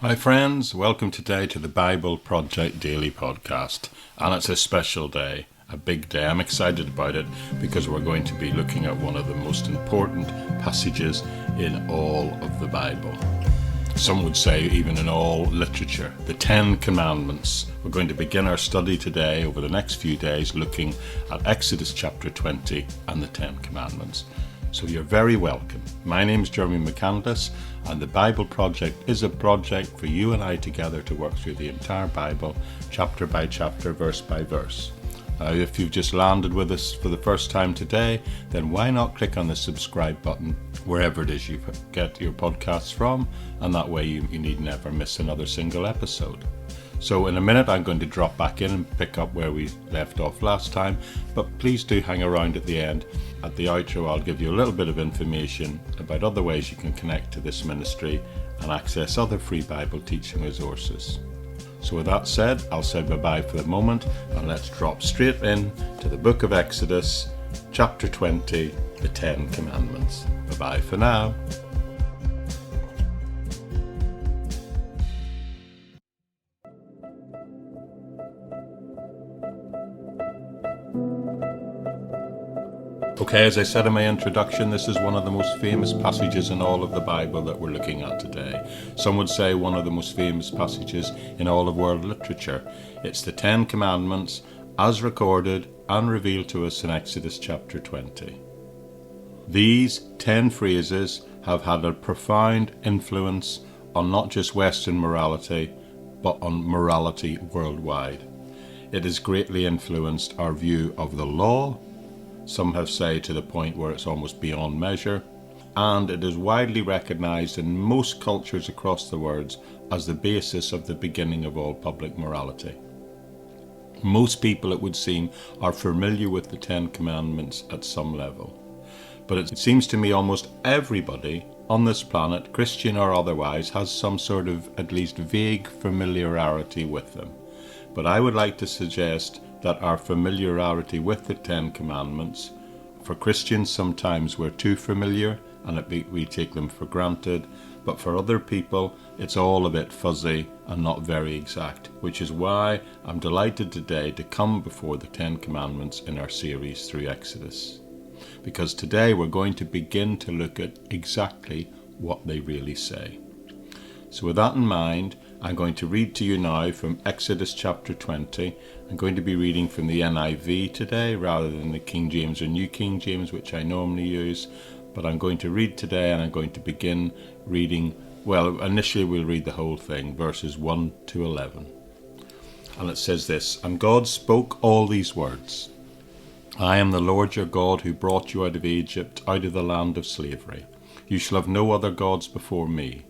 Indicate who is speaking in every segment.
Speaker 1: Hi friends, welcome today to the Bible Project Daily Podcast, and it's a special day, a big day. I'm excited about it because we're going to be looking at one of the most important passages in all of the Bible. Some would say even in all literature, the Ten Commandments. We're going to begin our study today over the next few days looking at Exodus chapter 20 and the Ten Commandments. So you're very welcome. My name's Jeremy McCandless, and the Bible Project is a project for you and I together to work through the entire Bible, chapter by chapter, verse by verse. If you've just landed with us for the first time today, then why not click on the subscribe button wherever it is you get your podcasts from, and that way you need never miss another single episode. So in a minute I'm going to drop back in and pick up where we left off last time, but please do hang around at the end. At the outro I'll give you a little bit of information about other ways you can connect to this ministry and access other free Bible teaching resources. So with that said, I'll say bye-bye for the moment, and let's drop straight in to the book of Exodus, chapter 20, the Ten Commandments. Bye-bye for now. Okay, as I said in my introduction, this is one of the most famous passages in all of the Bible that we're looking at today. Some would say one of the most famous passages in all of world literature. It's the Ten Commandments as recorded and revealed to us in Exodus chapter 20. These 10 phrases have had a profound influence on not just Western morality, but on morality worldwide. It has greatly influenced our view of the law. Some have said to the point where it's almost beyond measure, and it is widely recognized in most cultures across the world as the basis of the beginning of all public morality. Most people, it would seem, are familiar with the Ten Commandments at some level. But it seems to me almost everybody on this planet, Christian or otherwise, has some sort of at least vague familiarity with them. But I would like to suggest that our familiarity with the Ten Commandments, for Christians sometimes we're too familiar and we take them for granted, but for other people it's all a bit fuzzy and not very exact, which is why I'm delighted today to come before the Ten Commandments in our series through Exodus. Because today we're going to begin to look at exactly what they really say. So with that in mind, I'm going to read to you now from Exodus chapter 20. I'm going to be reading from the NIV today rather than the King James or New King James, which I normally use. But I'm going to read today, and I'm going to begin reading, well, initially we'll read the whole thing, verses 1 to 11. And it says this: And God spoke all these words. I am the Lord your God who brought you out of Egypt, out of the land of slavery. You shall have no other gods before me.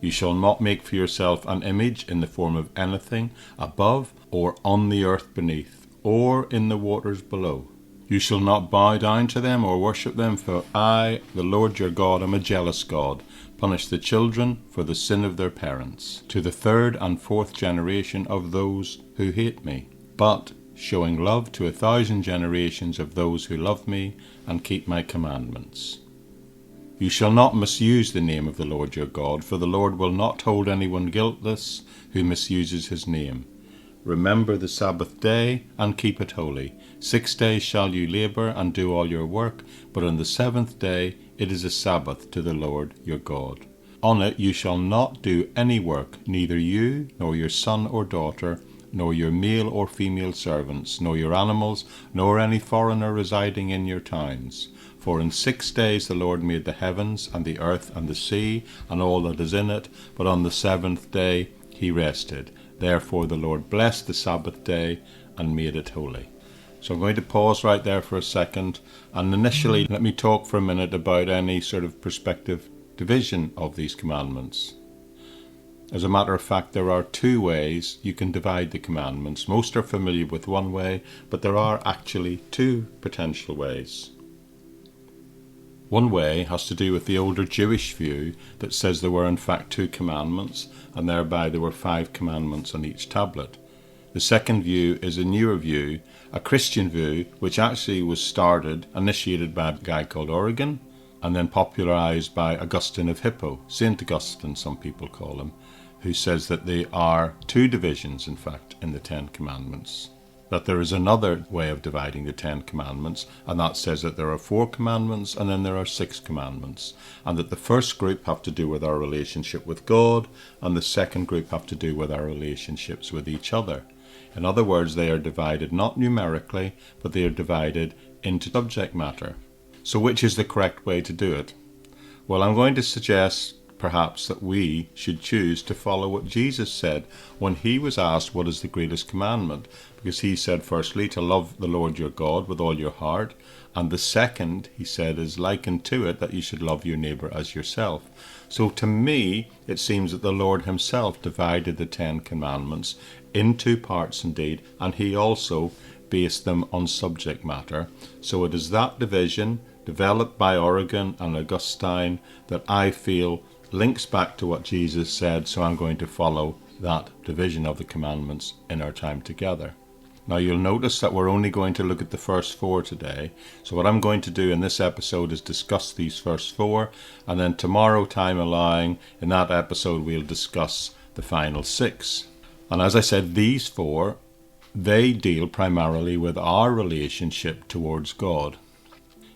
Speaker 1: You shall not make for yourself an image in the form of anything above or on the earth beneath or in the waters below. You shall not bow down to them or worship them, for I, the Lord your God, am a jealous God, punish the children for the sin of their parents, to the third and fourth generation of those who hate me, but showing love to 1,000 generations of those who love me and keep my commandments. You shall not misuse the name of the Lord your God, for the Lord will not hold anyone guiltless who misuses his name. Remember the Sabbath day and keep it holy. 6 days shall you labor and do all your work, but on the seventh day it is a Sabbath to the Lord your God. On it you shall not do any work, neither you, nor your son or daughter, nor your male or female servants, nor your animals, nor any foreigner residing in your towns. For in 6 days the Lord made the heavens and the earth and the sea and all that is in it, but on the seventh day he rested. Therefore the Lord blessed the Sabbath day and made it holy. So I'm going to pause right there for a second, and initially let me talk for a minute about any sort of perspective division of these commandments. As a matter of fact, there are 2 ways you can divide the commandments. Most are familiar with one way, but there are actually 2 potential ways. One way has to do with the older Jewish view that says there were in fact 2 commandments, and thereby there were 5 commandments on each tablet. The second view is a newer view, a Christian view, which actually was initiated by a guy called Origen, and then popularized by Augustine of Hippo, Saint Augustine some people call him, who says that there are two divisions, in fact, in the Ten Commandments. That there is another way of dividing the Ten Commandments, and that says that there are 4 commandments and then there are 6 commandments, and that the first group have to do with our relationship with God, and the second group have to do with our relationships with each other. In other words, they are divided not numerically, but they are divided into subject matter. So which is the correct way to do it? Well, I'm going to suggest perhaps that we should choose to follow what Jesus said when he was asked what is the greatest commandment, because he said firstly to love the Lord your God with all your heart, and the second, he said, is likened to it that you should love your neighbour as yourself. So to me it seems that the Lord himself divided the 10 commandments in 2 parts indeed, and he also based them on subject matter. So it is that division developed by Origen and Augustine that I feel links back to what Jesus said, so I'm going to follow that division of the commandments in our time together. Now you'll notice that we're only going to look at the first 4 today, so what I'm going to do in this episode is discuss these first 4, and then tomorrow, time allowing, in that episode we'll discuss the final 6. And as I said, these 4, they deal primarily with our relationship towards God.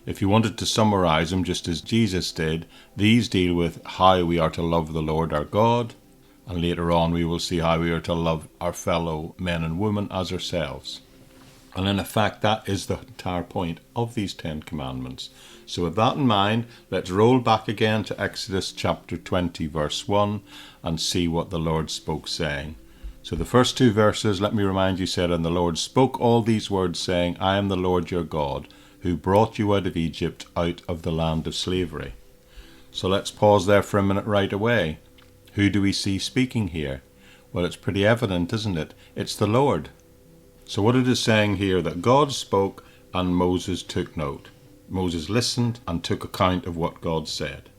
Speaker 1: If you wanted to summarize them just as Jesus did, these deal with how we are to love the Lord our God, and later on we will see how we are to love our fellow men and women as ourselves. And in effect, that is the entire point of these 10 commandments. So with that in mind, let's roll back again to Exodus chapter 20, verse 1, and see what the Lord spoke, saying. So the first 2 verses, let me remind you, said, And the Lord spoke all these words, saying, I am the Lord your God, who brought you out of Egypt, out of the land of slavery. So let's pause there for a minute right away. Who do we see speaking here? Well, it's pretty evident, isn't it? It's the Lord. So what it is saying here, that God spoke and Moses took note. Moses listened and took account of what God said.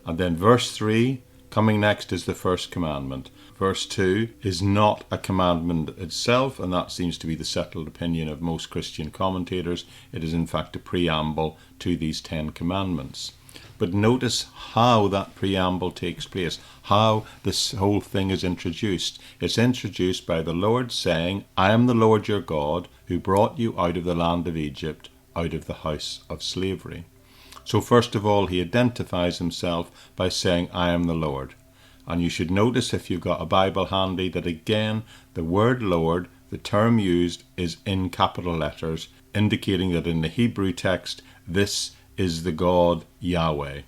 Speaker 1: And then verse 3, coming next, is the first commandment. Verse 2 is not a commandment itself, and that seems to be the settled opinion of most Christian commentators. It is in fact a preamble to these 10 commandments. But notice how that preamble takes place, how this whole thing is introduced. It's introduced by the Lord saying, I am the Lord your God, who brought you out of the land of Egypt, out of the house of slavery. So first of all, he identifies himself by saying, I am the Lord. And you should notice, if you've got a Bible handy, that again, the word Lord, the term used, is in capital letters, indicating that in the Hebrew text, this is the God Yahweh.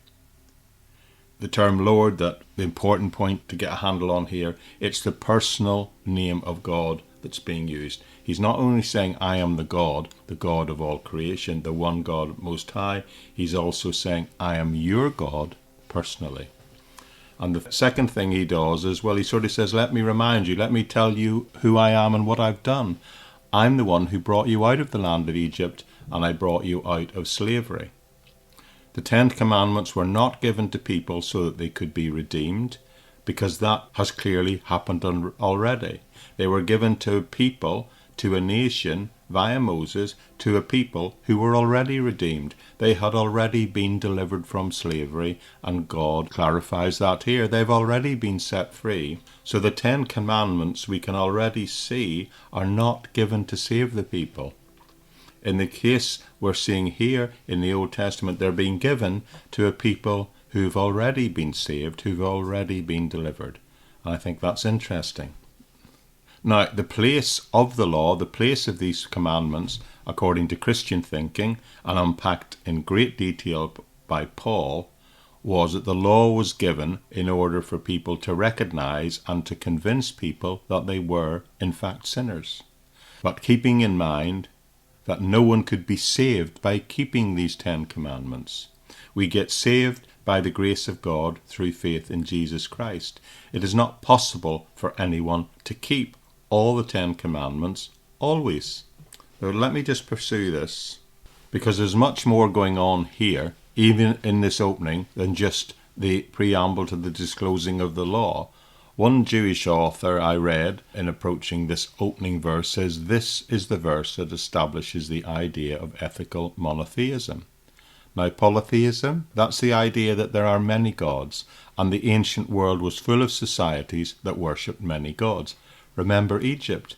Speaker 1: The term Lord, that the important point to get a handle on here, it's the personal name of God that's being used. He's not only saying, I am the God of all creation, the one God most high. He's also saying, I am your God personally. And the second thing he does is, well, he sort of says, let me remind you, let me tell you who I am and what I've done. I'm the one who brought you out of the land of Egypt, and I brought you out of slavery. The 10 commandments were not given to people so that they could be redeemed, because that has clearly happened already. They were given to people, to a nation, via Moses, to a people who were already redeemed. They had already been delivered from slavery, and God clarifies that here. They've already been set free. So the 10 commandments, we can already see, are not given to save the people. In the case we're seeing here in the Old Testament, they're being given to a people who've already been saved, who've already been delivered. And I think that's interesting. Now, the place of the law, the place of these commandments, according to Christian thinking, and unpacked in great detail by Paul, was that the law was given in order for people to recognize and to convince people that they were, in fact, sinners. But keeping in mind that no one could be saved by keeping these 10 commandments. We get saved by the grace of God through faith in Jesus Christ. It is not possible for anyone to keep all the 10 commandments always. So let me just pursue this, because there's much more going on here, even in this opening, than just the preamble to the disclosing of the law. One Jewish author I read in approaching this opening verse says this is the verse that establishes the idea of ethical monotheism. Now, polytheism, that's the idea that there are many gods, and the ancient world was full of societies that worshipped many gods. Remember Egypt.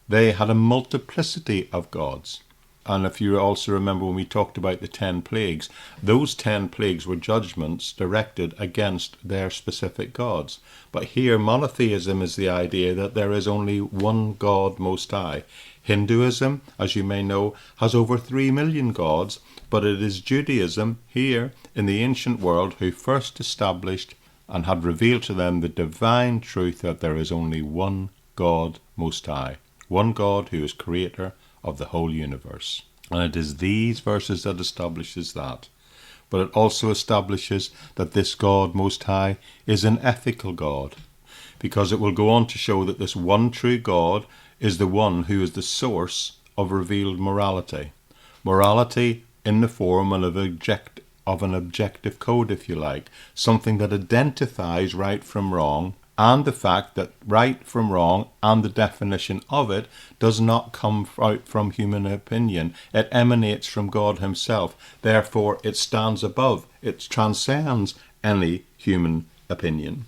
Speaker 1: They had a multiplicity of gods. And if you also remember when we talked about the 10 plagues, those 10 plagues were judgments directed against their specific gods. But here, monotheism is the idea that there is only one God Most High. Hinduism, as you may know, has over 3 million gods, but it is Judaism here in the ancient world who first established and had revealed to them the divine truth that there is only one God Most High, one God who is creator of the whole universe. And it is these verses that establishes that. But it also establishes that this God Most High is an ethical God, because it will go on to show that this one true God is the one who is the source of revealed morality. Morality in the form of an objective code, if you like, something that identifies right from wrong, and the fact that right from wrong and the definition of it does not come out from human opinion. It emanates from God himself. Therefore, it stands above, it transcends any human opinion.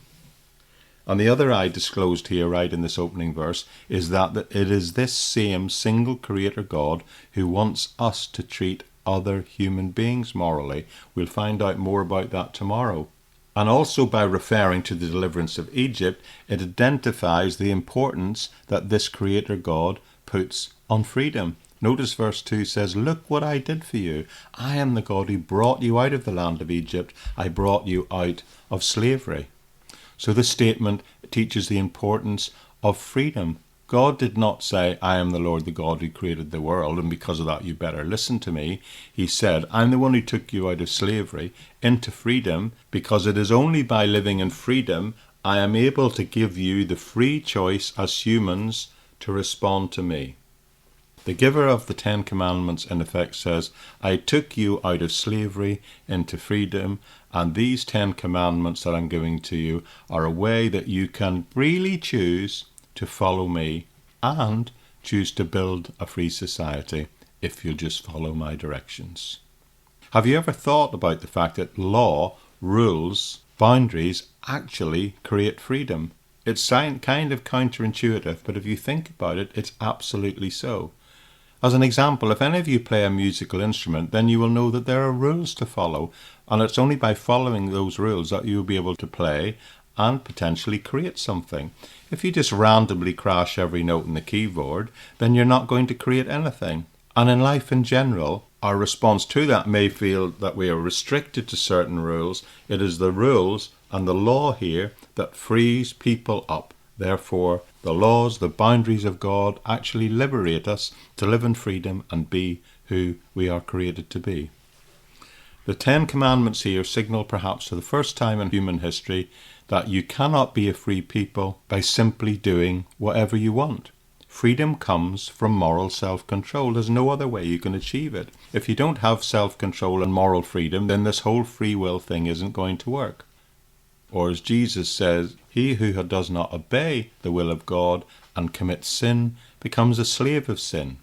Speaker 1: And the other I disclosed here right in this opening verse is that it is this same single creator God who wants us to treat other human beings morally. We'll find out more about that tomorrow. And also by referring to the deliverance of Egypt, it identifies the importance that this creator God puts on freedom. Notice verse 2 says, "Look what I did for you. I am the God who brought you out of the land of Egypt. I brought you out of slavery." So this statement teaches the importance of freedom. God did not say, "I am the Lord, the God who created the world, and because of that you better listen to me." He said, "I'm the one who took you out of slavery into freedom, because it is only by living in freedom I am able to give you the free choice as humans to respond to me." The giver of the 10 Commandments in effect says, "I took you out of slavery into freedom, and these 10 Commandments that I'm giving to you are a way that you can freely choose to follow me and choose to build a free society if you'll just follow my directions." Have you ever thought about the fact that law, rules, boundaries actually create freedom? It's kind of counterintuitive, but if you think about it, it's absolutely so. As an example, if any of you play a musical instrument, then you will know that there are rules to follow, and it's only by following those rules that you'll be able to play and potentially create something. If you just randomly crash every note in the keyboard, then you're not going to create anything. And in life in general, our response to that may feel that we are restricted to certain rules. It is the rules and the law here that frees people up. Therefore, the laws, the boundaries of God actually liberate us to live in freedom and be who we are created to be. The 10 Commandments here signal perhaps for the first time in human history that you cannot be a free people by simply doing whatever you want. Freedom comes from moral self-control. There's no other way you can achieve it. If you don't have self-control and moral freedom, then this whole free will thing isn't going to work. Or as Jesus says, he who does not obey the will of God and commits sin becomes a slave of sin.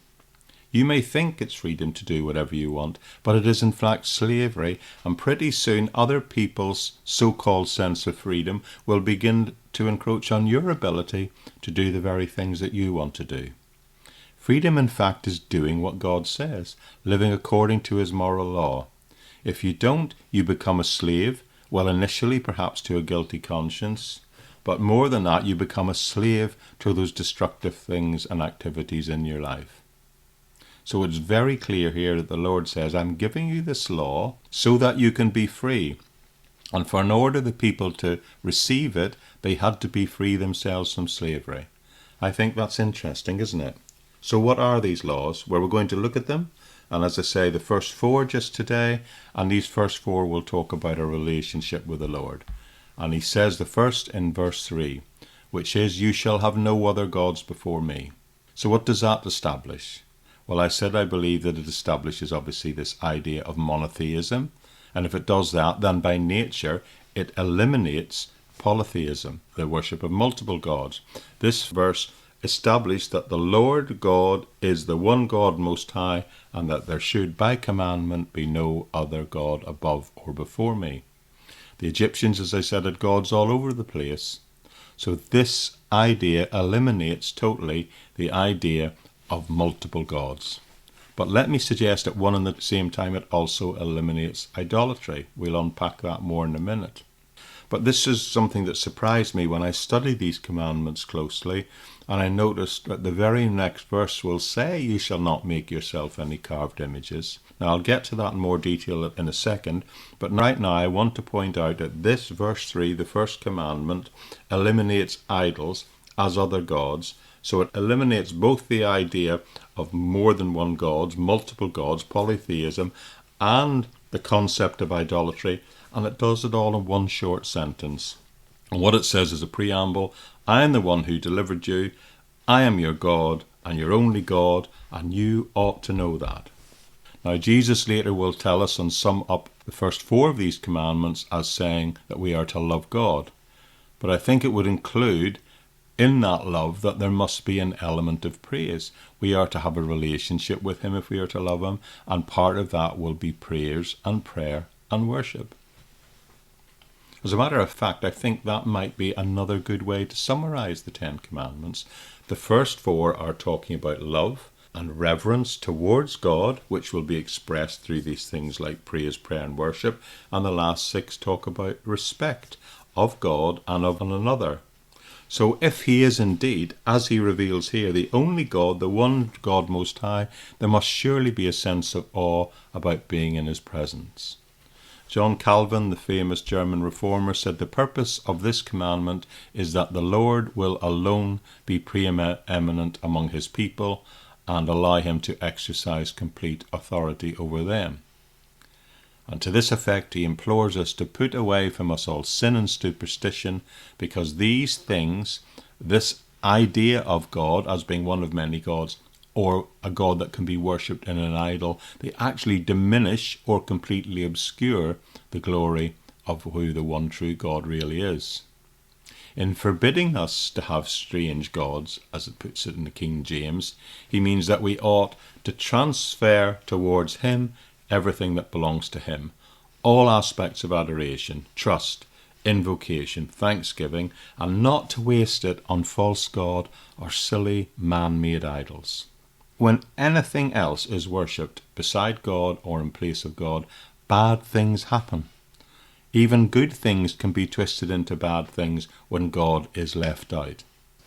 Speaker 1: You may think it's freedom to do whatever you want, but it is in fact slavery, and pretty soon other people's so-called sense of freedom will begin to encroach on your ability to do the very things that you want to do. Freedom, in fact, is doing what God says, living according to his moral law. If you don't, you become a slave, well, initially perhaps to a guilty conscience, but more than that, you become a slave to those destructive things and activities in your life. So it's very clear here that the Lord says, I'm giving you this law so that you can be free. And for in order the people to receive it, they had to be free themselves from slavery. I think that's interesting, isn't it? So what are these laws? Well, we're going to look at them. And as I say, the first 4 just today, and these first 4 will talk about a relationship with the Lord. And he says the first in verse 3, which is, you shall have no other gods before me. So what does that establish? Well, I said I believe that it establishes obviously this idea of monotheism. And if it does that, then by nature it eliminates polytheism, the worship of multiple gods. This verse establish that the Lord God is the one God most high, and that there should by commandment be no other God above or before me. The Egyptians, as I said, had gods all over the place. So this idea eliminates totally the idea of multiple gods. But let me suggest at one and the same time it also eliminates idolatry. We'll unpack that more in a minute. But this is something that surprised me when I studied these commandments closely, and I noticed that the very next verse will say, "You shall not make yourself any carved images." Now, I'll get to that in more detail in a second, but right now I want to point out that this verse 3, the first commandment, eliminates idols as other gods. So it eliminates both the idea of more than one gods, multiple gods, polytheism, and the concept of idolatry, and it does it all in one short sentence. And what it says is a preamble: "I am the one who delivered you. I am your God and your only God, and you ought to know that." Now, Jesus later will tell us and sum up the first 4 of these commandments as saying that we are to love God. But I think it would include in that love that there must be an element of praise. We are to have a relationship with him if we are to love him, and part of that will be prayers and prayer and worship. As a matter of fact, I think that might be another good way to summarize the 10 Commandments. The first 4 are talking about love and reverence towards God, which will be expressed through these things like praise, prayer, and worship. And the last 6 talk about respect of God and of one another. So if he is indeed, as he reveals here, the only God, the one God most high, there must surely be a sense of awe about being in his presence. John Calvin, the famous German reformer, said the purpose of this commandment is that the Lord will alone be preeminent among his people and allow him to exercise complete authority over them. And to this effect he implores us to put away from us all sin and superstition, because these things, this idea of God as being one of many gods, or a God that can be worshipped in an idol, they actually diminish or completely obscure the glory of who the one true God really is. In forbidding us to have strange gods, as it puts it in the King James, he means that we ought to transfer towards him everything that belongs to him, all aspects of adoration, trust, invocation, thanksgiving, and not to waste it on false god or silly man-made idols. When anything else is worshipped beside God or in place of God, bad things happen. Even good things can be twisted into bad things when God is left out.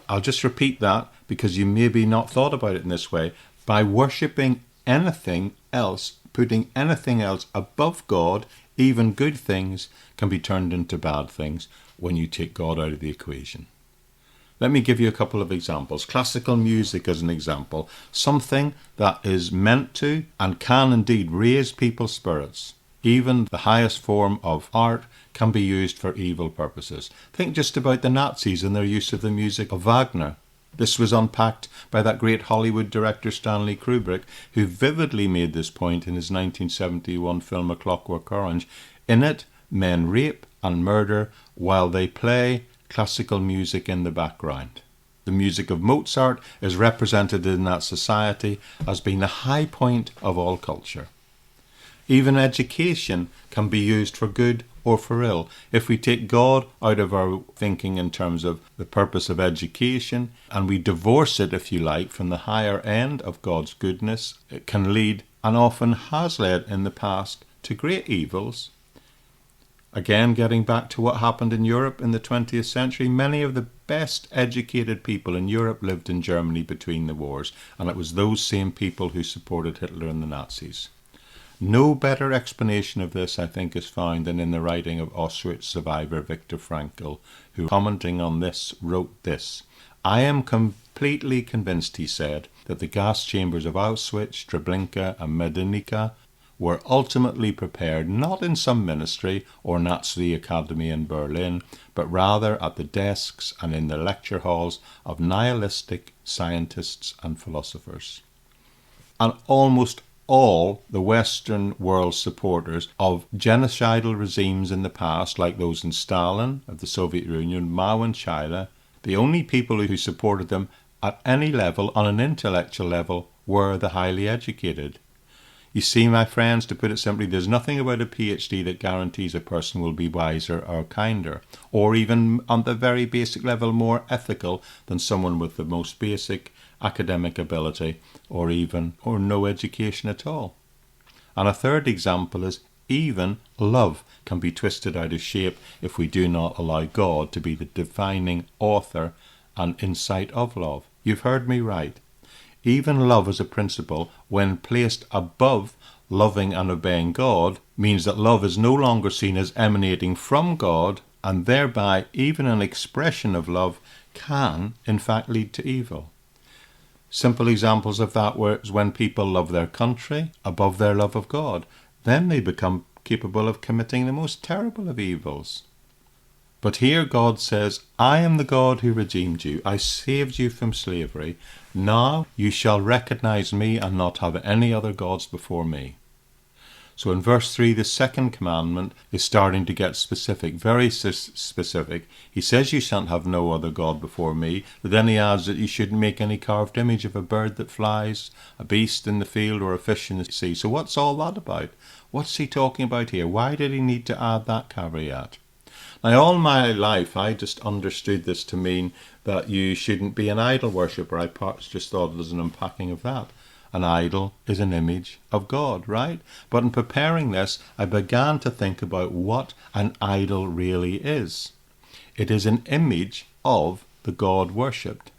Speaker 1: I'll just repeat that because you maybe not thought about it in this way. By worshipping anything else, putting anything else above God, even good things can be turned into bad things when you take God out of the equation. Let me give you a couple of examples. Classical music as an example, something that is meant to and can indeed raise people's spirits. Even the highest form of art can be used for evil purposes. Think just about the Nazis and their use of the music of Wagner. This was unpacked by that great Hollywood director Stanley Kubrick, who vividly made this point in his 1971 film A Clockwork Orange. In it, men rape and murder while they play classical music in the background. The music of Mozart is represented in that society as being the high point of all culture. Even education can be used for good or for ill. If we take God out of our thinking in terms of the purpose of education, and we divorce it, if you like, from the higher end of God's goodness, it can lead, and often has led in the past, to great evils. Again, getting back to what happened in Europe in the 20th century, many of the best educated people in Europe lived in Germany between the wars, and it was those same people who supported Hitler and the Nazis. No better explanation of this, I think, is found than in the writing of Auschwitz survivor Viktor Frankl, who, commenting on this, wrote this: "I am completely convinced," he said, "that the gas chambers of Auschwitz, Treblinka and Medinica were ultimately prepared not in some ministry or Nazi academy in Berlin, but rather at the desks and in the lecture halls of nihilistic scientists and philosophers." And almost all the Western world supporters of genocidal regimes in the past, like those in Stalin of the Soviet Union, Mao in China, the only people who supported them at any level, on an intellectual level, were the highly educated. You see, my friends, to put it simply, there's nothing about a PhD that guarantees a person will be wiser or kinder, or even on the very basic level more ethical than someone with the most basic academic ability or no education at all. And a third example is even love can be twisted out of shape if we do not allow God to be the defining author and insight of love. You've heard me right. Even love as a principle, when placed above loving and obeying God, means that love is no longer seen as emanating from God, and thereby even an expression of love can, in fact, lead to evil. Simple examples of that were when people love their country above their love of God. Then they become capable of committing the most terrible of evils. But here God says, I am the God who redeemed you. I saved you from slavery. Now you shall recognize me and not have any other gods before me. So in verse 3, the second commandment is starting to get specific, very specific. He says you shan't have no other God before me, but then he adds that you shouldn't make any carved image of a bird that flies, a beast in the field, or a fish in the sea. So what's all that about? What's he talking about here? Why did he need to add that caveat? Now, all my life, I just understood this to mean that you shouldn't be an idol worshipper. I just thought it was an unpacking of that. An idol is an image of God, right? But in preparing this, I began to think about what an idol really is. It is an image of the God worshipped.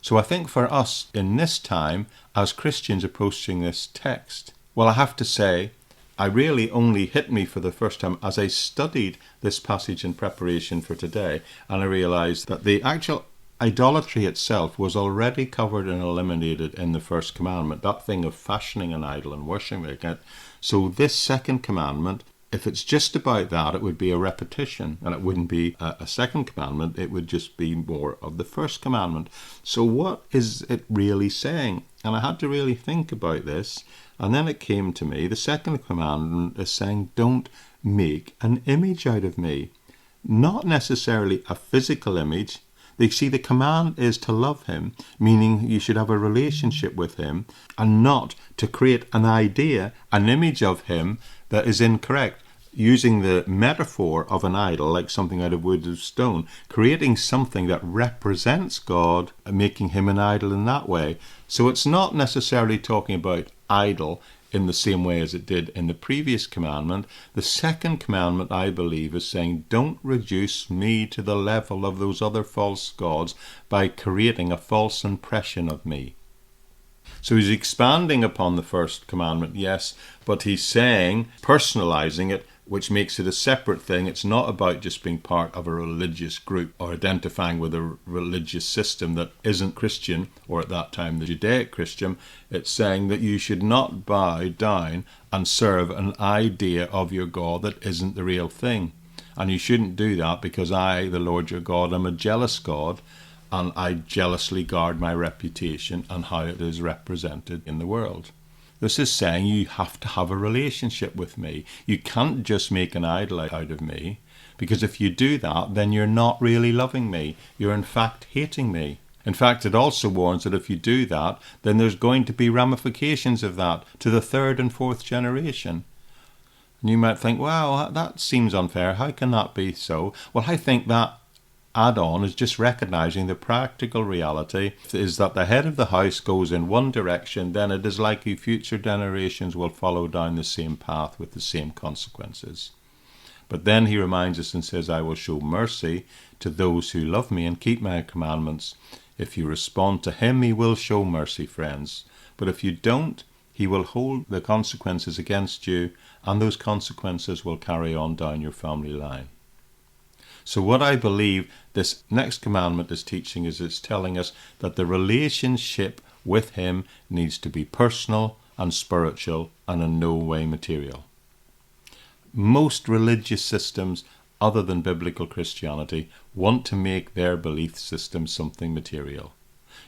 Speaker 1: So I think for us in this time, as Christians approaching this text, well, I have to say, I really only hit me for the first time as I studied this passage in preparation for today, and I realized that the actual idolatry itself was already covered and eliminated in the first commandment, that thing of fashioning an idol and worshipping it. So this second commandment, if it's just about that, it would be a repetition, and it wouldn't be a second commandment, it would just be more of the first commandment. So what is it really saying? And I had to really think about this, and then it came to me, the second commandment is saying, don't make an image out of me. Not necessarily a physical image. You see, the command is to love him, meaning you should have a relationship with him, and not to create an idea, an image of him that is incorrect. Using the metaphor of an idol, like something out of wood or stone, creating something that represents God and making him an idol in that way. So it's not necessarily talking about idol in the same way as it did in the previous commandment. The second commandment, I believe, is saying, don't reduce me to the level of those other false gods by creating a false impression of me. So he's expanding upon the first commandment, yes, but he's saying, personalizing it, which makes it a separate thing. It's not about just being part of a religious group or identifying with a religious system that isn't Christian, or at that time the Judaic Christian. It's saying that you should not bow down and serve an idea of your God that isn't the real thing. And you shouldn't do that because I, the Lord your God, am a jealous God, and I jealously guard my reputation and how it is represented in the world. This is saying you have to have a relationship with me. You can't just make an idol out of me, because if you do that, then you're not really loving me. You're in fact hating me. In fact, it also warns that if you do that, then there's going to be ramifications of that to the third and fourth generation. And you might think, wow, that seems unfair. How can that be so? Well, I think that add-on is just recognizing the practical reality is that the head of the house goes in one direction, then it is likely future generations will follow down the same path with the same consequences. But then he reminds us and says, I will show mercy to those who love me and keep my commandments. If you respond to him, he will show mercy, friends. But if you don't, he will hold the consequences against you, and those consequences will carry on down your family line. So what I believe this next commandment is teaching is it's telling us that the relationship with him needs to be personal and spiritual and in no way material. Most religious systems other than biblical Christianity want to make their belief system something material.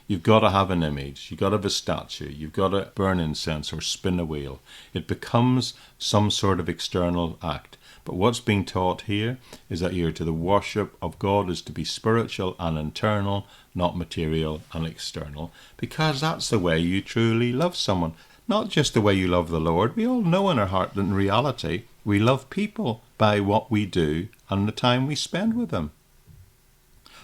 Speaker 1: You've got to have an image, you've got to have a statue, you've got to burn incense or spin a wheel. It becomes some sort of external act. But what's being taught here is that you're to the worship of God is to be spiritual and internal, not material and external, because that's the way you truly love someone. Not just the way you love the Lord. We all know in our heart that in reality we love people by what we do and the time we spend with them.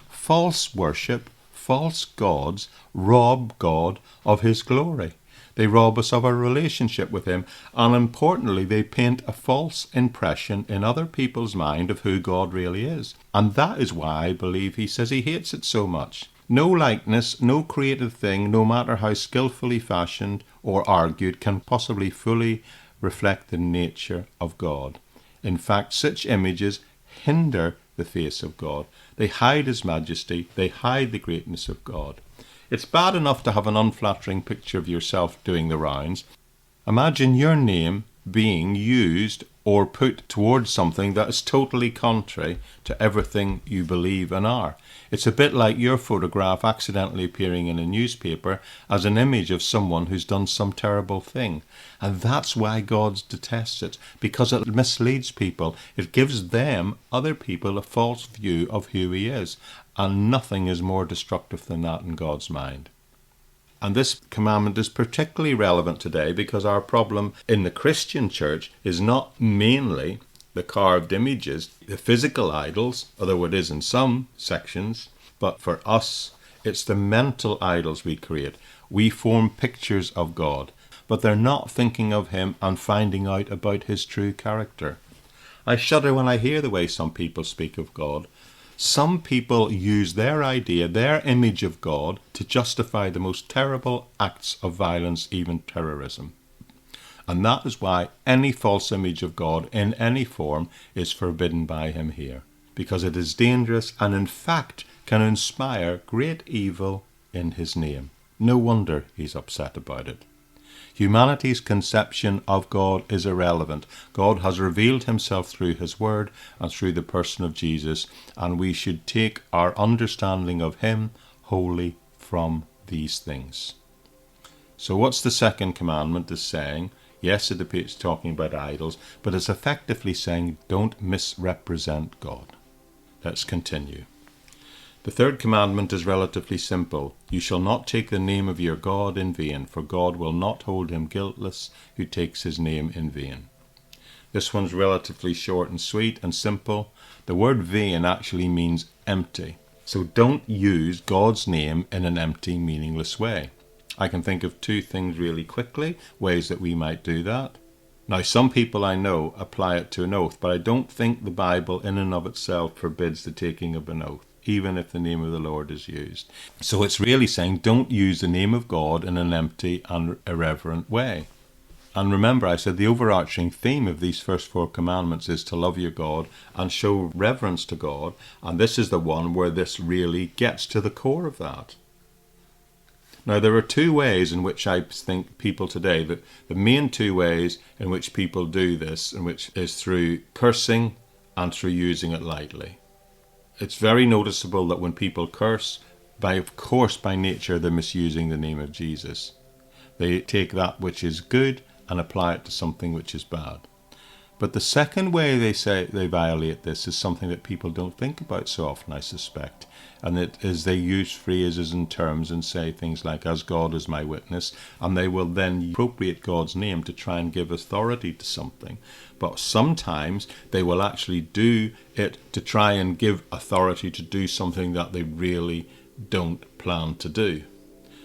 Speaker 1: False worship, false gods rob God of his glory. They rob us of our relationship with him, and importantly, they paint a false impression in other people's mind of who God really is. And that is why I believe he says he hates it so much. No likeness, no created thing, no matter how skillfully fashioned or argued, can possibly fully reflect the nature of God. In fact, such images hinder the face of God. They hide his majesty. They hide the greatness of God. It's bad enough to have an unflattering picture of yourself doing the rounds. Imagine your name being used or put towards something that is totally contrary to everything you believe and are. It's a bit like your photograph accidentally appearing in a newspaper as an image of someone who's done some terrible thing. And that's why God detests it, because it misleads people. It gives them, other people, a false view of who he is. And nothing is more destructive than that in God's mind. And this commandment is particularly relevant today because our problem in the Christian church is not mainly the carved images, the physical idols, although it is in some sections, but for us, it's the mental idols we create. We form pictures of God, but they're not thinking of him and finding out about his true character. I shudder when I hear the way some people speak of God. Some people use their idea, their image of God, to justify the most terrible acts of violence, even terrorism. And that is why any false image of God in any form is forbidden by him here, because it is dangerous and in fact can inspire great evil in his name. No wonder he's upset about it. Humanity's conception of God is irrelevant. God has revealed himself through his word and through the person of Jesus, and we should take our understanding of him wholly from these things. So what's the second commandment is saying? Yes, it's talking about idols, but it's effectively saying don't misrepresent God. Let's continue. The third commandment is relatively simple. You shall not take the name of your God in vain, for God will not hold him guiltless who takes his name in vain. This one's relatively short and sweet and simple. The word vain actually means empty. So don't use God's name in an empty, meaningless way. I can think of two things really quickly, ways that we might do that. Now, some people I know apply it to an oath, but I don't think the Bible in and of itself forbids the taking of an oath, even if the name of the Lord is used. So it's really saying don't use the name of God in an empty and irreverent way. And remember, I said the overarching theme of these first four commandments is to love your God and show reverence to God. And this is the one where this really gets to the core of that. Now, there are two ways in which I think people today, that the main two ways in which people do this, and which is through cursing and through using it lightly. It's very noticeable that when people curse, of course, by nature, they're misusing the name of Jesus. They take that which is good and apply it to something which is bad. But the second way they say they violate this is something that people don't think about so often, I suspect. And it is they use phrases and terms and say things like, as God is my witness, and they will then appropriate God's name to try and give authority to something. But sometimes they will actually do it to try and give authority to do something that they really don't plan to do.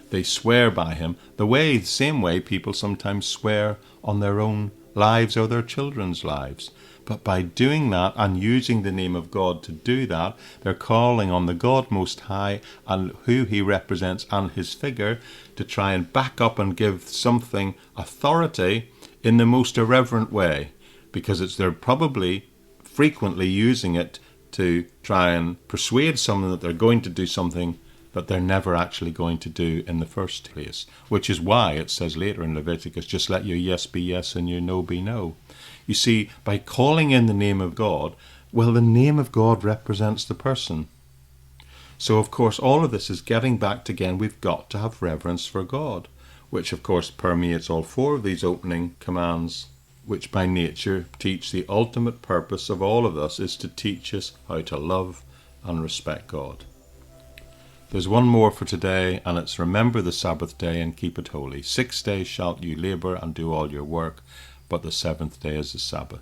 Speaker 1: They swear by him the same way people sometimes swear on their own lives or their children's lives. But by doing that and using the name of God to do that, they're calling on the God Most High and who he represents and his figure to try and back up and give something authority in the most irreverent way, because they're probably frequently using it to try and persuade someone that they're going to do something that they're never actually going to do in the first place, which is why it says later in Leviticus, just let your yes be yes and your no be no. You see, by calling in the name of God, well, the name of God represents the person. So, of course, all of this is getting back to, again, we've got to have reverence for God, which, of course, permeates all four of these opening commands. which by nature teach the ultimate purpose of all of us, is to teach us how to love and respect God. There's one more for today, and it's remember the Sabbath day and keep it holy. 6 days shalt you labour and do all your work, but the seventh day is the Sabbath.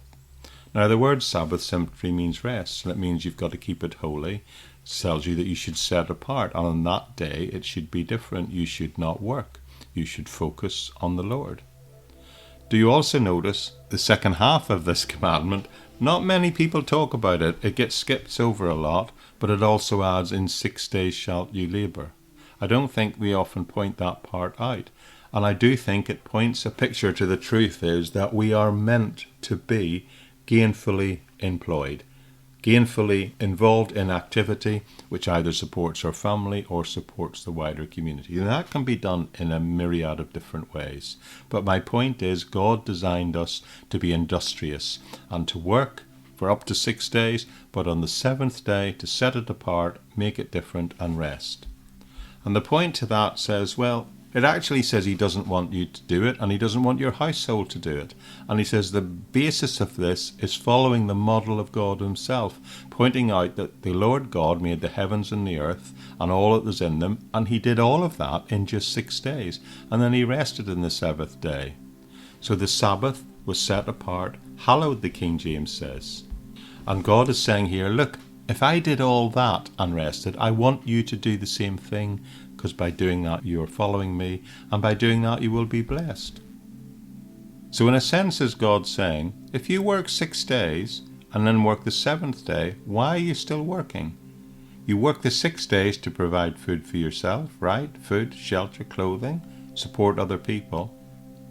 Speaker 1: Now the word Sabbath simply means rest, and it means you've got to keep it holy. It tells you that you should set apart, and on that day it should be different. You should not work. You should focus on the Lord. Do you also notice the second half of this commandment? Not many people talk about it. It gets skipped over a lot, but it also adds, in 6 days shalt you labour. I don't think we often point that part out. And I do think it points a picture to the truth is that we are meant to be gainfully employed, gainfully involved in activity which either supports our family or supports the wider community. And that can be done in a myriad of different ways. But my point is, God designed us to be industrious and to work for up to 6 days, but on the seventh day to set it apart, make it different and rest. And the point to that says, well, it actually says he doesn't want you to do it, and he doesn't want your household to do it. And he says the basis of this is following the model of God himself, pointing out that the Lord God made the heavens and the earth and all that was in them, and he did all of that in just 6 days. And then he rested in the seventh day. So the Sabbath was set apart, hallowed, the King James says. And God is saying here, look, if I did all that and rested, I want you to do the same thing, because by doing that you are following me, and by doing that you will be blessed. So in a sense is God saying, if you work 6 days and then work the seventh day, why are you still working? You work the 6 days to provide food for yourself, right? Food, shelter, clothing, support other people.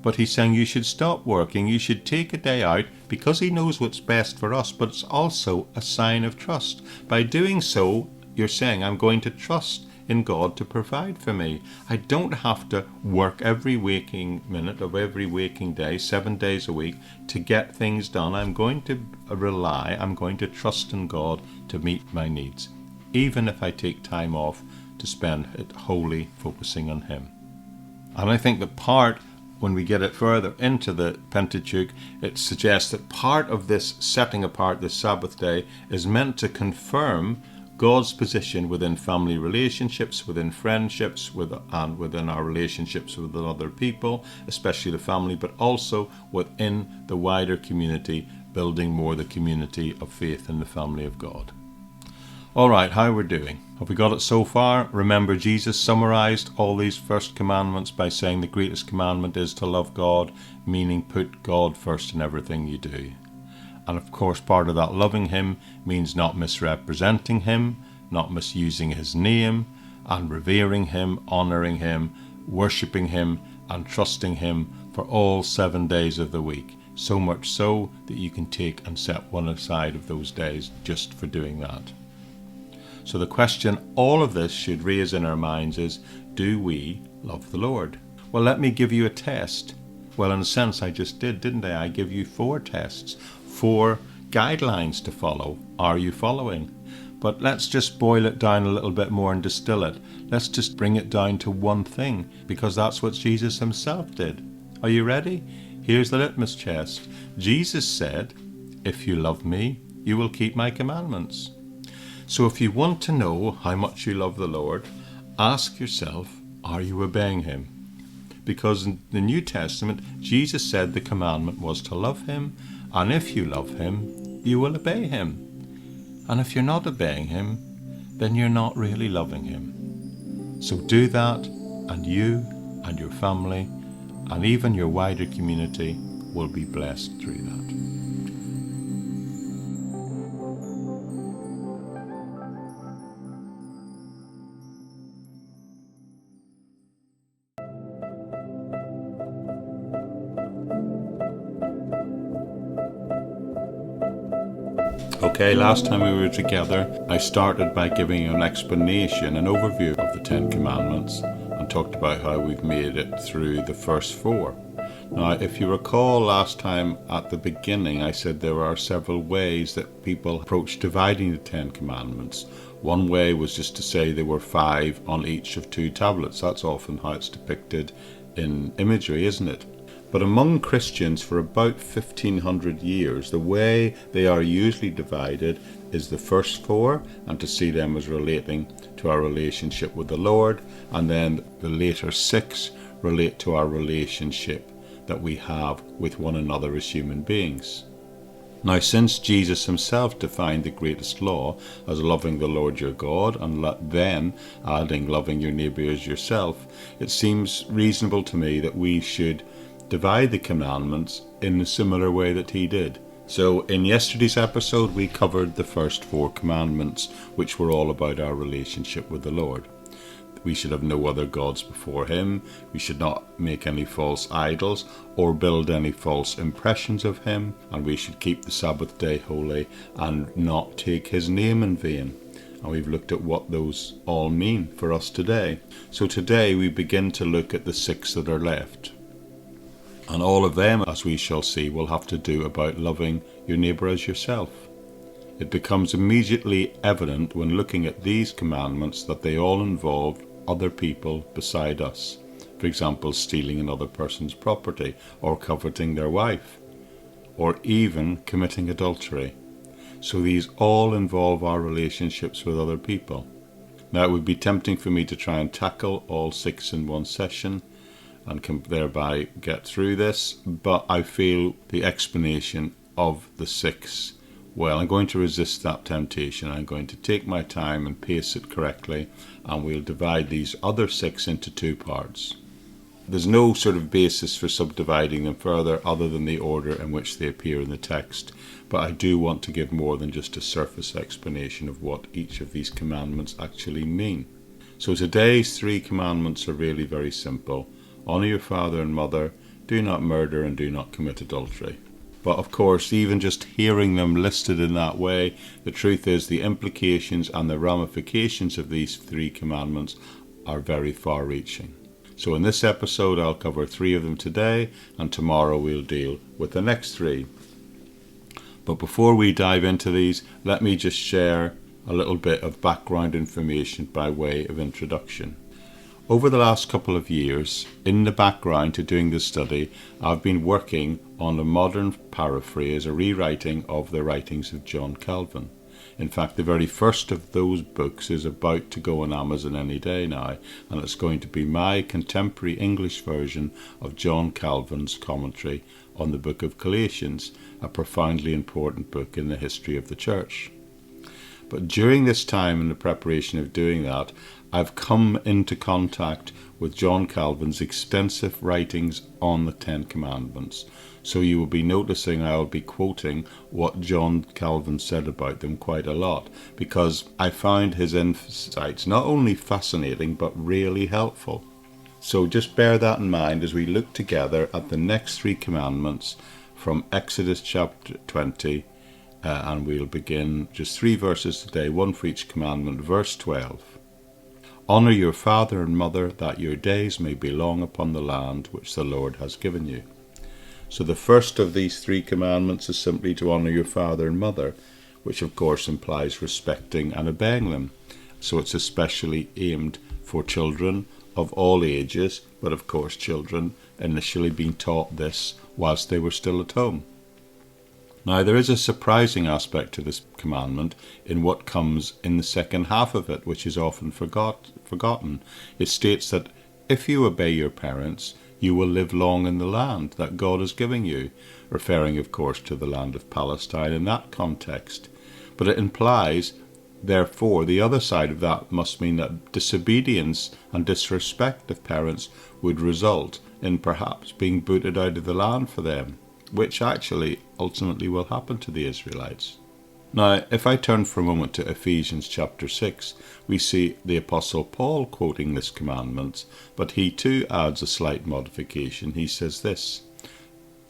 Speaker 1: But he's saying you should stop working, you should take a day out, because he knows what's best for us, but it's also a sign of trust. By doing so, you're saying, I'm going to trust in God to provide for me. I don't have to work every waking minute of every waking day, 7 days a week, to get things done. I'm going to I'm going to trust in God to meet my needs, even if I take time off to spend it wholly focusing on him. And I think that when we get it further into the Pentateuch, it suggests that part of this setting apart this Sabbath day is meant to confirm God's position within family relationships, within friendships, and within our relationships with other people, especially the family, but also within the wider community, building more the community of faith in the family of God. All right, how we're doing? Have we got it so far? Remember, Jesus summarized all these first commandments by saying the greatest commandment is to love God, meaning put God first in everything you do. And of course, part of that loving him means not misrepresenting him, not misusing his name, and revering him, honoring him, worshipping him, and trusting him for all 7 days of the week. So much so that you can take and set one aside of those days just for doing that. So the question all of this should raise in our minds is, do we love the Lord? Well, let me give you a test. Well, in a sense, I just did, didn't I? I give you 4 tests, 4 guidelines to follow. Are you following? But let's just boil it down a little bit more and distill it. Let's just bring it down to one thing, because that's what Jesus himself did. Are you ready? Here's the litmus test. Jesus said, if you love me, you will keep my commandments. So if you want to know how much you love the Lord, ask yourself, are you obeying him? Because in the New Testament, Jesus said the commandment was to love him, and if you love him, you will obey him. And if you're not obeying him, then you're not really loving him. So do that, and you and your family, and even your wider community will be blessed through that. Okay, last time we were together, I started by giving you an explanation, an overview of the 10 Commandments, and talked about how we've made it through the first 4. Now, if you recall last time at the beginning, I said there are several ways that people approach dividing the 10 Commandments. One way was just to say there were 5 on each of 2 tablets. That's often how it's depicted in imagery, isn't it? But among Christians for about 1500 years, the way they are usually divided is the first four, and to see them as relating to our relationship with the Lord, and then the later six relate to our relationship that we have with one another as human beings. Now, since Jesus himself defined the greatest law as loving the Lord your God and then adding loving your neighbour as yourself, it seems reasonable to me that we should divide the commandments in a similar way that he did. So in yesterday's episode we covered the first four commandments, which were all about our relationship with the Lord. We should have no other gods before him. We should not make any false idols or build any false impressions of him. And we should keep the Sabbath day holy and not take his name in vain. And we've looked at what those all mean for us today. So today we begin to look at the six that are left. And all of them, as we shall see, will have to do about loving your neighbour as yourself. It becomes immediately evident when looking at these commandments that they all involve other people beside us. For example, stealing another person's property, or coveting their wife, or even committing adultery. So these all involve our relationships with other people. Now, it would be tempting for me to try and tackle all six in one session and can thereby get through this, but I feel the explanation of the six, well, I'm going to resist that temptation. I'm going to take my time and pace it correctly, and we'll divide these other six into two parts. There's no sort of basis for subdividing them further other than the order in which they appear in the text, but I do want to give more than just a surface explanation of what each of these commandments actually mean. So today's three commandments are really very simple. Honour your father and mother, do not murder, and do not commit adultery. But of course, even just hearing them listed in that way, the truth is the implications and the ramifications of these three commandments are very far-reaching. So in this episode, I'll cover three of them today, and tomorrow we'll deal with the next three. But before we dive into these, let me just share a little bit of background information by way of introduction. Over the last couple of years, in the background to doing this study, I've been working on a modern paraphrase, a rewriting of the writings of John Calvin. In fact, the very first of those books is about to go on Amazon any day now, and it's going to be my contemporary English version of John Calvin's commentary on the book of Galatians, a profoundly important book in the history of the church. But during this time, in the preparation of doing that, I've come into contact with John Calvin's extensive writings on the Ten Commandments. So you will be noticing I'll be quoting what John Calvin said about them quite a lot, because I found his insights not only fascinating but really helpful. So just bear that in mind as we look together at the next three commandments from Exodus chapter 20, and we'll begin just 3 verses today, one for each commandment. Verse 12. Honour your father and mother, that your days may be long upon the land which the Lord has given you. So the first of these three commandments is simply to honour your father and mother, which of course implies respecting and obeying them. So it's especially aimed for children of all ages, but of course children initially being taught this whilst they were still at home. Now, there is a surprising aspect to this commandment in what comes in the second half of it, which is often forgotten. It states that if you obey your parents, you will live long in the land that God is giving you, referring, of course, to the land of Palestine in that context. But it implies, therefore, the other side of that must mean that disobedience and disrespect of parents would result in perhaps being booted out of the land for them, which actually ultimately will happen to the Israelites. Now, if I turn for a moment to Ephesians chapter 6, we see the Apostle Paul quoting this commandment, but he too adds a slight modification. He says this,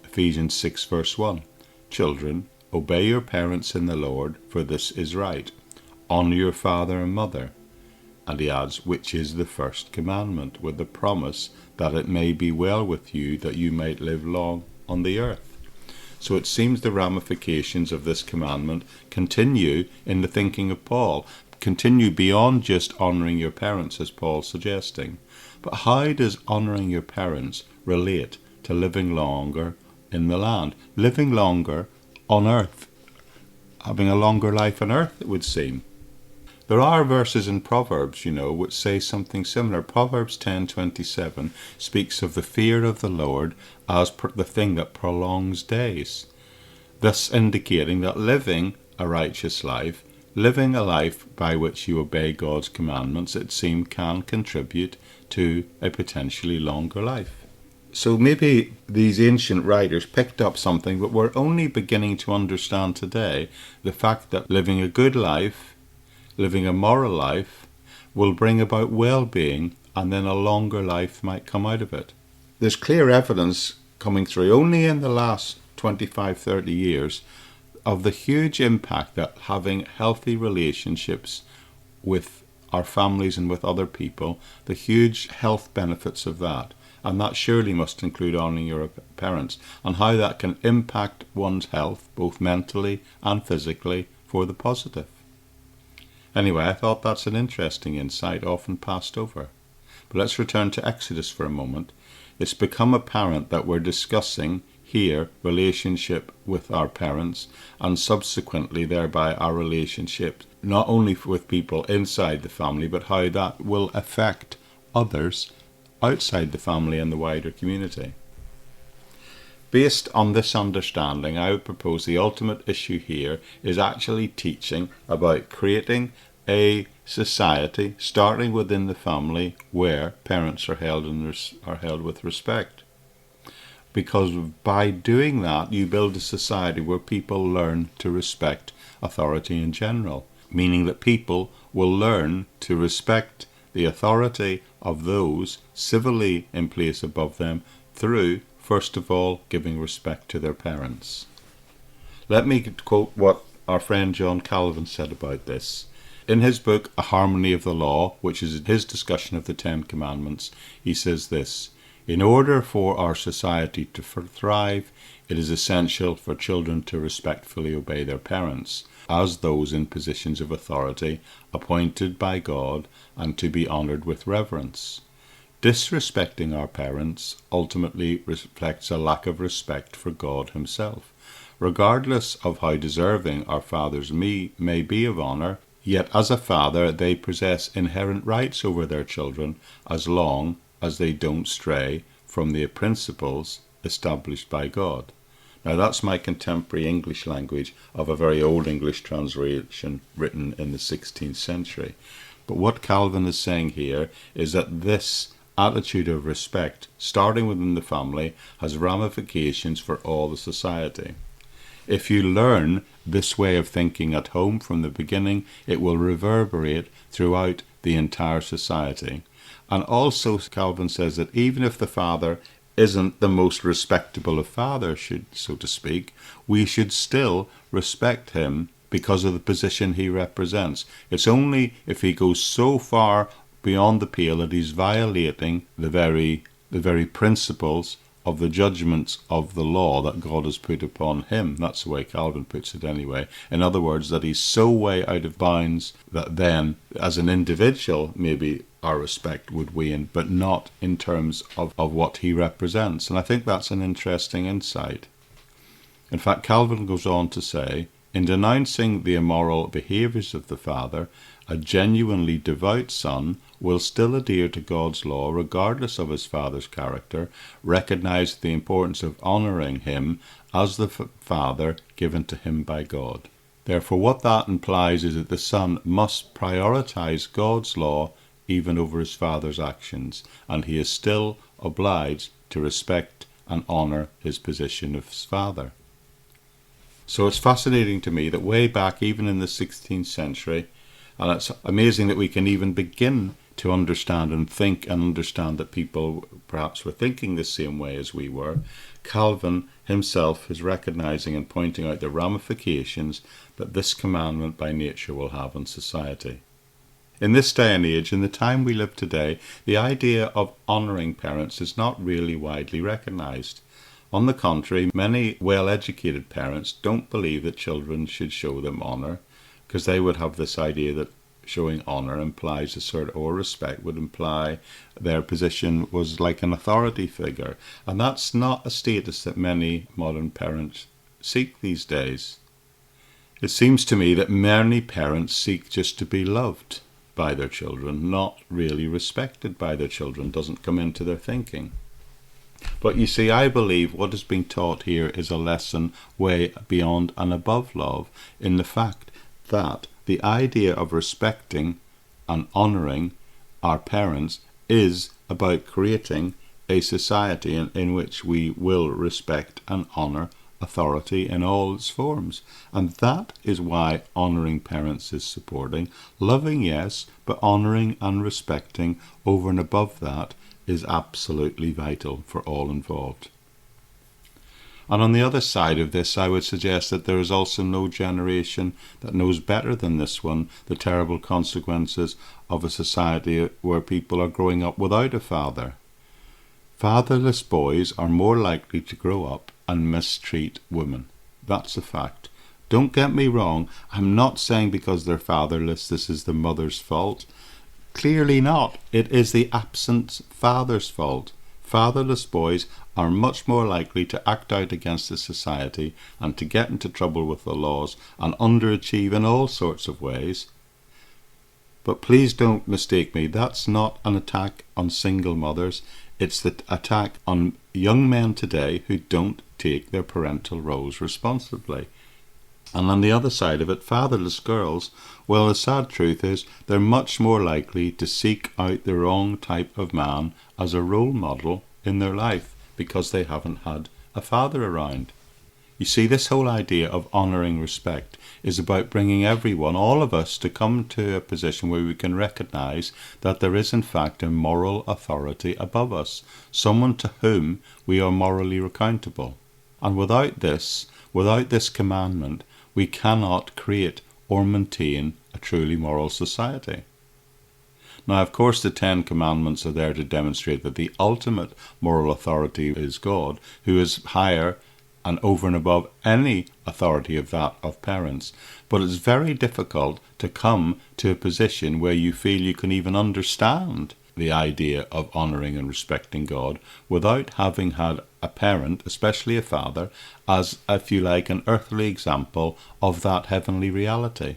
Speaker 1: Ephesians 6 verse 1, Children, obey your parents in the Lord, for this is right. Honour your father and mother. And he adds, which is the first commandment, with the promise that it may be well with you, that you might live long on the earth. So it seems the ramifications of this commandment continue in the thinking of Paul, continue beyond just honouring your parents, as Paul's suggesting. But how does honouring your parents relate to living longer in the land, living longer on earth, having a longer life on earth, it would seem. There are verses in Proverbs, which say something similar. Proverbs 10:27 speaks of the fear of the Lord as the thing that prolongs days, thus indicating that living a righteous life, living a life by which you obey God's commandments, it seems can contribute to a potentially longer life. So maybe these ancient writers picked up something, but we're only beginning to understand today the fact that living a good life, living a moral life, will bring about well-being, and then a longer life might come out of it. There's clear evidence coming through only in the last 25, 30 years of the huge impact that having healthy relationships with our families and with other people, the huge health benefits of that. And that surely must include honouring your parents, and how that can impact one's health, both mentally and physically, for the positive. Anyway, I thought that's an interesting insight, often passed over. But let's return to Exodus for a moment. It's become apparent that we're discussing here relationship with our parents, and subsequently thereby our relationship not only with people inside the family, but how that will affect others outside the family and the wider community. Based on this understanding, I would propose the ultimate issue here is actually teaching about creating a society starting within the family where parents are held with respect. Because by doing that, you build a society where people learn to respect authority in general, meaning that people will learn to respect the authority of those civilly in place above them through, first of all, giving respect to their parents. Let me quote what our friend John Calvin said about this. In his book, A Harmony of the Law, which is his discussion of the Ten Commandments, he says this: "In order for our society to thrive, it is essential for children to respectfully obey their parents, as those in positions of authority appointed by God, and to be honoured with reverence. Disrespecting our parents ultimately reflects a lack of respect for God himself. Regardless of how deserving our fathers may be of honour, yet as a father they possess inherent rights over their children as long as they don't stray from the principles established by God." Now that's my contemporary English language of a very old English translation written in the 16th century. But what Calvin is saying here is that this attitude of respect, starting within the family, has ramifications for all the society. If you learn this way of thinking at home from the beginning, it will reverberate throughout the entire society. And also Calvin says that even if the father isn't the most respectable of fathers, so to speak, we should still respect him because of the position he represents. It's only if he goes so far beyond the pale that he's violating the very principles of the judgments of the law that God has put upon him. That's the way Calvin puts it anyway. In other words, that he's so way out of bounds that then, as an individual, maybe our respect would wane, but not in terms of what he represents. And I think that's an interesting insight. In fact, Calvin goes on to say, in denouncing the immoral behaviours of the father, a genuinely devout son will still adhere to God's law regardless of his father's character, recognise the importance of honouring him as the father given to him by God. Therefore, what that implies is that the son must prioritise God's law even over his father's actions, and he is still obliged to respect and honour his position of his father. So it's fascinating to me that way back, even in the 16th century, and it's amazing that we can even begin to understand and think and understand that people perhaps were thinking the same way as we were. Calvin himself is recognising and pointing out the ramifications that this commandment by nature will have on society. In this day and age, in the time we live today, the idea of honouring parents is not really widely recognised. On the contrary, many well-educated parents don't believe that children should show them honour, because they would have this idea that showing honor implies a sort or respect would imply their position was like an authority figure. And that's not a status that many modern parents seek these days. It seems to me that many parents seek just to be loved by their children, not really respected by their children. Doesn't come into their thinking. But you see, I believe what is being taught here is a lesson way beyond and above love, in the fact that the idea of respecting and honouring our parents is about creating a society in which we will respect and honour authority in all its forms. And that is why honouring parents is supporting. Loving, yes, but honouring and respecting over and above that is absolutely vital for all involved. And on the other side of this, I would suggest that there is also no generation that knows better than this one the terrible consequences of a society where people are growing up without a father. Fatherless boys are more likely to grow up and mistreat women. That's a fact. Don't get me wrong, I'm not saying because they're fatherless this is the mother's fault. Clearly not. It is the absent father's fault. Fatherless boys are much more likely to act out against the society and to get into trouble with the laws and underachieve in all sorts of ways. But please don't mistake me, that's not an attack on single mothers. It's the attack on young men today who don't take their parental roles responsibly. And on the other side of it, fatherless girls, well, the sad truth is they're much more likely to seek out the wrong type of man as a role model in their life because they haven't had a father around. You see, this whole idea of honouring respect is about bringing everyone, all of us, to come to a position where we can recognise that there is in fact a moral authority above us, someone to whom we are morally accountable. And without this commandment, we cannot create or maintain a truly moral society. Now, of course, the 10 Commandments are there to demonstrate that the ultimate moral authority is God, who is higher and over and above any authority of that of parents. But it's very difficult to come to a position where you feel you can even understand the idea of honouring and respecting God without having had a parent, especially a father, as, if you like, an earthly example of that heavenly reality.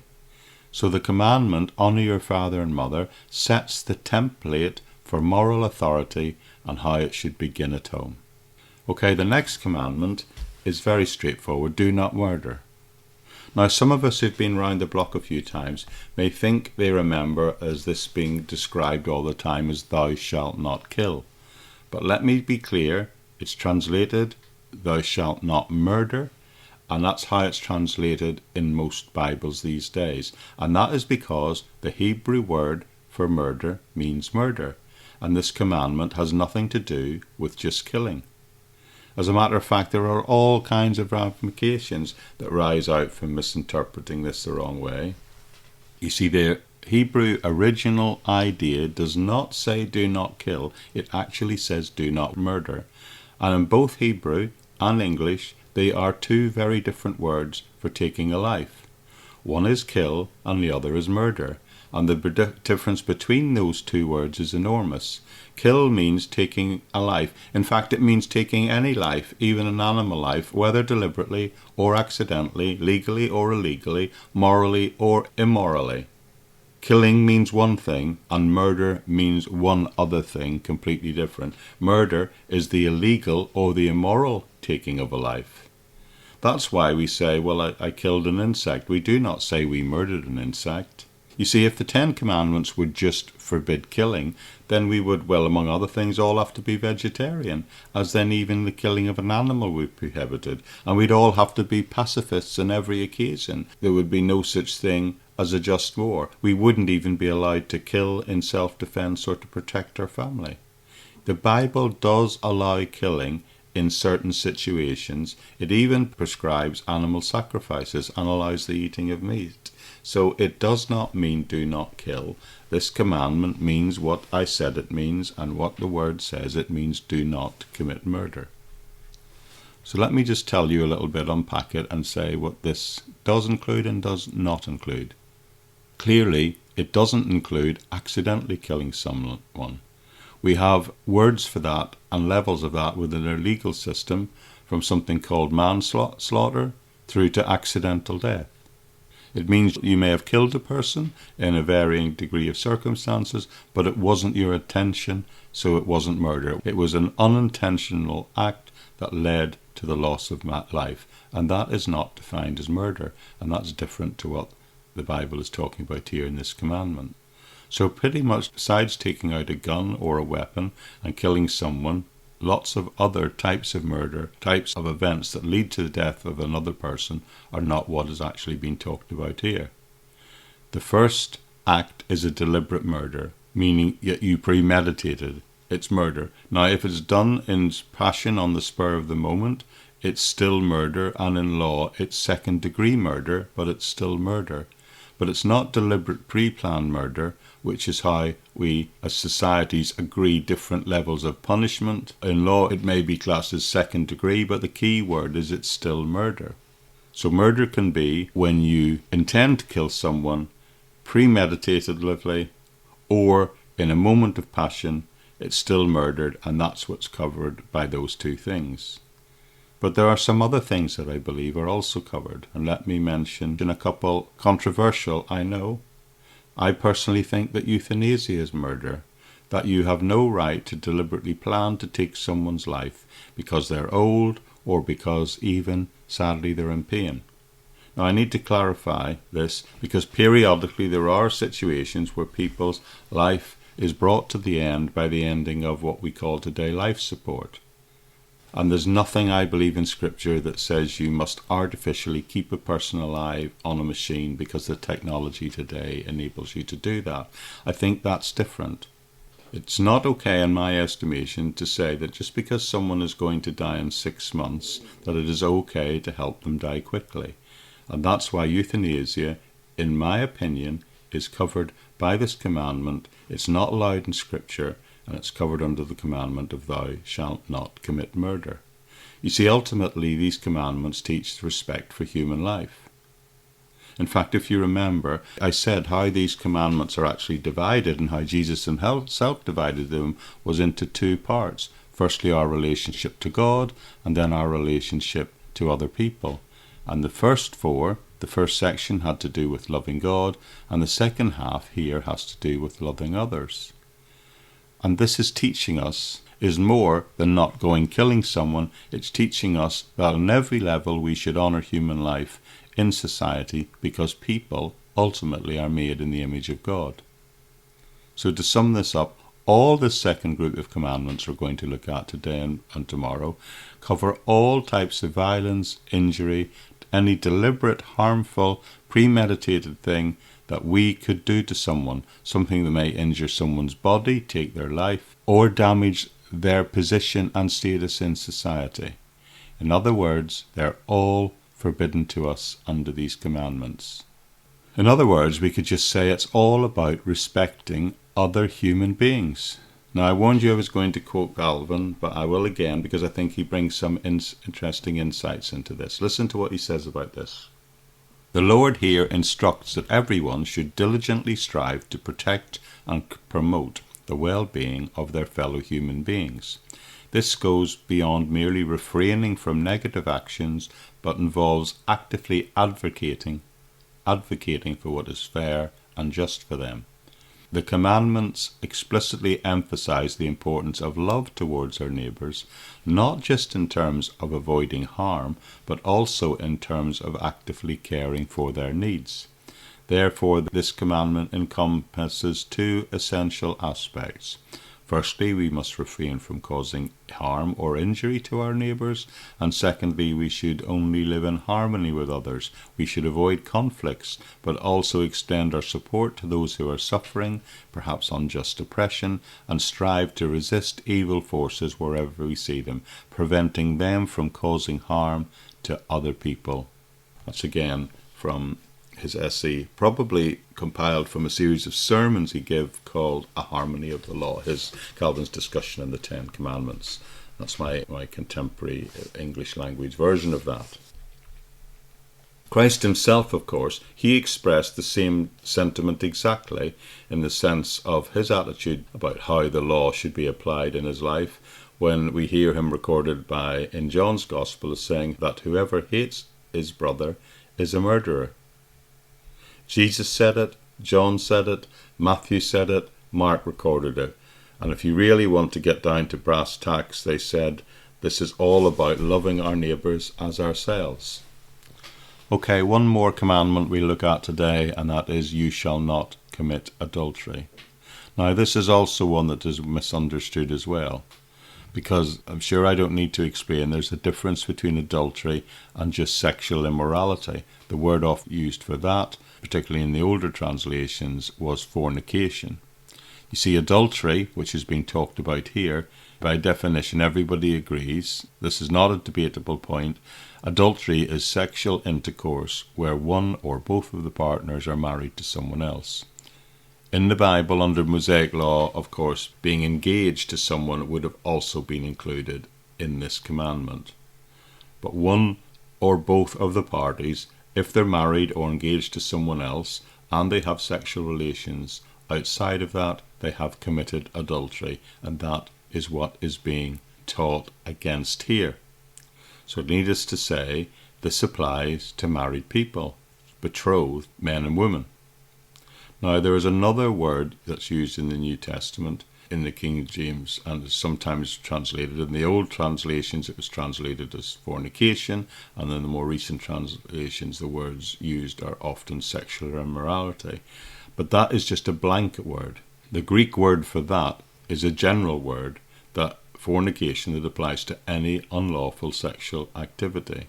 Speaker 1: So the commandment, honour your father and mother, sets the template for moral authority and how it should begin at home. Okay, the next commandment is very straightforward: do not murder. Now, some of us who've been round the block a few times may think they remember as this being described all the time as thou shalt not kill. But let me be clear, it's translated thou shalt not murder, and that's how it's translated in most Bibles these days. And that is because the Hebrew word for murder means murder, and this commandment has nothing to do with just killing. As a matter of fact, there are all kinds of ramifications that rise out from misinterpreting this the wrong way. You see, the Hebrew original idea does not say do not kill, it actually says do not murder. And in both Hebrew and English, they are two very different words for taking a life. One is kill and the other is murder. And the difference between those two words is enormous. Kill means taking a life. In fact, it means taking any life, even an animal life, whether deliberately or accidentally, legally or illegally, morally or immorally. Killing means one thing, and murder means one other thing completely different. Murder is the illegal or the immoral taking of a life. That's why we say, well, I killed an insect. We do not say we murdered an insect. You see, if the 10 Commandments would just forbid killing, then we would, well, among other things, all have to be vegetarian, as then even the killing of an animal would be prohibited, and we'd all have to be pacifists on every occasion. There would be no such thing as a just war. We wouldn't even be allowed to kill in self-defense or to protect our family. The Bible does allow killing in certain situations. It even prescribes animal sacrifices and allows the eating of meat. So it does not mean do not kill. This commandment means what I said it means, and what the word says it means: do not commit murder. So let me just tell you a little bit, unpack it, and say what this does include and does not include. Clearly, it doesn't include accidentally killing someone. We have words for that and levels of that within our legal system, from something called manslaughter through to accidental death. It means you may have killed a person in a varying degree of circumstances, but it wasn't your intention, so it wasn't murder. It was an unintentional act that led to the loss of life, and that is not defined as murder, and that's different to what the Bible is talking about here in this commandment. So pretty much, besides taking out a gun or a weapon and killing someone, lots of other types of murder, types of events that lead to the death of another person are not what is actually being talked about here. The first act is a deliberate murder, meaning that you premeditated. It's murder. Now, if it's done in passion on the spur of the moment, it's still murder, and in law it's second-degree murder, but it's still murder. But it's not deliberate pre-planned murder, which is how we as societies agree different levels of punishment. In law it may be classed as second degree, but the key word is it's still murder. So murder can be when you intend to kill someone premeditatedly, or in a moment of passion, it's still murdered, and that's what's covered by those two things. But there are some other things that I believe are also covered, and let me mention a couple. Controversial, I know. I personally think that euthanasia is murder, that you have no right to deliberately plan to take someone's life because they're old or because even, sadly, they're in pain. Now, I need to clarify this because periodically there are situations where people's life is brought to the end by the ending of what we call today life support. And there's nothing, I believe, in Scripture that says you must artificially keep a person alive on a machine because the technology today enables you to do that. I think that's different. It's not okay, in my estimation, to say that just because someone is going to die in 6 months, that it is okay to help them die quickly. And that's why euthanasia, in my opinion, is covered by this commandment. It's not allowed in Scripture, and it's covered under the commandment of thou shalt not commit murder. You see, ultimately, these commandments teach respect for human life. In fact, if you remember, I said how these commandments are actually divided, and how Jesus himself divided them was into two parts. Firstly, our relationship to God, and then our relationship to other people. And the first section had to do with loving God, and the second half here has to do with loving others. And this is teaching us, is more than not killing someone. It's teaching us that on every level we should honour human life in society, because people ultimately are made in the image of God. So to sum this up, all this second group of commandments we're going to look at today and tomorrow cover all types of violence, injury, any deliberate, harmful, premeditated thing that we could do to someone, something that may injure someone's body, take their life, or damage their position and status in society. In other words, they're all forbidden to us under these commandments. In other words, we could just say it's all about respecting other human beings. Now, I warned you I was going to quote Calvin, but I will again because I think he brings some interesting insights into this. Listen to what he says about this. The Lord here instructs that everyone should diligently strive to protect and promote the well-being of their fellow human beings. This goes beyond merely refraining from negative actions, but involves actively advocating for what is fair and just for them. The commandments explicitly emphasize the importance of love towards our neighbours, not just in terms of avoiding harm, but also in terms of actively caring for their needs. Therefore, this commandment encompasses two essential aspects. Firstly, we must refrain from causing harm or injury to our neighbours, and secondly, we should only live in harmony with others. We should avoid conflicts, but also extend our support to those who are suffering, perhaps unjust oppression, and strive to resist evil forces wherever we see them, preventing them from causing harm to other people. That's again from his essay, probably compiled from a series of sermons he gave called A Harmony of the Law, Calvin's discussion on the Ten Commandments. That's my contemporary English language version of that. Christ himself, of course, he expressed the same sentiment exactly in the sense of his attitude about how the law should be applied in his life, when we hear him recorded in John's Gospel as saying that whoever hates his brother is a murderer. Jesus said it, John said it, Matthew said it, Mark recorded it. And if you really want to get down to brass tacks, they said this is all about loving our neighbours as ourselves. Okay, one more commandment we look at today, and that is you shall not commit adultery. Now, this is also one that is misunderstood as well, because I'm sure I don't need to explain there's a difference between adultery and just sexual immorality. The word often used for that, particularly in the older translations, was fornication. You see, adultery, which is being talked about here, by definition everybody agrees, this is not a debatable point, adultery is sexual intercourse where one or both of the partners are married to someone else. In the Bible, under Mosaic law, of course, being engaged to someone would have also been included in this commandment. But one or both of the parties, if they're married or engaged to someone else and they have sexual relations outside of that, they have committed adultery, and that is what is being taught against here. So needless to say, this applies to married people, betrothed men and women. Now, there is another word that's used in the New Testament, in the King James, and is sometimes translated. In the old translations, it was translated as fornication, and in the more recent translations, the words used are often sexual immorality. But that is just a blanket word. The Greek word for that is a general word, that fornication that applies to any unlawful sexual activity.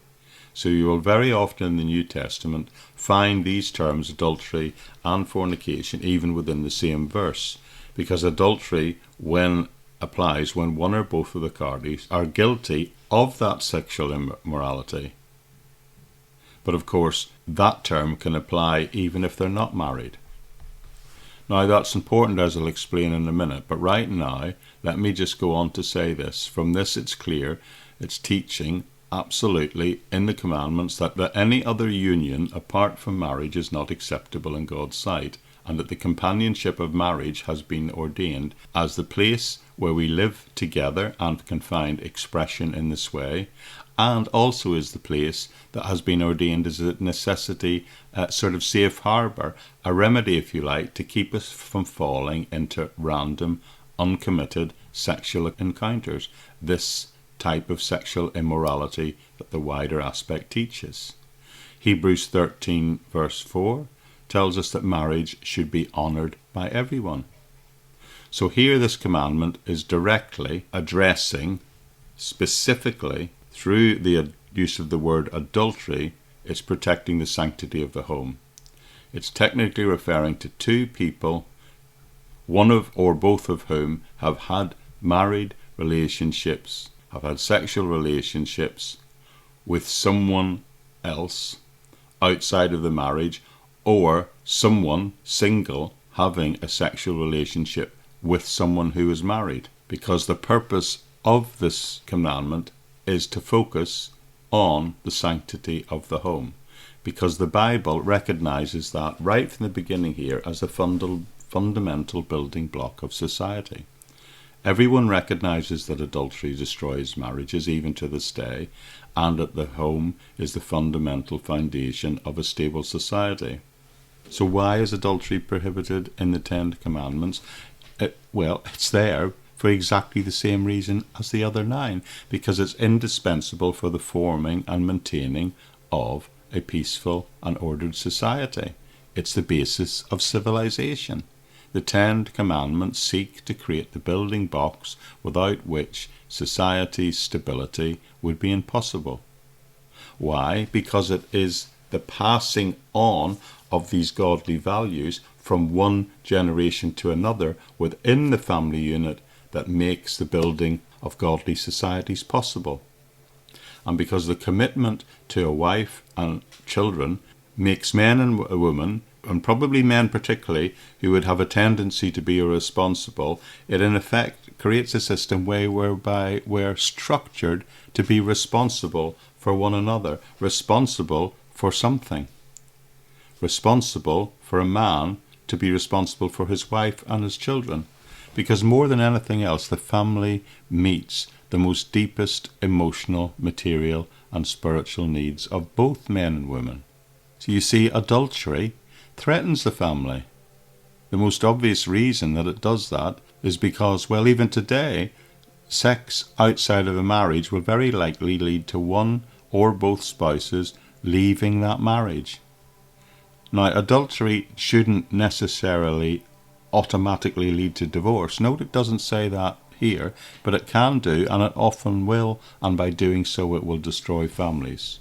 Speaker 1: So you will very often in the New Testament find these terms, adultery and fornication, even within the same verse, because adultery, when applies when one or both of the parties are guilty of that sexual immorality. But of course, that term can apply even if they're not married. Now, that's important, as I'll explain in a minute, but right now, let me just go on to say this. From this, it's clear, it's teaching absolutely in the commandments that any other union apart from marriage is not acceptable in God's sight, and that the companionship of marriage has been ordained as the place where we live together and can find expression in this way, and also is the place that has been ordained as a necessity, sort of safe harbour, a remedy, if you like, to keep us from falling into random, uncommitted sexual encounters, this type of sexual immorality that the wider aspect teaches. Hebrews 13 verse 4 tells us that marriage should be honoured by everyone. So here this commandment is directly addressing, specifically through the use of the word adultery, it's protecting the sanctity of the home. It's technically referring to two people, one of or both of whom have had married relationships, have had sexual relationships with someone else outside of the marriage, or someone single having a sexual relationship with someone who is married. Because the purpose of this commandment is to focus on the sanctity of the home, because the Bible recognizes that right from the beginning here as a fundamental building block of society. Everyone recognizes that adultery destroys marriages even to this day, and that the home is the fundamental foundation of a stable society. So why is adultery prohibited in the Ten Commandments? Well, it's there for exactly the same reason as the other 9, because it's indispensable for the forming and maintaining of a peaceful and ordered society. It's the basis of civilization. The 10 Commandments seek to create the building blocks without which society's stability would be impossible. Why? Because it is the passing on of these godly values from one generation to another within the family unit that makes the building of godly societies possible. And because the commitment to a wife and children makes men and women, and probably men particularly, who would have a tendency to be irresponsible, it in effect creates a system whereby we're structured to be responsible for one another, responsible for something. Responsible for a man to be responsible for his wife and his children. Because more than anything else, the family meets the most deepest emotional, material and spiritual needs of both men and women. So you see, adultery threatens the family. The most obvious reason that it does that is because, well, even today, sex outside of a marriage will very likely lead to one or both spouses leaving that marriage. Now, adultery shouldn't necessarily automatically lead to divorce. Note it doesn't say that here, but it can do, and it often will, and by doing so it will destroy families.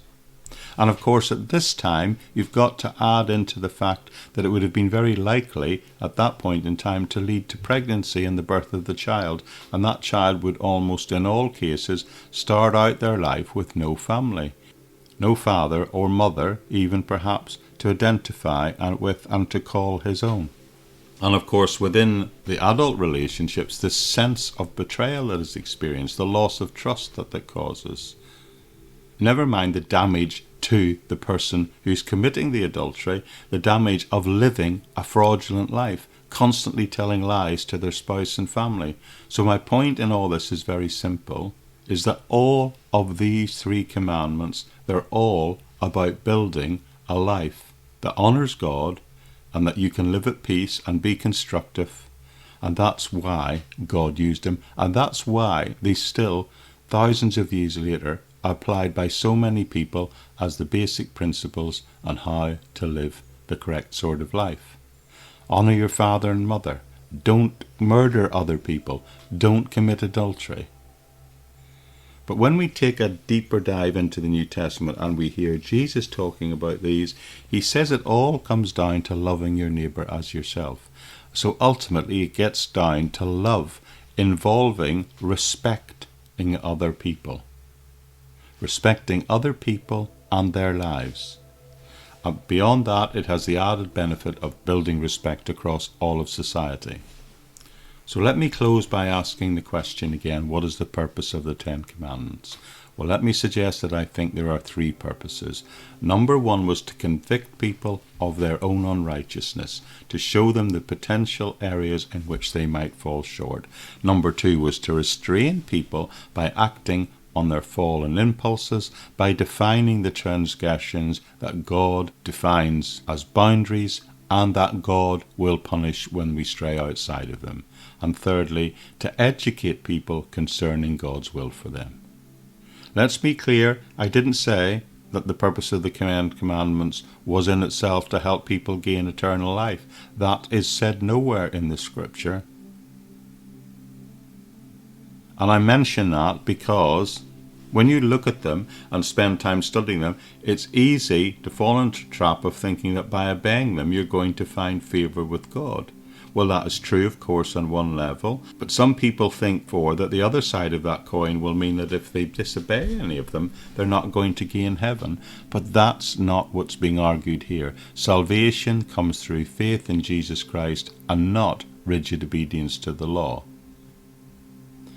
Speaker 1: And of course at this time you've got to add into the fact that it would have been very likely at that point in time to lead to pregnancy and the birth of the child, and that child would almost in all cases start out their life with no family, no father or mother even perhaps to identify with and to call his own. And of course within the adult relationships, this sense of betrayal that is experienced, the loss of trust that causes. Never mind the damage to the person who's committing the adultery, the damage of living a fraudulent life, constantly telling lies to their spouse and family. So my point in all this is very simple, is that all of these 3 commandments, they're all about building a life that honours God and that you can live at peace and be constructive. And that's why God used them, and that's why they still, thousands of years later, are applied by so many people as the basic principles on how to live the correct sort of life. Honour your father and mother. Don't murder other people. Don't commit adultery. But when we take a deeper dive into the New Testament and we hear Jesus talking about these, he says it all comes down to loving your neighbour as yourself. So ultimately it gets down to love involving respecting other people. Respecting other people and their lives. Beyond that, it has the added benefit of building respect across all of society. So let me close by asking the question again, what is the purpose of the 10 Commandments? Well, let me suggest that I think there are 3 purposes. Number 1 was to convict people of their own unrighteousness, to show them the potential areas in which they might fall short. Number 2 was to restrain people by acting on their fallen impulses, by defining the transgressions that God defines as boundaries and that God will punish when we stray outside of them. And thirdly, to educate people concerning God's will for them. Let's be clear, I didn't say that the purpose of the 10 Commandments was in itself to help people gain eternal life. That is said nowhere in the Scripture. And I mention that because when you look at them and spend time studying them, it's easy to fall into the trap of thinking that by obeying them you're going to find favour with God. Well, that is true, of course, on one level, but some people think that the other side of that coin will mean that if they disobey any of them, they're not going to gain heaven. But that's not what's being argued here. Salvation comes through faith in Jesus Christ and not rigid obedience to the law.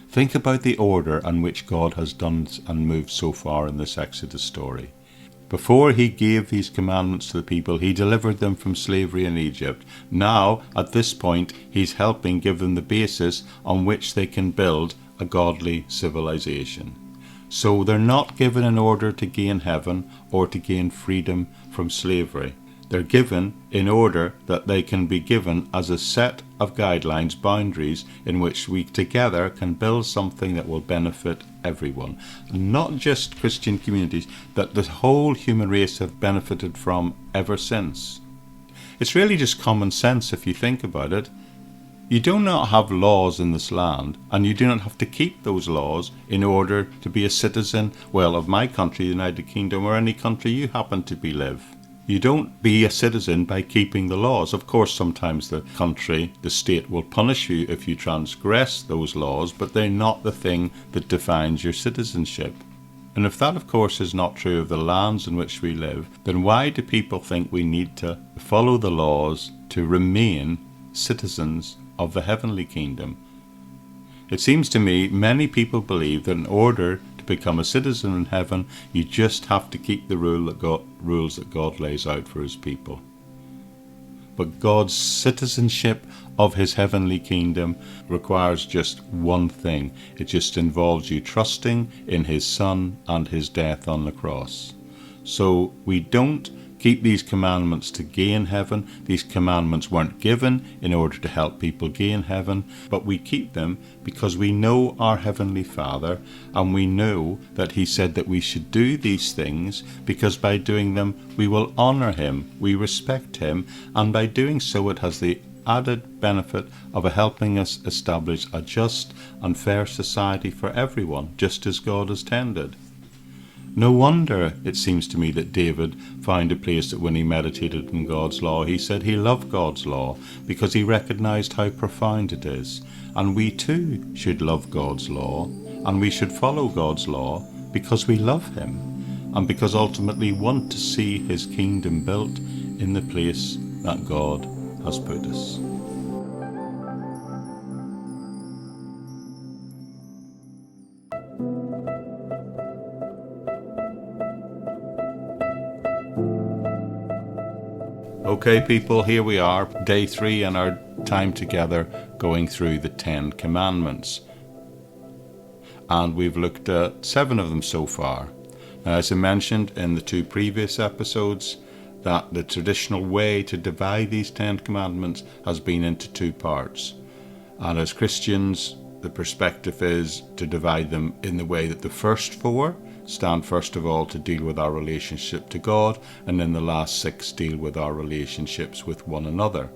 Speaker 1: Think about the order in which God has done and moved so far in this Exodus story. Before he gave these commandments to the people, he delivered them from slavery in Egypt. Now, at this point, he's helping give them the basis on which they can build a godly civilization. So they're not given in order to gain heaven or to gain freedom from slavery. They're given in order that they can be given as a set of guidelines, boundaries, in which we together can build something that will benefit everyone. Not just Christian communities, that the whole human race have benefited from ever since. It's really just common sense if you think about it. You do not have laws in this land, and you do not have to keep those laws in order to be a citizen, well, of my country, the United Kingdom, or any country you happen to live. You don't be a citizen by keeping the laws. Of course, sometimes the country, the state, will punish you if you transgress those laws, but they're not the thing that defines your citizenship. And if that, of course, is not true of the lands in which we live, then why do people think we need to follow the laws to remain citizens of the heavenly kingdom? It seems to me many people believe that in order to become a citizen in heaven. You just have to keep the rules that God lays out for his people. But God's citizenship of his heavenly kingdom requires just one thing. It just involves you trusting in his Son and his death on the cross. So we don't keep these commandments to gain heaven. These commandments weren't given in order to help people gain heaven, but we keep them because we know our Heavenly Father, and we know that he said that we should do these things because by doing them we will honour him, we respect him, and by doing so it has the added benefit of helping us establish a just and fair society for everyone, just as God has tended. No wonder, it seems to me, that David found a place that when he meditated in God's law, he said he loved God's law because he recognized how profound it is. And we too should love God's law, and we should follow God's law because we love him, and because ultimately want to see his kingdom built in the place that God has put us. Okay, people, here we are, day 3 in our time together going through the 10 Commandments. And we've looked at 7 of them so far. Now, as I mentioned in the 2 previous episodes, that the traditional way to divide these 10 Commandments has been into 2 parts. And as Christians, the perspective is to divide them in the way that the first 4 stand first of all to deal with our relationship to God, and then the last 6 deal with our relationships with one another.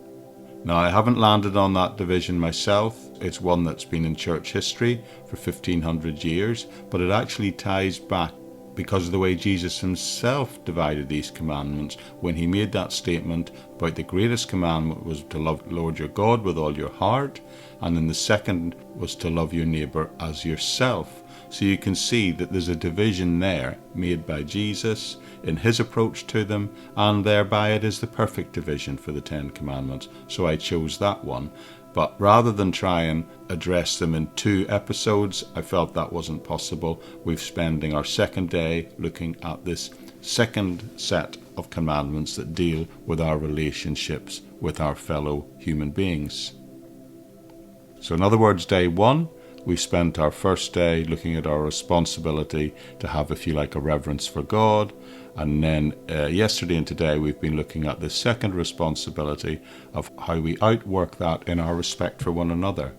Speaker 1: Now, I haven't landed on that division myself. It's one that's been in church history for 1500 years, but it actually ties back because of the way Jesus himself divided these commandments when he made that statement about the greatest commandment was to love the Lord your God with all your heart, and then the second was to love your neighbour as yourself. So you can see that there's a division there made by Jesus in his approach to them, and thereby it is the perfect division for the 10 Commandments. So I chose that one. But rather than try and address them in 2 episodes, I felt that wasn't possible. We're spending our second day looking at this second set of commandments that deal with our relationships with our fellow human beings. So in other words, day 1, we spent our first day looking at our responsibility to have, if you like, a reverence for God. And then yesterday and today we've been looking at the second responsibility of how we outwork that in our respect for one another.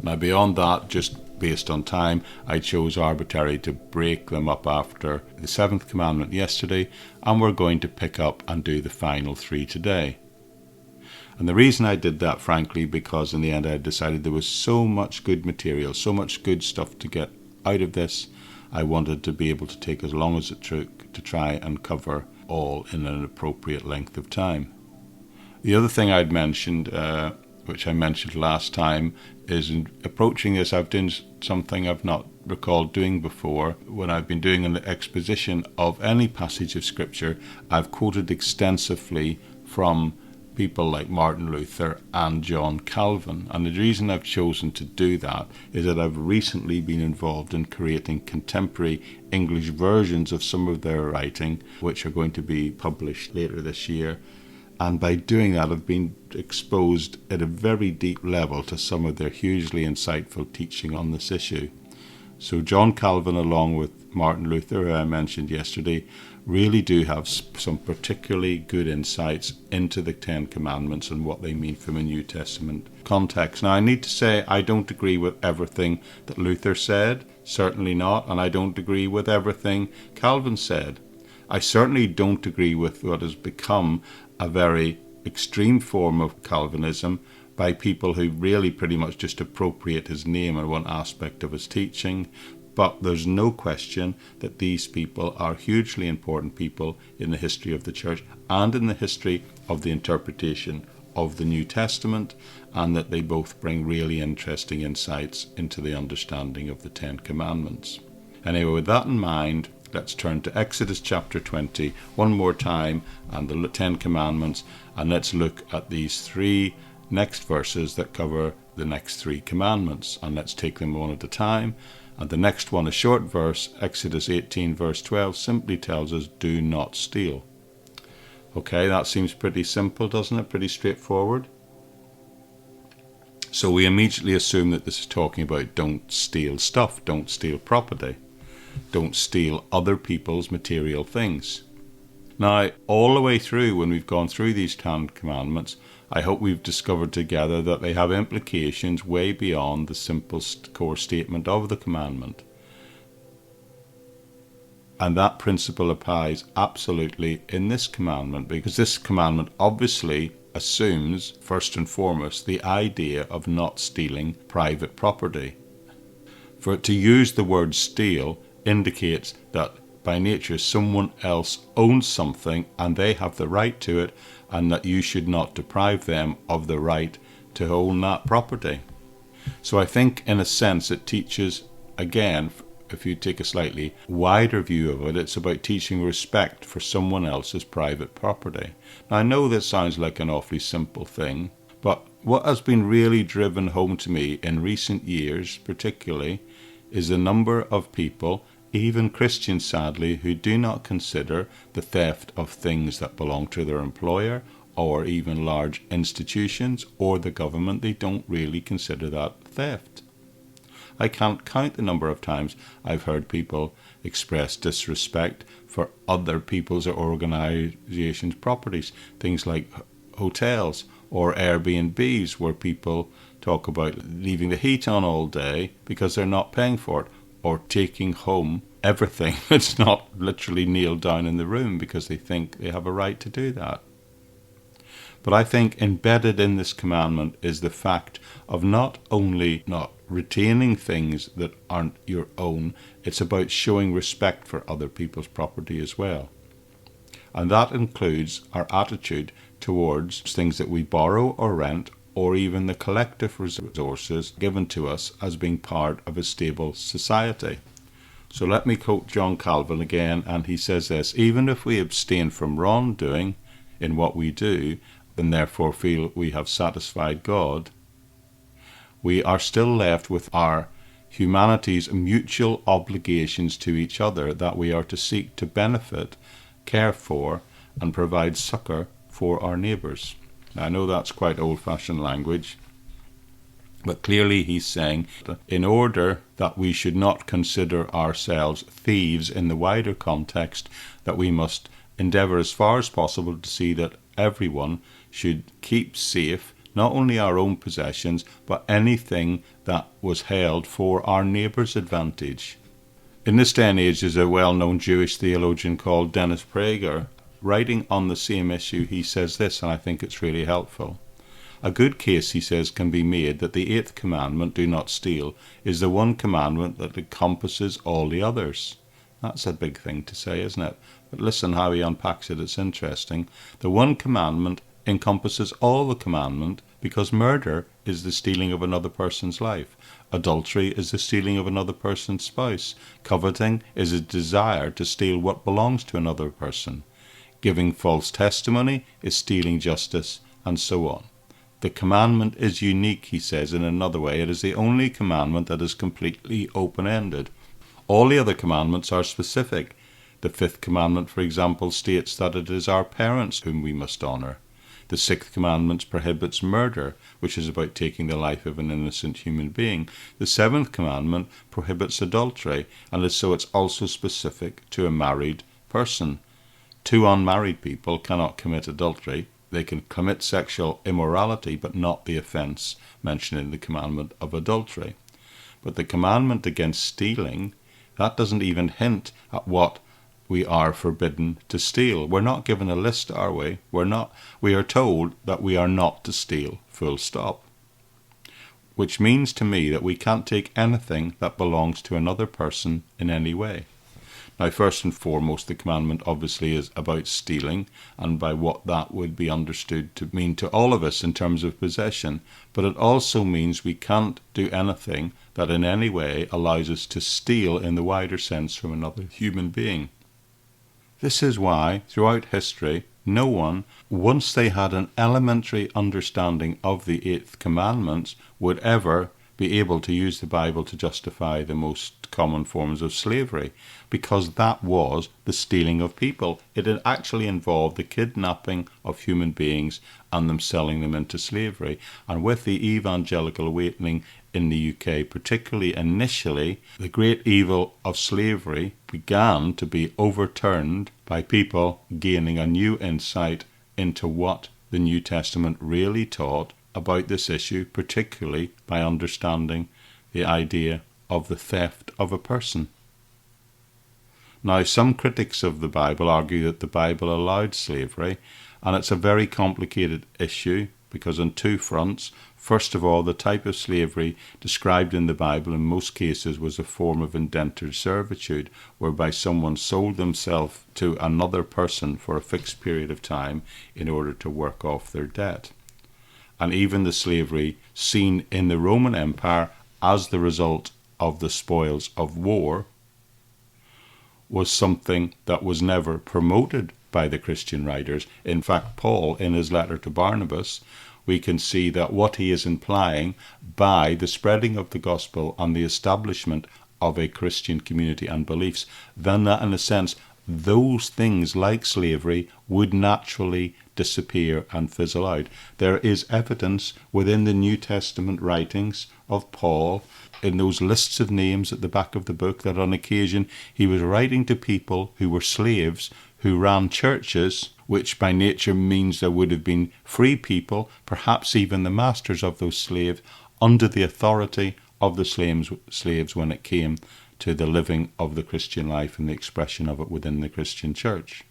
Speaker 1: Now, beyond that, just based on time, I chose arbitrarily to break them up after the 7th commandment yesterday, and we're going to pick up and do the final 3 today. And the reason I did that, frankly, because in the end I decided there was so much good material, so much good stuff to get out of this. I wanted to be able to take as long as it took to try and cover all in an appropriate length of time. The other thing I'd mentioned, which I mentioned last time, is in approaching this, I've done something I've not recalled doing before. When I've been doing an exposition of any passage of Scripture, I've quoted extensively from people like Martin Luther and John Calvin. And the reason I've chosen to do that is that I've recently been involved in creating contemporary English versions of some of their writing, which are going to be published later this year. And by doing that, I've been exposed at a very deep level to some of their hugely insightful teaching on this issue. So John Calvin, along with Martin Luther, who I mentioned yesterday, really do have some particularly good insights into the 10 Commandments and what they mean from a New Testament context. Now, I need to say I don't agree with everything that Luther said, certainly not, and I don't agree with everything Calvin said. I certainly don't agree with what has become a very extreme form of Calvinism by people who really pretty much just appropriate his name and one aspect of his teaching. But there's no question that these people are hugely important people in the history of the church and in the history of the interpretation of the New Testament, and that they both bring really interesting insights into the understanding of the 10 Commandments. Anyway, with that in mind, let's turn to Exodus chapter 20 one more time and the 10 Commandments, and let's look at these 3 next verses that cover the next 3 commandments, and let's take them one at a time. And the next one, a short verse, Exodus 18 verse 12, simply tells us, do not steal. Okay, that seems pretty simple, doesn't it? Pretty straightforward. So we immediately assume that this is talking about don't steal stuff, don't steal property, don't steal other people's material things. Now, all the way through, when we've gone through these 10 commandments, I hope we've discovered together that they have implications way beyond the simple core statement of the commandment. And that principle applies absolutely in this commandment, because this commandment obviously assumes, first and foremost, the idea of not stealing private property. For to use the word steal indicates that by nature someone else owns something and they have the right to it, and that you should not deprive them of the right to own that property. So I think in a sense it teaches, again, if you take a slightly wider view of it, it's about teaching respect for someone else's private property. Now I know this sounds like an awfully simple thing, but what has been really driven home to me in recent years particularly is the number of people, even Christians sadly, who do not consider the theft of things that belong to their employer or even large institutions or the government. They don't really consider that theft. I can't count the number of times I've heard people express disrespect for other people's or organizations' properties, things like hotels or Airbnbs, where people talk about leaving the heat on all day because they're not paying for it, or taking home everything that's not literally nailed down in the room because they think they have a right to do that. But I think embedded in this commandment is the fact of not only not retaining things that aren't your own, it's about showing respect for other people's property as well. And that includes our attitude towards things that we borrow or rent, or even the collective resources given to us as being part of a stable society. So let me quote John Calvin again, and he says this: even if we abstain from wrongdoing in what we do, and therefore feel we have satisfied God, we are still left with our humanity's mutual obligations to each other that we are to seek to benefit, care for, and provide succor for our neighbours. Now, I know that's quite old-fashioned language, but clearly he's saying that in order that we should not consider ourselves thieves in the wider context, that we must endeavour as far as possible to see that everyone should keep safe not only our own possessions, but anything that was held for our neighbour's advantage. In this day and age, there's a well-known Jewish theologian called Dennis Prager. Writing on the same issue, he says this, and I think it's really helpful. A good case, he says, can be made that the 8th commandment, do not steal, is the one commandment that encompasses all the others. That's a big thing to say, isn't it? But listen how he unpacks it, it's interesting. The one commandment encompasses all the commandment, because murder is the stealing of another person's life. Adultery is the stealing of another person's spouse. Coveting is a desire to steal what belongs to another person. Giving false testimony is stealing justice, and so on. The commandment is unique, he says, in another way. It is the only commandment that is completely open-ended. All the other commandments are specific. The 5th commandment, for example, states that it is our parents whom we must honour. The 6th commandment prohibits murder, which is about taking the life of an innocent human being. The 7th commandment prohibits adultery, and so it's also specific to a married person. 2 unmarried people cannot commit adultery. They can commit sexual immorality, but not the offence mentioned in the commandment of adultery. But the commandment against stealing, that doesn't even hint at what we are forbidden to steal. We're not given a list, are we? We are told that we are not to steal, full stop. Which means to me that we can't take anything that belongs to another person in any way. Now, first and foremost, the commandment obviously is about stealing, and by what that would be understood to mean to all of us in terms of possession. But it also means we can't do anything that in any way allows us to steal in the wider sense from another human being. This is why, throughout history, no one, once they had an elementary understanding of the 8th commandment, would ever be able to use the Bible to justify the most common forms of slavery, because that was the stealing of people. It had actually involved the kidnapping of human beings and them selling them into slavery. And with the evangelical awakening in the UK, particularly initially, the great evil of slavery began to be overturned by people gaining a new insight into what the New Testament really taught about this issue, particularly by understanding the idea of the theft of a person. Now, some critics of the Bible argue that the Bible allowed slavery, and it's a very complicated issue because on two fronts. First of all, the type of slavery described in the Bible in most cases was a form of indentured servitude, whereby someone sold themselves to another person for a fixed period of time in order to work off their debt. And even the slavery seen in the Roman Empire as the result of the spoils of war was something that was never promoted by the Christian writers. In fact, Paul, in his letter to Barnabas, we can see that what he is implying by the spreading of the gospel and the establishment of a Christian community and beliefs, then that in a sense, those things like slavery would naturally disappear and fizzle out. There is evidence within the New Testament writings of Paul in those lists of names at the back of the book that on occasion he was writing to people who were slaves who ran churches, which by nature means there would have been free people, perhaps even the masters of those slaves, under the authority of the slaves when it came to the living of the Christian life and the expression of it within the Christian church.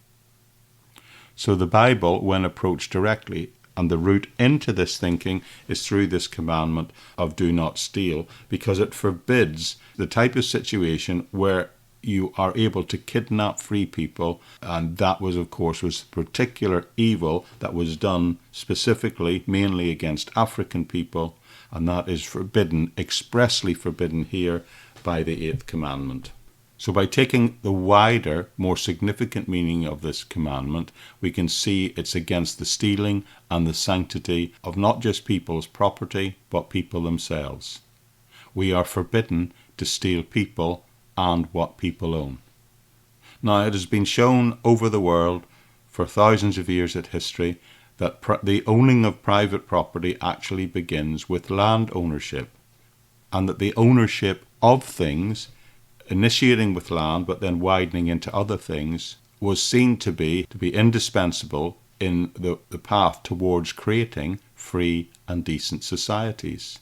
Speaker 1: So the Bible, when approached directly, and the route into this thinking is through this commandment of do not steal, because it forbids the type of situation where you are able to kidnap free people, and that was, of course, was particular evil that was done specifically, mainly against African people, and that is forbidden, expressly forbidden here by the 8th commandment. So by taking the wider, more significant meaning of this commandment, we can see it's against the stealing and the sanctity of not just people's property, but people themselves. We are forbidden to steal people and what people own. Now, it has been shown over the world for thousands of years of history that the owning of private property actually begins with land ownership, and that the ownership of things, initiating with land but then widening into other things, was seen to be indispensable in the path towards creating free and decent societies.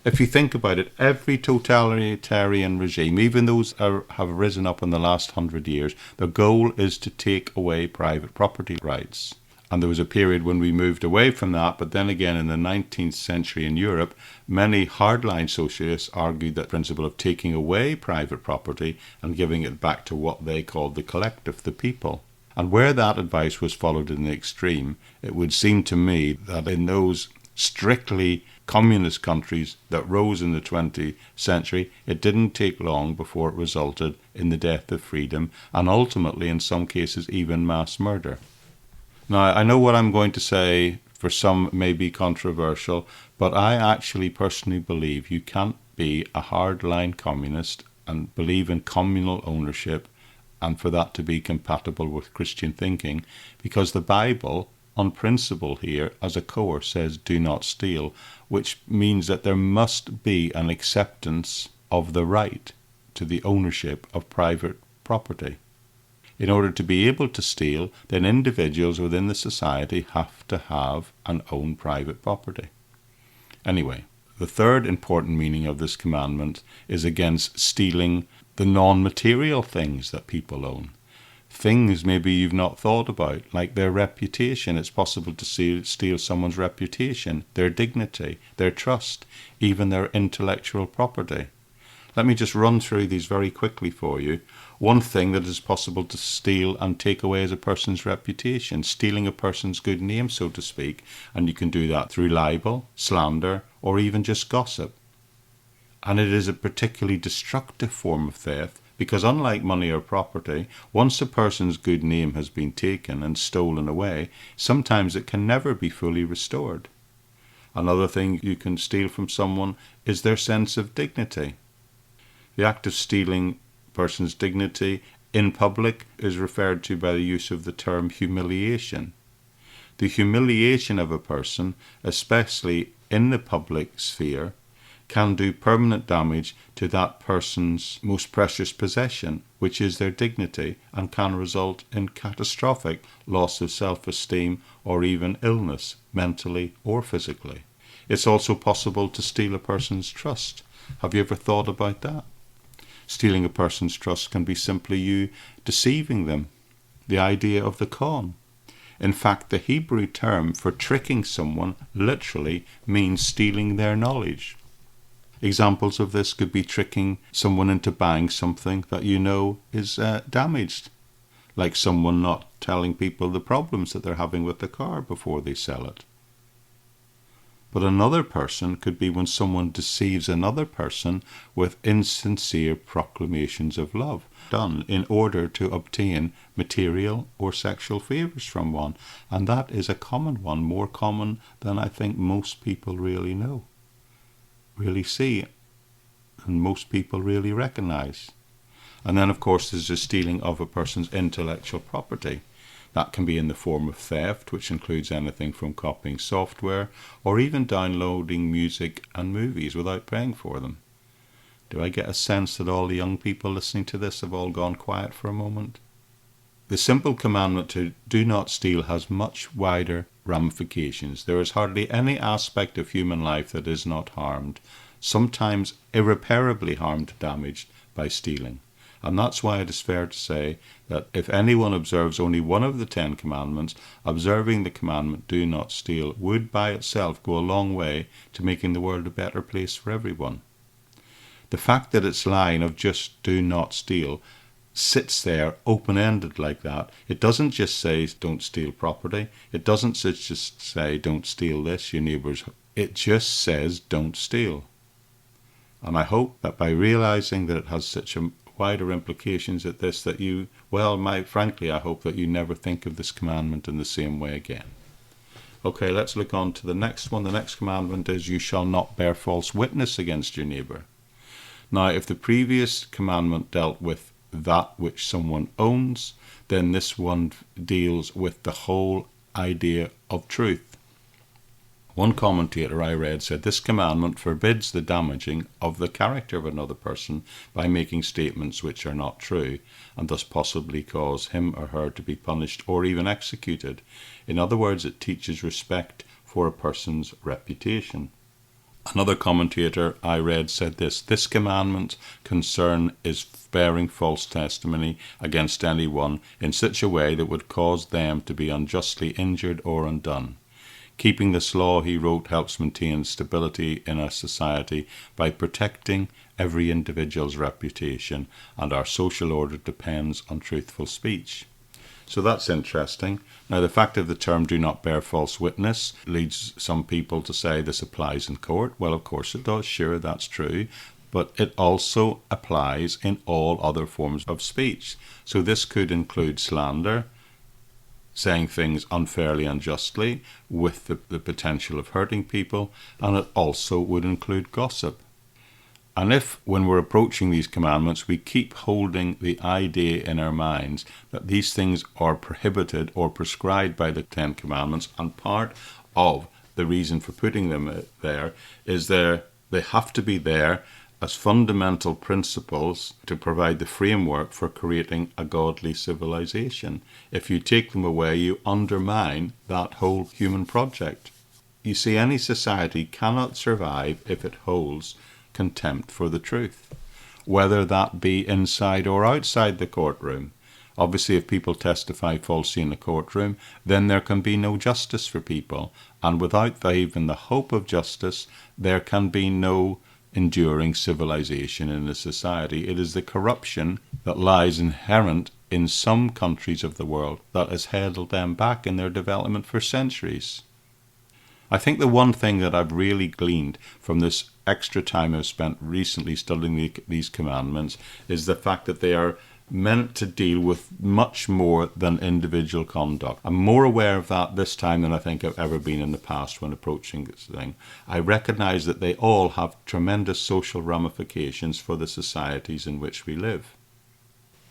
Speaker 1: If you think about it, every totalitarian regime, even those have risen up in the last 100 years, the goal is to take away private property rights. And there was a period when we moved away from that, but then again in the 19th century in Europe, many hardline socialists argued that principle of taking away private property and giving it back to what they called the collective, the people. And where that advice was followed in the extreme, it would seem to me that in those strictly communist countries that rose in the 20th century, it didn't take long before it resulted in the death of freedom and ultimately, in some cases, even mass murder. Now, I know what I'm going to say for some may be controversial, but I actually personally believe you can't be a hardline communist and believe in communal ownership and for that to be compatible with Christian thinking, because the Bible, on principle here, as a core, says do not steal, which means that there must be an acceptance of the right to the ownership of private property. In order to be able to steal, then individuals within the society have to have and own private property. Anyway, the third important meaning of this commandment is against stealing the non-material things that people own. Things maybe you've not thought about, like their reputation. It's possible to steal someone's reputation, their dignity, their trust, even their intellectual property. Let me just run through these very quickly for you. One thing that is possible to steal and take away is a person's reputation, stealing a person's good name, so to speak, and you can do that through libel, slander, or even just gossip. And it is a particularly destructive form of theft because unlike money or property, once a person's good name has been taken and stolen away, sometimes it can never be fully restored. Another thing you can steal from someone is their sense of dignity. The act of stealing a person's dignity in public is referred to by the use of the term humiliation. The humiliation of a person, especially in the public sphere, can do permanent damage to that person's most precious possession, which is their dignity, and can result in catastrophic loss of self-esteem or even illness, mentally or physically. It's also possible to steal a person's trust. Have you ever thought about that? Stealing a person's trust can be simply you deceiving them. The idea of the con. In fact, the Hebrew term for tricking someone literally means stealing their knowledge. Examples of this could be tricking someone into buying something that you know is damaged, like someone not telling people the problems that they're having with the car before they sell it. But another person could be when someone deceives another person with insincere proclamations of love, done in order to obtain material or sexual favours from one. And that is a common one, more common than I think most people really know, really see, and most people really recognise. And then, of course, there's the stealing of a person's intellectual property. That can be in the form of theft, which includes anything from copying software or even downloading music and movies without paying for them. Do I get a sense that all the young people listening to this have all gone quiet for a moment? The simple commandment to do not steal has much wider ramifications. There is hardly any aspect of human life that is not harmed, sometimes irreparably harmed, damaged by stealing. And that's why it is fair to say that if anyone observes only one of the 10 commandments, observing the commandment, do not steal, would by itself go a long way to making the world a better place for everyone. The fact that its line of just do not steal sits there open-ended like that, it doesn't just say don't steal property, it doesn't just say don't steal this, your neighbour's, it just says don't steal. And I hope that by realising that it has such a wider implications at this, that you, frankly, I hope that you never think of this commandment in the same way again. Okay, let's look on to the next one. The next commandment is you shall not bear false witness against your neighbour. Now, if the previous commandment dealt with that which someone owns, then this one deals with the whole idea of truth. One commentator I read said this commandment forbids the damaging of the character of another person by making statements which are not true, and thus possibly cause him or her to be punished or even executed. In other words, it teaches respect for a person's reputation. Another commentator I read said this commandment's concern is bearing false testimony against anyone in such a way that would cause them to be unjustly injured or undone. Keeping this law, he wrote, helps maintain stability in a society by protecting every individual's reputation, and our social order depends on truthful speech. So that's interesting. Now, the fact of the term do not bear false witness leads some people to say this applies in court. Well, of course it does. Sure, that's true. But it also applies in all other forms of speech. So this could include slander, saying things unfairly and unjustly with the potential of hurting people, and it also would include gossip. And if, when we're approaching these commandments, we keep holding the idea in our minds that these things are prohibited or prescribed by the 10 commandments, and part of the reason for putting them there is they have to be there as fundamental principles to provide the framework for creating a godly civilization. If you take them away, you undermine that whole human project. You see, any society cannot survive if it holds contempt for the truth, whether that be inside or outside the courtroom. Obviously, if people testify falsely in the courtroom, then there can be no justice for people, and without even the hope of justice, there can be no enduring civilization in a society. It is the corruption that lies inherent in some countries of the world that has held them back in their development for centuries. I think the one thing that I've really gleaned from this extra time I've spent recently studying these commandments is the fact that they are meant to deal with much more than individual conduct. I'm more aware of that this time than I think I've ever been in the past when approaching this thing. I recognise that they all have tremendous social ramifications for the societies in which we live.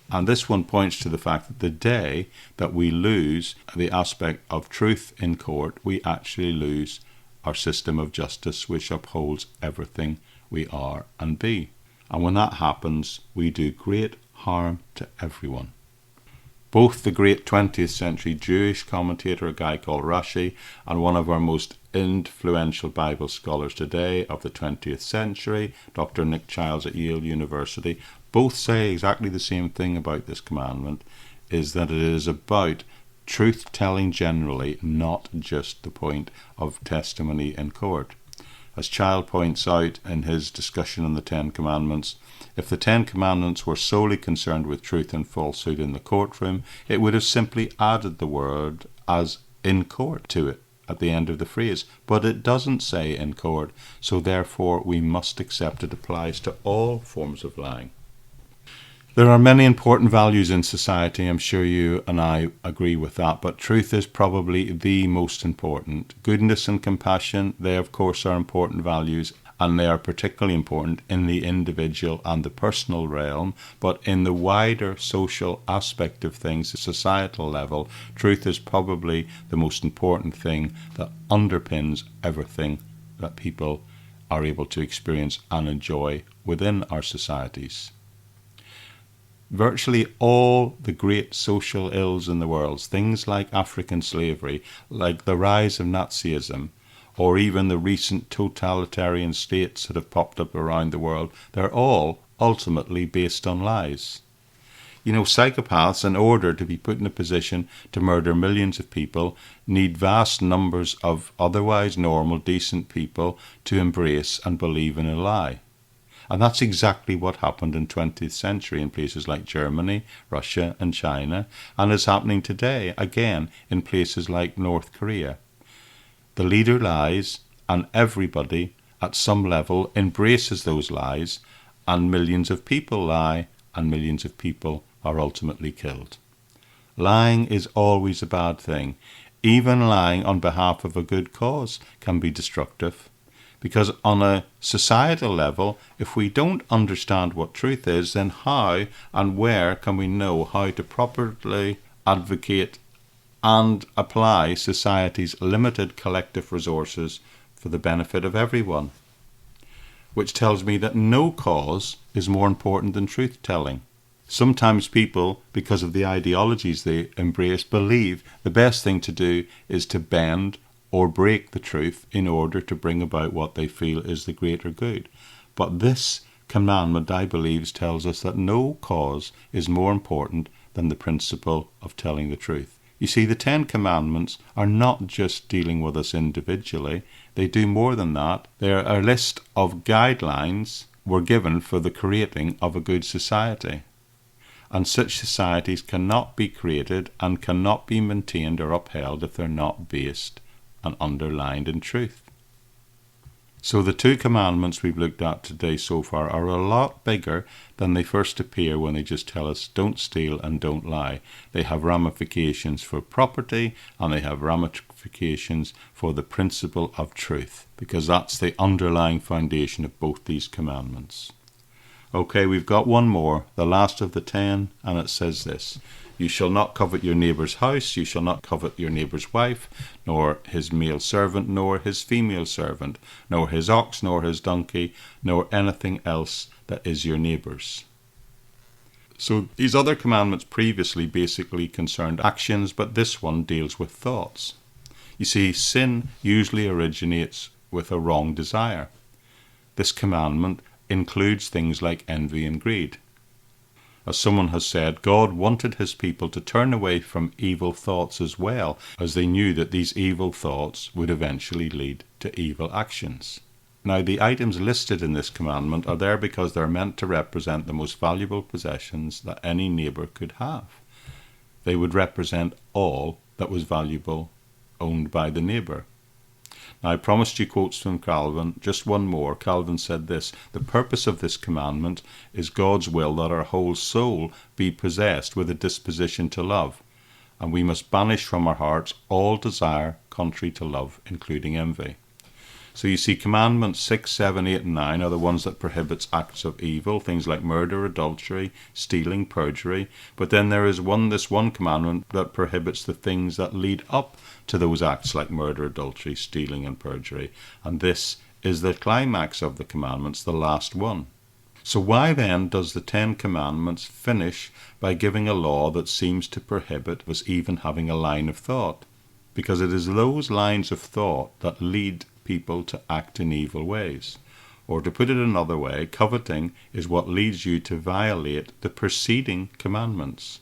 Speaker 1: And this one points to the fact that the day that we lose the aspect of truth in court, we actually lose our system of justice, which upholds everything we are and be. And when that happens, we do great harm to everyone. Both the great 20th century Jewish commentator, a guy called Rashi, and one of our most influential Bible scholars today of the 20th century, Dr. Nick Childs at Yale University, both say exactly the same thing about this commandment, is that it is about truth-telling generally, not just the point of testimony in court. As Child points out in his discussion on the Ten Commandments, if the Ten Commandments were solely concerned with truth and falsehood in the courtroom, it would have simply added the word as in court to it at the end of the phrase. But it doesn't say in court, so therefore we must accept it applies to all forms of lying. There are many important values in society, I'm sure you and I agree with that, but truth is probably the most important. Goodness and compassion, they of course are important values, and they are particularly important in the individual and the personal realm, but in the wider social aspect of things, the societal level, truth is probably the most important thing that underpins everything that people are able to experience and enjoy within our societies. Virtually all the great social ills in the world, things like African slavery, like the rise of Nazism, or even the recent totalitarian states that have popped up around the world, they're all ultimately based on lies. You know, psychopaths, in order to be put in a position to murder millions of people, need vast numbers of otherwise normal, decent people to embrace and believe in a lie. And that's exactly what happened in the 20th century in places like Germany, Russia and China, and is happening today, again, in places like North Korea. The leader lies, and everybody, at some level, embraces those lies, and millions of people lie, and millions of people are ultimately killed. Lying is always a bad thing. Even lying on behalf of a good cause can be destructive. Because on a societal level, if we don't understand what truth is, then how and where can we know how to properly advocate and apply society's limited collective resources for the benefit of everyone? Which tells me that no cause is more important than truth-telling. Sometimes people, because of the ideologies they embrace, believe the best thing to do is to bend or break the truth in order to bring about what they feel is the greater good. But this commandment, I believe, tells us that no cause is more important than the principle of telling the truth. You see, the Ten Commandments are not just dealing with us individually. They do more than that. They're a list of guidelines we're given for the creating of a good society. And such societies cannot be created and cannot be maintained or upheld if they're not based and underlined in truth. So the two commandments we've looked at today so far are a lot bigger than they first appear when they just tell us don't steal and don't lie. They have ramifications for property, and they have ramifications for the principle of truth, because that's the underlying foundation of both these commandments. Okay, we've got one more, the last of the 10, and it says this: You shall not covet your neighbour's house, you shall not covet your neighbour's wife, nor his male servant, nor his female servant, nor his ox, nor his donkey, nor anything else that is your neighbour's. So these other commandments previously basically concerned actions, but this one deals with thoughts. You see, sin usually originates with a wrong desire. This commandment includes things like envy and greed. As someone has said, God wanted his people to turn away from evil thoughts as well, as they knew that these evil thoughts would eventually lead to evil actions. Now, the items listed in this commandment are there because they're meant to represent the most valuable possessions that any neighbour could have. They would represent all that was valuable owned by the neighbour. I promised you quotes from Calvin. Just one more. Calvin said this: the purpose of this commandment is God's will that our whole soul be possessed with a disposition to love, and we must banish from our hearts all desire contrary to love, including envy. So you see, commandments 6, 7, 8, and 9 are the ones that prohibits acts of evil, things like murder, adultery, stealing, perjury. But then there is this one commandment that prohibits the things that lead up to those acts like murder, adultery, stealing, and perjury. And this is the climax of the commandments, the last one. So why then does the 10 Commandments finish by giving a law that seems to prohibit us even having a line of thought? Because it is those lines of thought that lead people to act in evil ways. Or to put it another way, coveting is what leads you to violate the preceding commandments.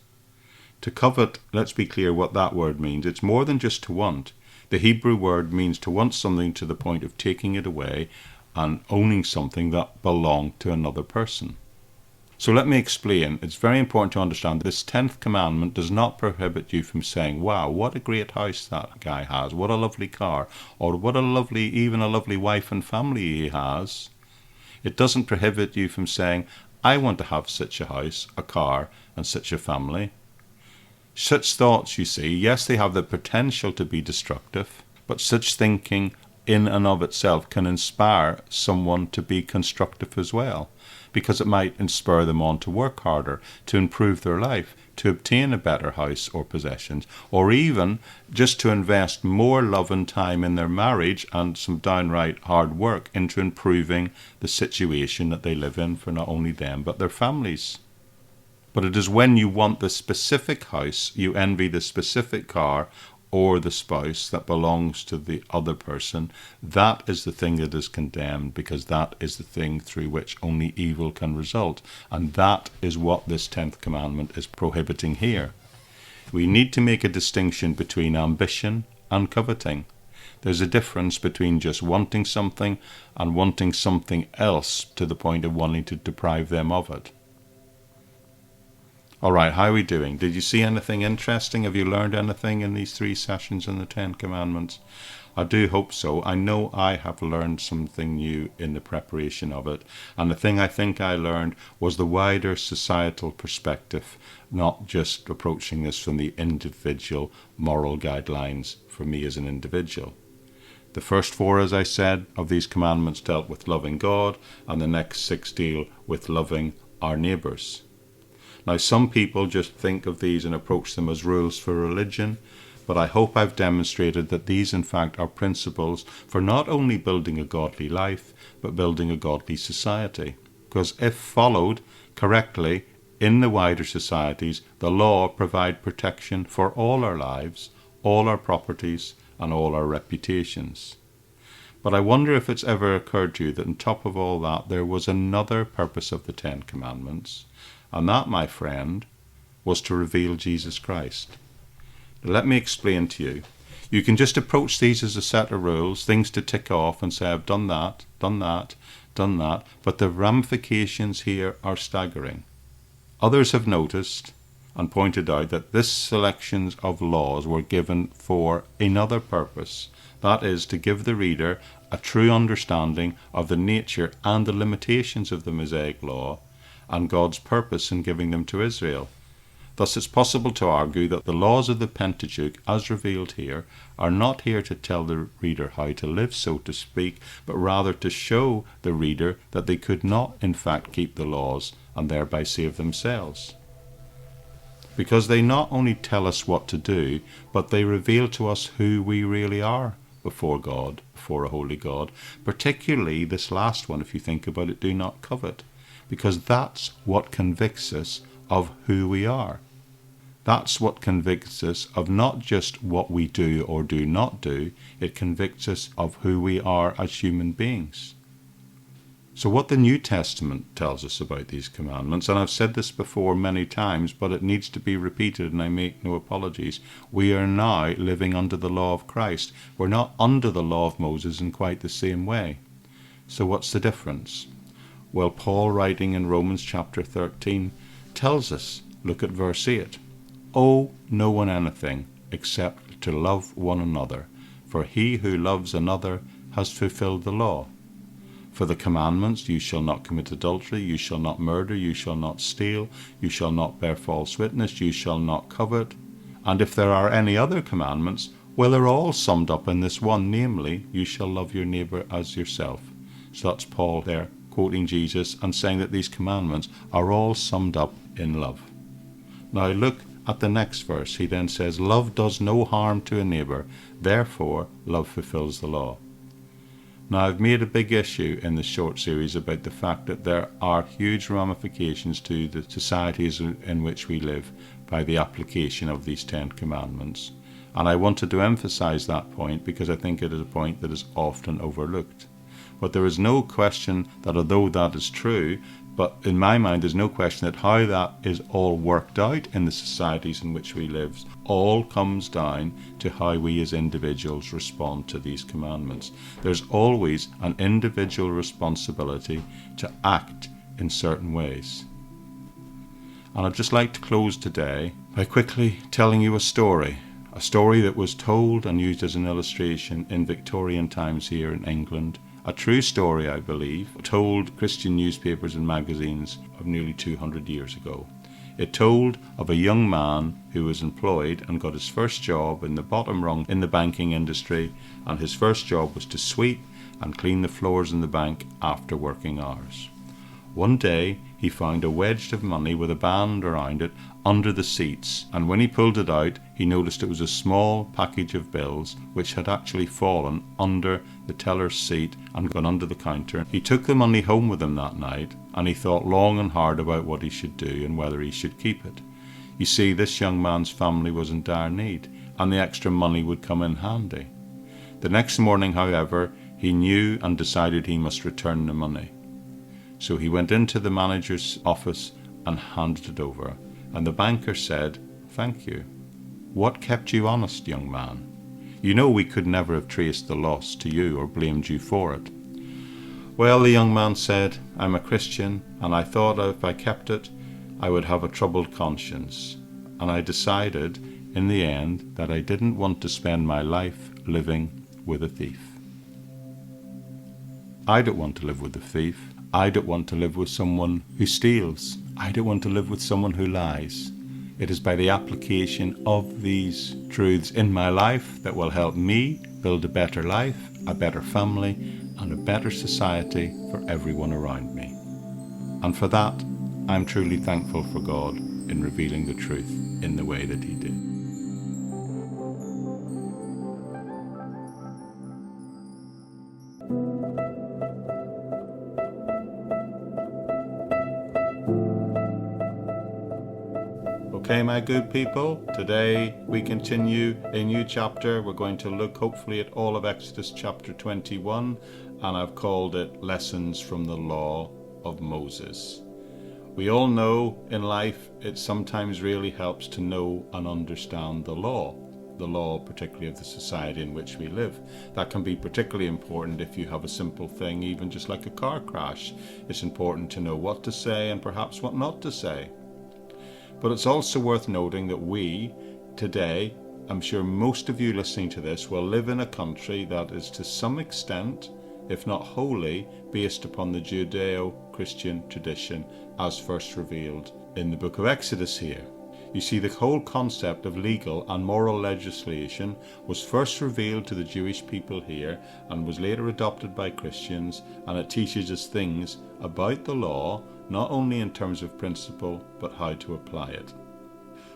Speaker 1: To covet, let's be clear what that word means. It's more than just to want. The Hebrew word means to want something to the point of taking it away and owning something that belonged to another person. So let me explain. It's very important to understand this 10th commandment does not prohibit you from saying, wow, what a great house that guy has, what a lovely car, or what a lovely wife and family he has. It doesn't prohibit you from saying, I want to have such a house, a car, and such a family. Such thoughts, you see, yes, they have the potential to be destructive, but such thinking in and of itself can inspire someone to be constructive as well, because it might inspire them on to work harder, to improve their life, to obtain a better house or possessions, or even just to invest more love and time in their marriage and some downright hard work into improving the situation that they live in for not only them but their families. But it is when you want the specific house, you envy the specific car or the spouse that belongs to the other person, that is the thing that is condemned, because that is the thing through which only evil can result. And that is what this 10th commandment is prohibiting here. We need to make a distinction between ambition and coveting. There's a difference between just wanting something and wanting something else to the point of wanting to deprive them of it. All right, how are we doing? Did you see anything interesting? Have you learned anything in these 3 sessions in the 10 Commandments? I do hope so. I know I have learned something new in the preparation of it. And the thing I think I learned was the wider societal perspective, not just approaching this from the individual moral guidelines for me as an individual. The first 4, as I said, of these commandments dealt with loving God, and the next 6 deal with loving our neighbours. Now, some people just think of these and approach them as rules for religion, but I hope I've demonstrated that these, in fact, are principles for not only building a godly life, but building a godly society. Because if followed correctly in the wider societies, the law provides protection for all our lives, all our properties, and all our reputations. But I wonder if it's ever occurred to you that on top of all that, there was another purpose of the 10 Commandments. And that, my friend, was to reveal Jesus Christ. Now, let me explain to you. You can just approach these as a set of rules, things to tick off and say, I've done that, done that, done that. But the ramifications here are staggering. Others have noticed and pointed out that this selections of laws were given for another purpose. That is, to give the reader a true understanding of the nature and the limitations of the Mosaic law, and God's purpose in giving them to Israel. Thus it's possible to argue that the laws of the Pentateuch, as revealed here, are not here to tell the reader how to live, so to speak, but rather to show the reader that they could not in fact keep the laws and thereby save themselves. Because they not only tell us what to do, but they reveal to us who we really are before God, before a holy God. Particularly this last one, if you think about it, do not covet. Because that's what convicts us of who we are. That's what convicts us of not just what we do or do not do, it convicts us of who we are as human beings. So what the New Testament tells us about these commandments, and I've said this before many times, but it needs to be repeated and I make no apologies. We are now living under the law of Christ. We're not under the law of Moses in quite the same way. So what's the difference? Well, Paul, writing in Romans chapter 13, tells us, look at verse 8, owe no one anything except to love one another, for he who loves another has fulfilled the law. For the commandments, you shall not commit adultery, you shall not murder, you shall not steal, you shall not bear false witness, you shall not covet. And if there are any other commandments, well, they're all summed up in this one, namely, you shall love your neighbour as yourself. So that's Paul there quoting Jesus and saying that these commandments are all summed up in love. Now look at the next verse. He then says, love does no harm to a neighbour, therefore love fulfills the law. Now I've made a big issue in this short series about the fact that there are huge ramifications to the societies in which we live by the application of these 10 commandments. And I wanted to emphasize that point because I think it is a point that is often overlooked. But there is no question that although that is true, but in my mind there's no question that how that is all worked out in the societies in which we live all comes down to how we as individuals respond to these commandments. There's always an individual responsibility to act in certain ways. And I'd just like to close today by quickly telling you a story that was told and used as an illustration in Victorian times here in England. A true story, I believe, told Christian newspapers and magazines of nearly 200 years ago. It told of a young man who was employed and got his first job in the bottom rung in the banking industry, and his first job was to sweep and clean the floors in the bank after working hours. One day he found a wedge of money with a band around it under the seats, and when he pulled it out he noticed it was a small package of bills which had actually fallen under the teller's seat and gone under the counter. He took the money home with him that night, and he thought long and hard about what he should do and whether he should keep it. You see, this young man's family was in dire need, and the extra money would come in handy. The next morning, however, he knew and decided he must return the money. So he went into the manager's office and handed it over, and the banker said, "Thank you. What kept you honest, young man? You know we could never have traced the loss to you or blamed you for it." "Well," the young man said, "I'm a Christian, and I thought if I kept it, I would have a troubled conscience. And I decided, in the end, that I didn't want to spend my life living with a thief." I don't want to live with a thief. I don't want to live with someone who steals. I don't want to live with someone who lies. It is by the application of these truths in my life that will help me build a better life, a better family, and a better society for everyone around me. And for that, I'm truly thankful for God in revealing the truth in the way that He did. Okay, my good people, today we continue a new chapter. We're going to look hopefully at all of Exodus chapter 21, and I've called it Lessons from the Law of Moses. We all know in life it sometimes really helps to know and understand the law particularly of the society in which we live. That can be particularly important if you have a simple thing, even just like a car crash. It's important to know what to say and perhaps what not to say. But it's also worth noting that we, today, I'm sure most of you listening to this will live in a country that is to some extent, if not wholly, based upon the Judeo-Christian tradition as first revealed in the book of Exodus here. You see, the whole concept of legal and moral legislation was first revealed to the Jewish people here and was later adopted by Christians, and it teaches us things about the law, not only in terms of principle, but how to apply it.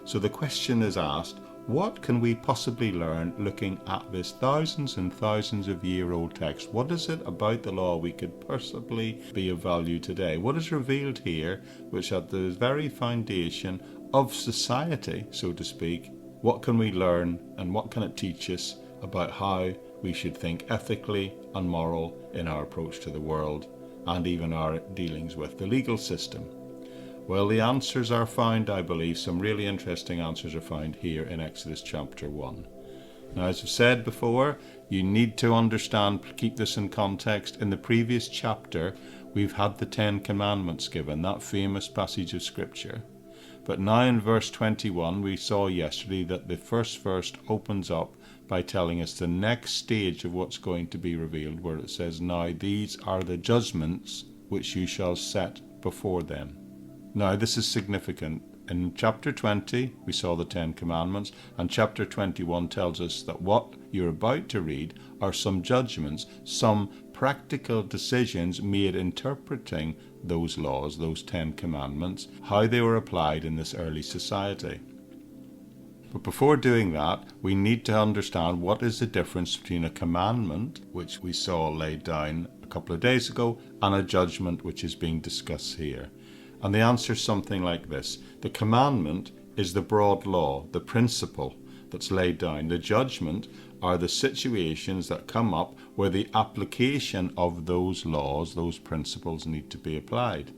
Speaker 1: So the question is asked, what can we possibly learn looking at this thousands and thousands of year old text? What is it about the law we could possibly be of value today? What is revealed here, which at the very foundation of society, so to speak, what can we learn and what can it teach us about how we should think ethically and moral in our approach to the world and even our dealings with the legal system? Well, the answers are found, I believe, some really interesting answers are found here in Exodus chapter 1. Now, as I've said before, you need to understand, keep this in context. In the previous chapter, we've had the 10 Commandments given, that famous passage of Scripture. But now in verse 21, we saw yesterday that the first verse opens up by telling us the next stage of what's going to be revealed, where it says, "Now these are the judgments which you shall set before them." Now this is significant. In chapter 20, we saw the 10 Commandments, and chapter 21 tells us that what you're about to read are some judgments, some practical decisions made interpreting those laws, those 10 Commandments, how they were applied in this early society. But before doing that, we need to understand what is the difference between a commandment, which we saw laid down a couple of days ago, and a judgment, which is being discussed here. And the answer is something like this. The commandment is the broad law, the principle that's laid down. The judgment are the situations that come up where the application of those laws, those principles, need to be applied.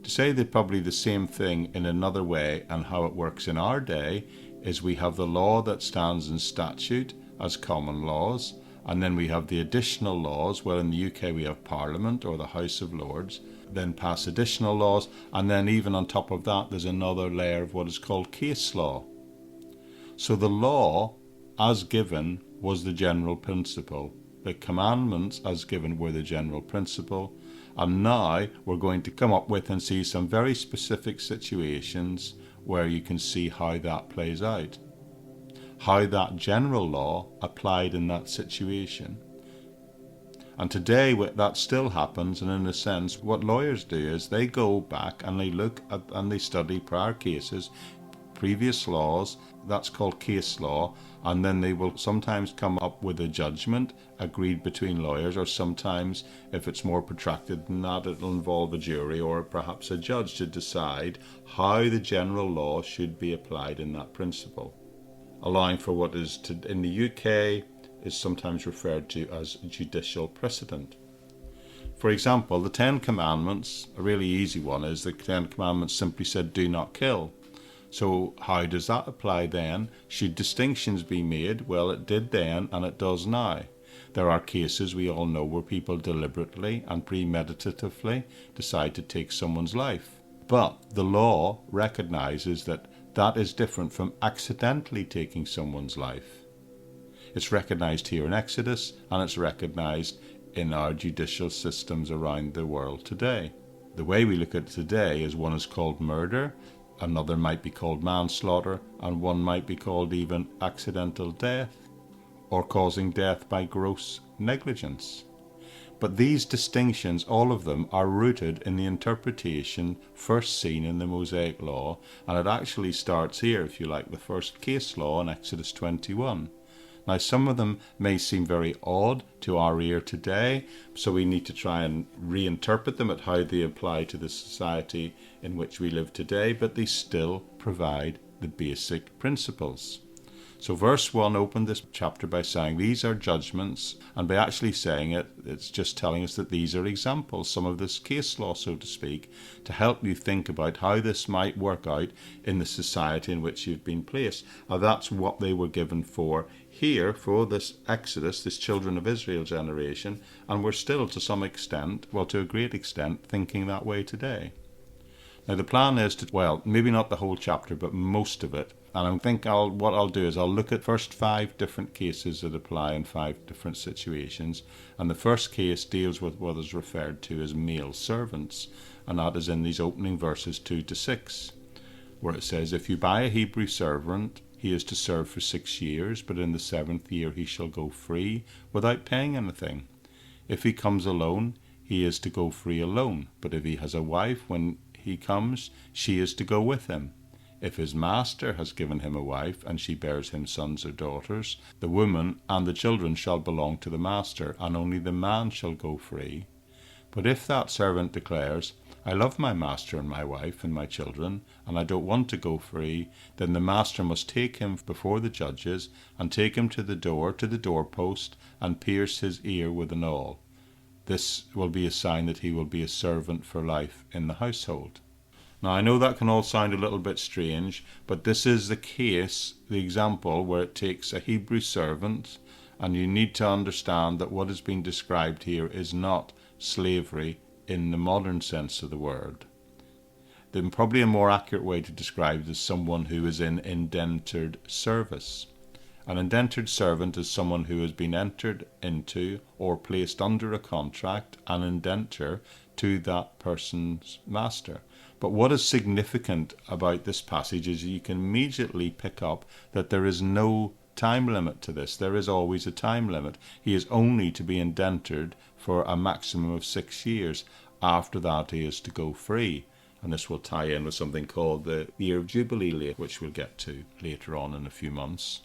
Speaker 1: To say they're probably the same thing in another way and how it works in our day is we have the law that stands in statute as common laws, and then we have the additional laws. Well, in the UK we have Parliament or the House of Lords, then pass additional laws, and then even on top of that there's another layer of what is called case law. So the law as given was the general principle. The commandments as given were the general principle. And now we're going to come up with and see some very specific situations where you can see how that plays out, how that general law applied in that situation. And today that still happens, and in a sense what lawyers do is they go back and they look at and they study prior cases, previous laws, that's called case law, and then they will sometimes come up with a judgment agreed between lawyers, or sometimes, if it's more protracted than that, it'll involve a jury or perhaps a judge to decide how the general law should be applied in that principle, allowing for what is in the UK is sometimes referred to as judicial precedent. For example, the 10 Commandments, a really easy one is the 10 Commandments simply said, "Do not kill." So how does that apply then? Should distinctions be made? Well, it did then and it does now. There are cases we all know where people deliberately and premeditatively decide to take someone's life. But the law recognizes that that is different from accidentally taking someone's life. It's recognized here in Exodus, and it's recognized in our judicial systems around the world today. The way we look at it today is one is called murder, another might be called manslaughter, and one might be called even accidental death, or causing death by gross negligence. But these distinctions, all of them, are rooted in the interpretation first seen in the Mosaic Law, and it actually starts here, if you like, the first case law in Exodus 21. Now, some of them may seem very odd to our ear today, so we need to try and reinterpret them at how they apply to the society in which we live today, but they still provide the basic principles. So verse 1 opened this chapter by saying these are judgments, and by actually saying it, it's just telling us that these are examples, some of this case law, so to speak, to help you think about how this might work out in the society in which you've been placed. Now that's what they were given for here, for this Exodus, this children of Israel generation, and we're still to some extent, well, to a great extent, thinking that way today. Now the plan is to, well, maybe not the whole chapter, but most of it. And I think what I'll do is I'll look at first 5 different cases that apply in 5 different situations. And the first case deals with what is referred to as male servants. And that is in these opening verses 2 to 6, where it says, "If you buy a Hebrew servant, he is to serve for 6 years, but in the 7th year he shall go free without paying anything. If he comes alone, he is to go free alone. But if he has a wife, when he comes, she is to go with him. If his master has given him a wife, and she bears him sons or daughters, the woman and the children shall belong to the master, and only the man shall go free. But if that servant declares, 'I love my master and my wife and my children, and I don't want to go free,' then the master must take him before the judges, and take him to the doorpost, and pierce his ear with an awl. This will be a sign that he will be a servant for life in the household." Now, I know that can all sound a little bit strange, but this is the case, the example, where it takes a Hebrew servant, and you need to understand that what is being described here is not slavery in the modern sense of the word. Then probably a more accurate way to describe it is someone who is in indentured service. An indentured servant is someone who has been entered into or placed under a contract, an indenture, to that person's master. But what is significant about this passage is you can immediately pick up that there is no time limit to this. There is always a time limit. He is only to be indentured for a maximum of 6 years. After that, he is to go free. And this will tie in with something called the Year of Jubilee, which we'll get to later on in a few months.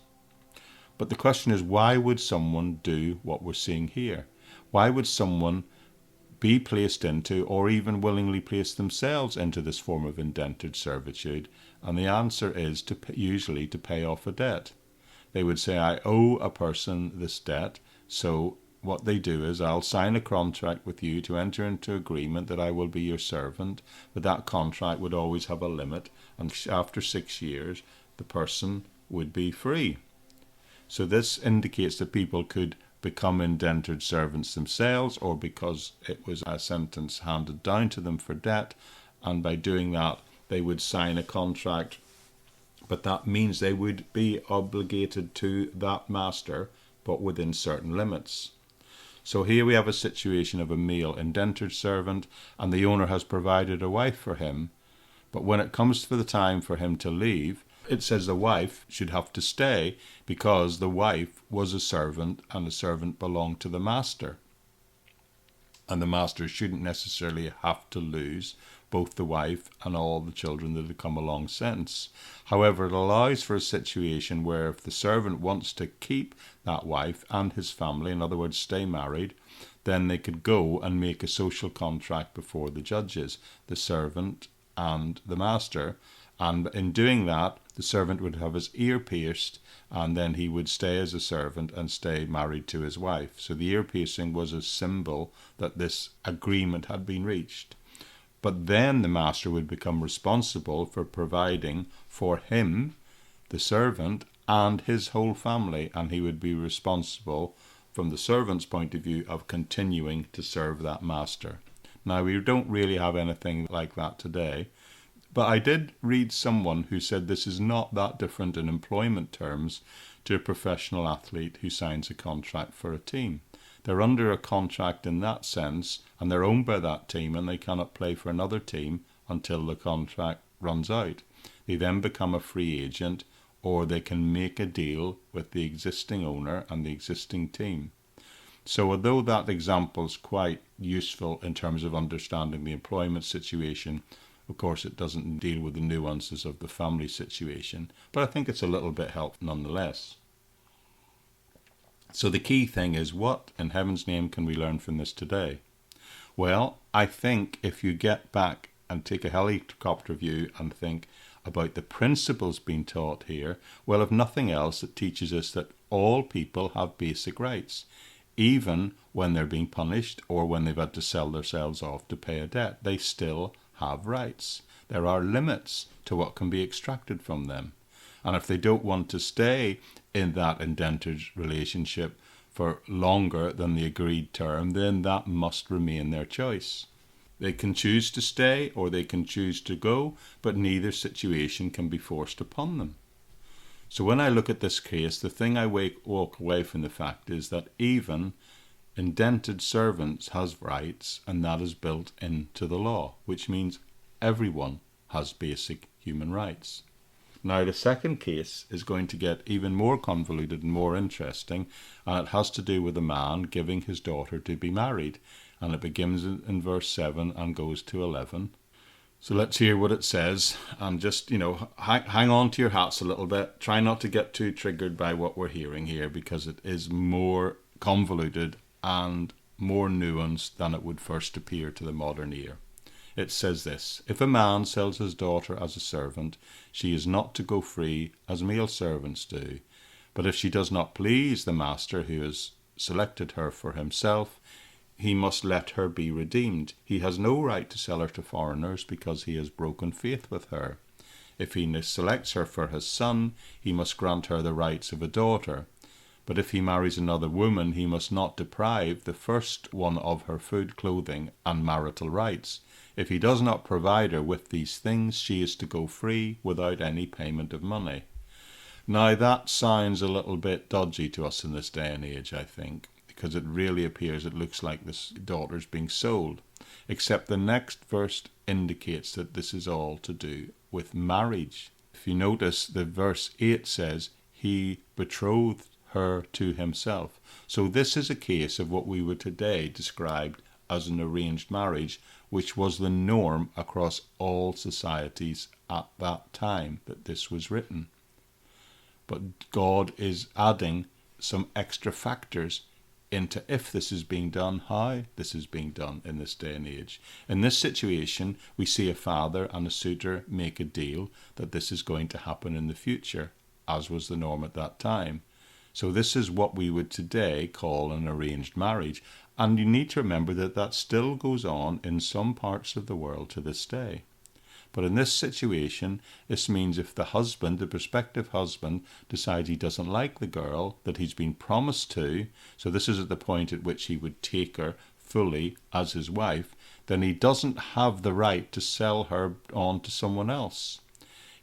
Speaker 1: But the question is, why would someone do what we're seeing here? Why would someone be placed into, or even willingly place themselves into, this form of indentured servitude? And the answer is usually to pay off a debt. They would say, I owe a person this debt, so what they do is, I'll sign a contract with you to enter into agreement that I will be your servant, but that contract would always have a limit, and after 6 years, the person would be free. So this indicates that people could become indentured servants themselves, or because it was a sentence handed down to them for debt, and by doing that they would sign a contract, but that means they would be obligated to that master, but within certain limits. So here we have a situation of a male indentured servant, and the owner has provided a wife for him, but when it comes for the time for him to leave, it says the wife should have to stay because the wife was a servant and the servant belonged to the master. And the master shouldn't necessarily have to lose both the wife and all the children that have come along since. However, it allows for a situation where if the servant wants to keep that wife and his family, in other words, stay married, then they could go and make a social contract before the judges, the servant and the master. And in doing that, the servant would have his ear pierced, and then he would stay as a servant and stay married to his wife. So the ear piercing was a symbol that this agreement had been reached. But then the master would become responsible for providing for him, the servant, and his whole family, and he would be responsible from the servant's point of view of continuing to serve that master. Now, we don't really have anything like that today. But I did read someone who said this is not that different in employment terms to a professional athlete who signs a contract for a team. They're under a contract in that sense, and they're owned by that team, and they cannot play for another team until the contract runs out. They then become a free agent, or they can make a deal with the existing owner and the existing team. So although that example is quite useful in terms of understanding the employment situation, of course, it doesn't deal with the nuances of the family situation, but I think it's a little bit helpful nonetheless. So the key thing is, what in heaven's name can we learn from this today? Well, I think if you get back and take a helicopter view and think about the principles being taught here, well, if nothing else, it teaches us that all people have basic rights, even when they're being punished or when they've had to sell themselves off to pay a debt. They still have rights. There are limits to what can be extracted from them. And if they don't want to stay in that indentured relationship for longer than the agreed term, then that must remain their choice. They can choose to stay or they can choose to go, but neither situation can be forced upon them. So when I look at this case, the thing I walk away from the fact is that even indentured servants has rights, and that is built into the law, which means everyone has basic human rights. Now, the second case is going to get even more convoluted and more interesting, and it has to do with a man giving his daughter to be married, and it begins in verse 7 and goes to 11. So let's hear what it says, and just, hang on to your hats a little bit. Try not to get too triggered by what we're hearing here, because it is more convoluted and more nuanced than it would first appear to the modern ear. It says this: if a man sells his daughter as a servant, she is not to go free as male servants do. But if she does not please the master who has selected her for himself, he must let her be redeemed. He has no right to sell her to foreigners because he has broken faith with her. If he selects her for his son, he must grant her the rights of a daughter. But if he marries another woman, he must not deprive the first one of her food, clothing, and marital rights. If he does not provide her with these things, she is to go free without any payment of money. Now that sounds a little bit dodgy to us in this day and age, I think, because it really appears, it looks like this daughter's being sold. Except the next verse indicates that this is all to do with marriage. If you notice, the verse 8 says, he betrothed her to himself. So this is a case of what we would today describe as an arranged marriage, which was the norm across all societies at that time that this was written. But God is adding some extra factors into if this is being done, how this is being done in this day and age. In this situation, we see a father and a suitor make a deal that this is going to happen in the future, as was the norm at that time. So this is what we would today call an arranged marriage. And you need to remember that that still goes on in some parts of the world to this day. But in this situation, this means if the husband, the prospective husband, decides he doesn't like the girl that he's been promised to, so this is at the point at which he would take her fully as his wife, then he doesn't have the right to sell her on to someone else.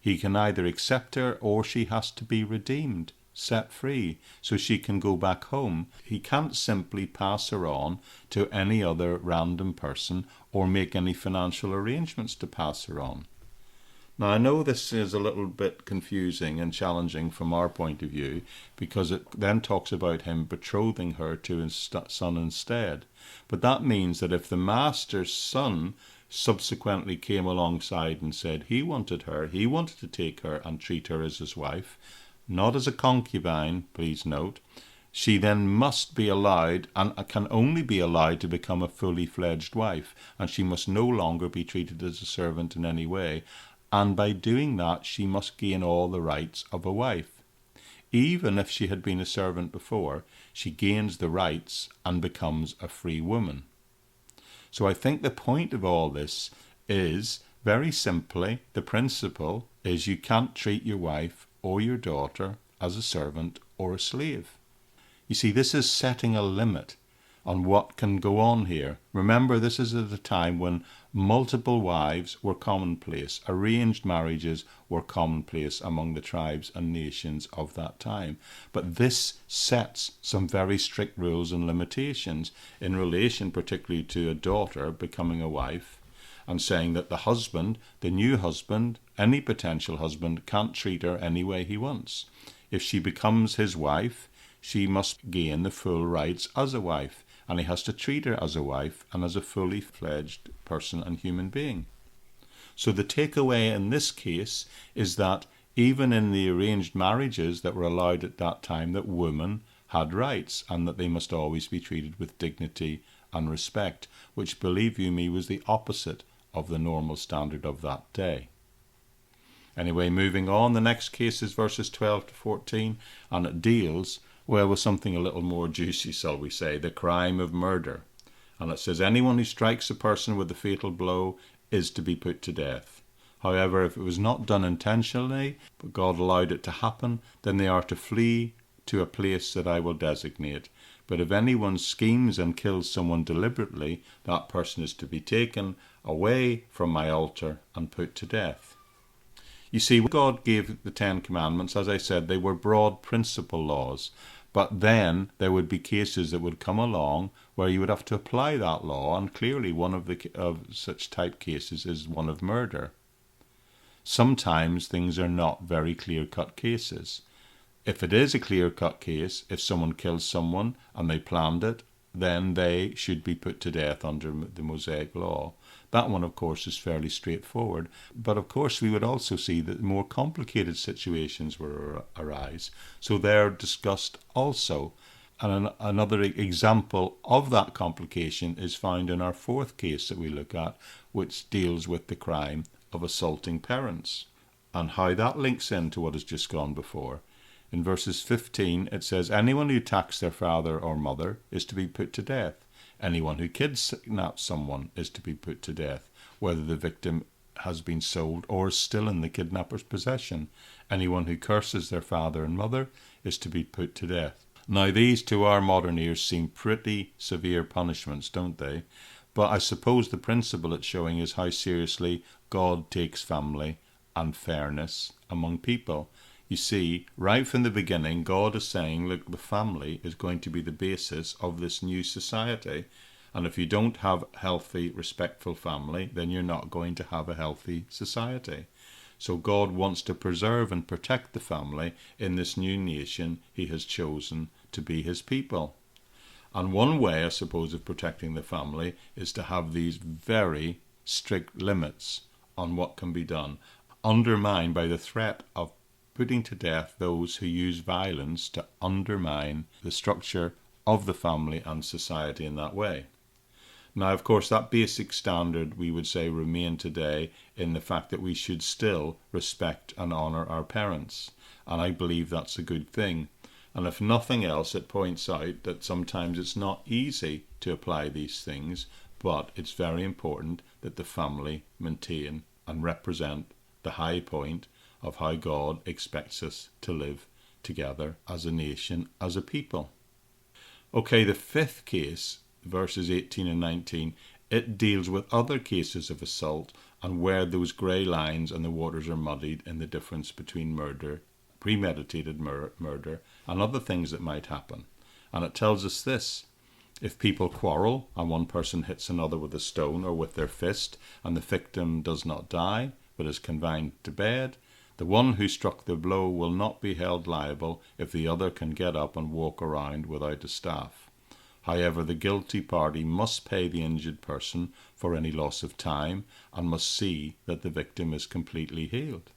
Speaker 1: He can either accept her or she has to be redeemed, set free, so she can go back home. He can't simply pass her on to any other random person or make any financial arrangements to pass her on. Now, I know this is a little bit confusing and challenging from our point of view, because it then talks about him betrothing her to his son instead. But that means that if the master's son subsequently came alongside and said he wanted to take her and treat her as his wife, not as a concubine, please note, she then must be allowed, and can only be allowed, to become a fully fledged wife, and she must no longer be treated as a servant in any way, and by doing that she must gain all the rights of a wife. Even if she had been a servant before, she gains the rights and becomes a free woman. So I think the point of all this is, very simply, the principle is you can't treat your wife or your daughter as a servant or a slave. You see, this is setting a limit on what can go on here. Remember, this is at a time when multiple wives were commonplace. Arranged marriages were commonplace among the tribes and nations of that time. But this sets some very strict rules and limitations in relation particularly to a daughter becoming a wife, and saying that the husband, the new husband, any potential husband, can't treat her any way he wants. If she becomes his wife, she must gain the full rights as a wife, and he has to treat her as a wife and as a fully fledged person and human being. So the takeaway in this case is that even in the arranged marriages that were allowed at that time, that women had rights and that they must always be treated with dignity and respect, which, believe you me, was the opposite of the normal standard of that day. Anyway, moving on, the next case is verses 12 to 14, and it deals, well, with something a little more juicy, shall we say, the crime of murder. And it says, anyone who strikes a person with a fatal blow is to be put to death. However, if it was not done intentionally, but God allowed it to happen, then they are to flee to a place that I will designate. But if anyone schemes and kills someone deliberately, that person is to be taken away from my altar and put to death. You see, God gave the Ten Commandments. As I said, they were broad principle laws. But then there would be cases that would come along where you would have to apply that law, and clearly one of such type cases is one of murder. Sometimes things are not very clear-cut cases. If it is a clear-cut case, if someone kills someone and they planned it, then they should be put to death under the Mosaic law. That one, of course, is fairly straightforward. But, of course, we would also see that more complicated situations will arise. So they're discussed also. And another example of that complication is found in our fourth case that we look at, which deals with the crime of assaulting parents and how that links into what has just gone before. In verses 15, it says, anyone who attacks their father or mother is to be put to death. Anyone who kidnaps someone is to be put to death, whether the victim has been sold or is still in the kidnapper's possession. Anyone who curses their father and mother is to be put to death. Now, these to our modern ears seem pretty severe punishments, don't they? But I suppose the principle it's showing is how seriously God takes family and fairness among people. You see, right from the beginning, God is saying, look, the family is going to be the basis of this new society. And if you don't have a healthy, respectful family, then you're not going to have a healthy society. So God wants to preserve and protect the family in this new nation he has chosen to be his people. And one way, I suppose, of protecting the family is to have these very strict limits on what can be done, undermined by the threat of putting to death those who use violence to undermine the structure of the family and society in that way. Now, of course, that basic standard, we would say, remain today in the fact that we should still respect and honour our parents. And I believe that's a good thing. And if nothing else, it points out that sometimes it's not easy to apply these things, but it's very important that the family maintain and represent the high point of how God expects us to live together as a nation, as a people. Okay, the fifth case, verses 18 and 19, it deals with other cases of assault and where those grey lines and the waters are muddied in the difference between murder, premeditated murder, and other things that might happen. And it tells us this: if people quarrel and one person hits another with a stone or with their fist and the victim does not die but is confined to bed, the one who struck the blow will not be held liable if the other can get up and walk around without a staff. However, the guilty party must pay the injured person for any loss of time and must see that the victim is completely healed.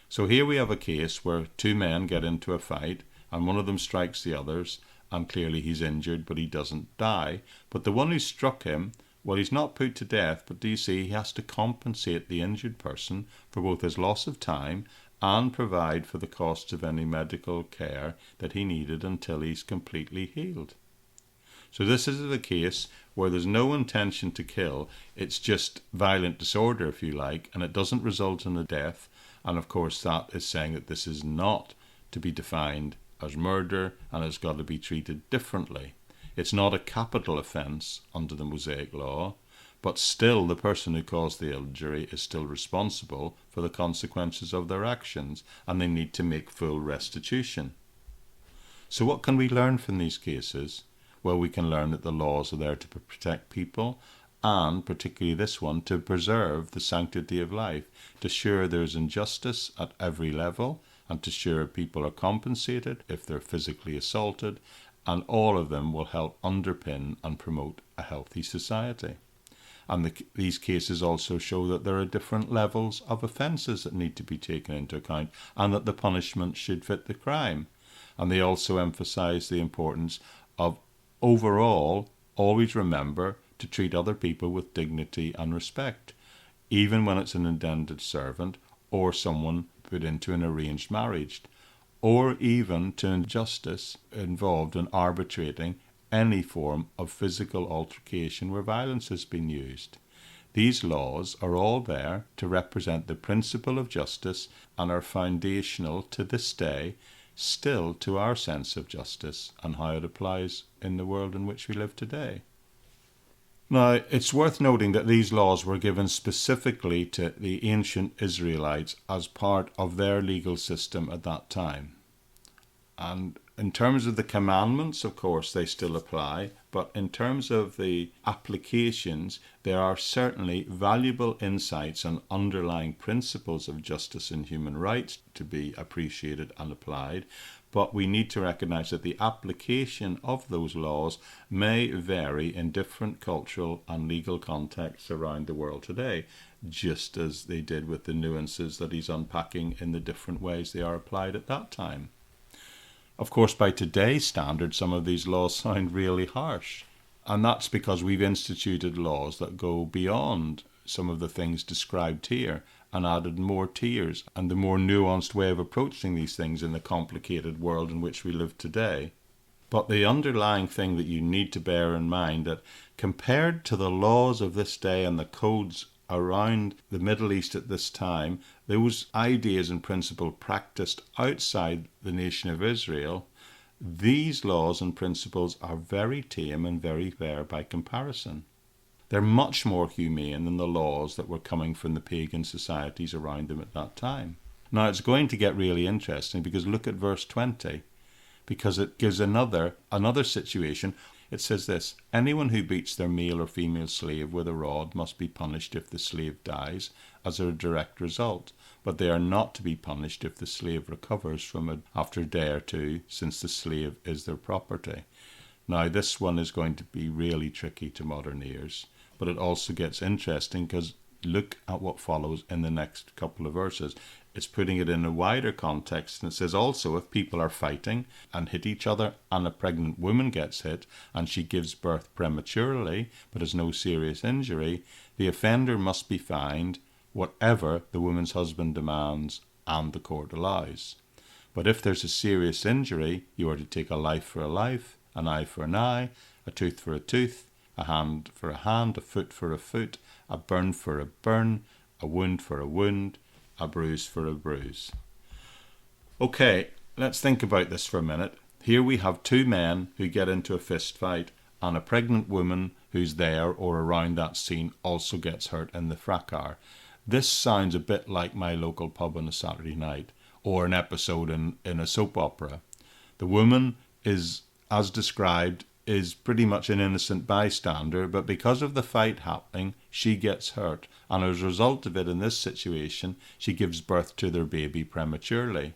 Speaker 1: So here we have a case where two men get into a fight and one of them strikes the others, and clearly he's injured but he doesn't die. But the one who struck him, well, he's not put to death, but do you see, he has to compensate the injured person for both his loss of time and provide for the costs of any medical care that he needed until he's completely healed. So this is the case where there's no intention to kill, it's just violent disorder, if you like, and it doesn't result in a death. And of course that is saying that this is not to be defined as murder and has got to be treated differently. It's not a capital offence under the Mosaic law, but still the person who caused the injury is still responsible for the consequences of their actions, and they need to make full restitution. So what can we learn from these cases? Well, we can learn that the laws are there to protect people, and particularly this one, to preserve the sanctity of life, to ensure there's injustice at every level, and to ensure people are compensated if they're physically assaulted, and all of them will help underpin and promote a healthy society. And these cases also show that there are different levels of offences that need to be taken into account, and that the punishment should fit the crime. And they also emphasise the importance of overall always remember to treat other people with dignity and respect, even when it's an indentured servant or someone put into an arranged marriage, or even to injustice involved in arbitrating any form of physical altercation where violence has been used. These laws are all there to represent the principle of justice and are foundational to this day still to our sense of justice and how it applies in the world in which we live today. Now, it's worth noting that these laws were given specifically to the ancient Israelites as part of their legal system at that time. And in terms of the commandments, of course, they still apply, but in terms of the applications, there are certainly valuable insights and underlying principles of justice and human rights to be appreciated and applied. But we need to recognize that the application of those laws may vary in different cultural and legal contexts around the world today, just as they did with the nuances that he's unpacking in the different ways they are applied at that time. Of course, by today's standards, some of these laws sound really harsh, and that's because we've instituted laws that go beyond some of the things described here and added more tiers and the more nuanced way of approaching these things in the complicated world in which we live today. But the underlying thing that you need to bear in mind that compared to the laws of this day and the codes around the Middle East at this time, those ideas and principles practiced outside the nation of Israel, these laws and principles are very tame and very fair by comparison. They're much more humane than the laws that were coming from the pagan societies around them at that time. Now, it's going to get really interesting because look at verse 20, because it gives another situation. It says this: anyone who beats their male or female slave with a rod must be punished if the slave dies as a direct result, but they are not to be punished if the slave recovers from it after a day or two, since the slave is their property. Now, this one is going to be really tricky to modern ears, but it also gets interesting because look at what follows in the next couple of verses. It's putting it in a wider context, and it says also if people are fighting and hit each other and a pregnant woman gets hit and she gives birth prematurely but has no serious injury, the offender must be fined whatever the woman's husband demands and the court allows. But if there's a serious injury, you are to take a life for a life, an eye for an eye, a tooth for a tooth, a hand for a hand, a foot for a foot, a burn for a burn, a wound for a wound, a bruise for a bruise. Okay, let's think about this for a minute. Here we have two men who get into a fist fight, and a pregnant woman who's there or around that scene also gets hurt in the fracas. This sounds a bit like my local pub on a Saturday night, or an episode in a soap opera. The woman is, as described, is pretty much an innocent bystander, but because of the fight happening, she gets hurt, and as a result of it in this situation, she gives birth to their baby prematurely.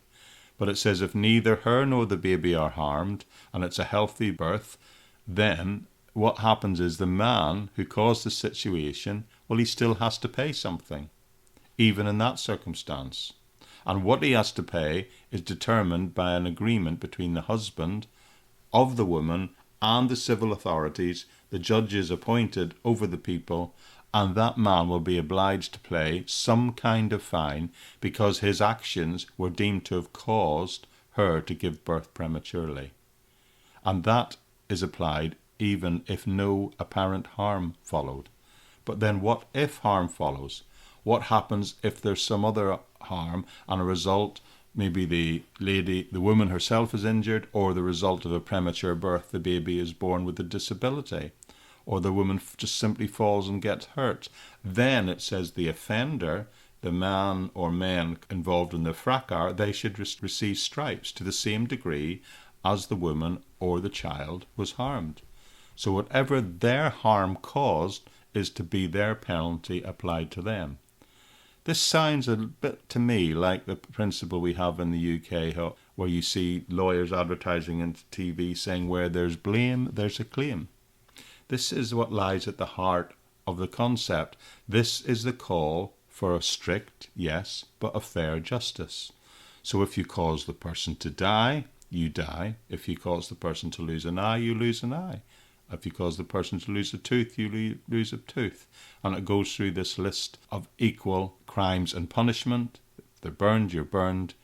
Speaker 1: But it says if neither her nor the baby are harmed, and it's a healthy birth, then what happens is the man who caused the situation, well, he still has to pay something, even in that circumstance. And what he has to pay is determined by an agreement between the husband of the woman and the civil authorities, the judges appointed over the people, and that man will be obliged to pay some kind of fine because his actions were deemed to have caused her to give birth prematurely. And that is applied even if no apparent harm followed. But then what if harm follows? What happens if there's some other harm and a result, maybe the woman herself is injured, or the result of a premature birth, the baby is born with a disability, or the woman just simply falls and gets hurt? Then it says the offender, the man or men involved in the fracas, they should receive stripes to the same degree as the woman or the child was harmed. So whatever their harm caused is to be their penalty applied to them. This sounds a bit to me like the principle we have in the UK, where you see lawyers advertising on TV saying where there's blame, there's a claim. This is what lies at the heart of the concept. This is the call for a strict, yes, but a fair justice. So if you cause the person to die, you die. If you cause the person to lose an eye, you lose an eye. If you cause the person to lose a tooth, you lose a tooth. And it goes through this list of equal crimes and punishment. If they're burned, you're burned.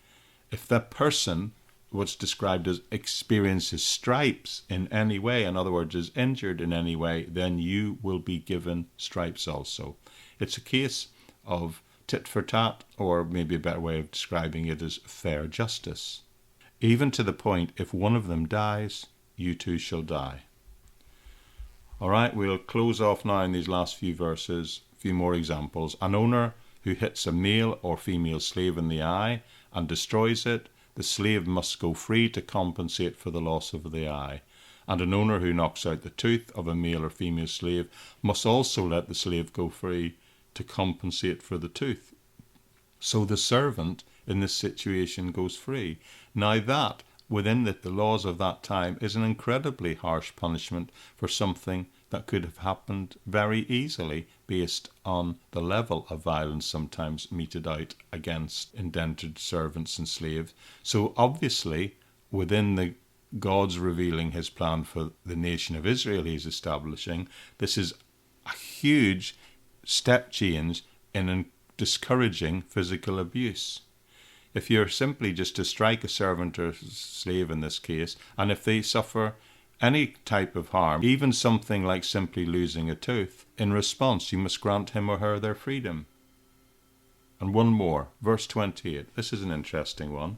Speaker 1: If that person, what's described as experiences stripes in any way, in other words, is injured in any way, then you will be given stripes also. It's a case of tit for tat, or maybe a better way of describing it is fair justice. Even to the point, if one of them dies, you too shall die. All right, we'll close off now in these last few verses, a few more examples. An owner who hits a male or female slave in the eye and destroys it, the slave must go free to compensate for the loss of the eye. And an owner who knocks out the tooth of a male or female slave must also let the slave go free to compensate for the tooth. So the servant in this situation goes free. Now that, within the laws of that time, is an incredibly harsh punishment for something that could have happened very easily based on the level of violence sometimes meted out against indentured servants and slaves. So obviously, within God's revealing his plan for the nation of Israel he's establishing, this is a huge step change in discouraging physical abuse. If you're simply just to strike a servant or slave in this case, and if they suffer any type of harm, even something like simply losing a tooth, in response you must grant him or her their freedom. And one more, verse 28. This is an interesting one.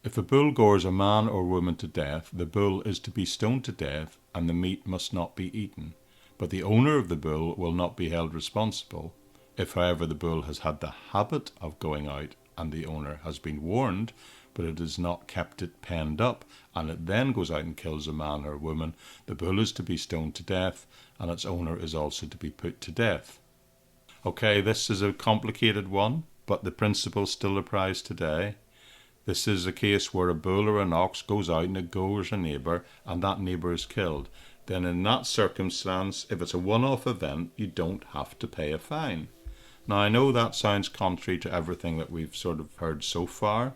Speaker 1: If a bull gores a man or woman to death, the bull is to be stoned to death, and the meat must not be eaten. But the owner of the bull will not be held responsible if, however, the bull has had the habit of going out and the owner has been warned, but it has not kept it penned up, and it then goes out and kills a man or a woman. The bull is to be stoned to death, and its owner is also to be put to death. Okay, this is a complicated one, but the principle still applies today. This is a case where a bull or an ox goes out and it goes a neighbour, and that neighbour is killed. Then in that circumstance, if it's a one-off event, you don't have to pay a fine. Now, I know that sounds contrary to everything that we've sort of heard so far.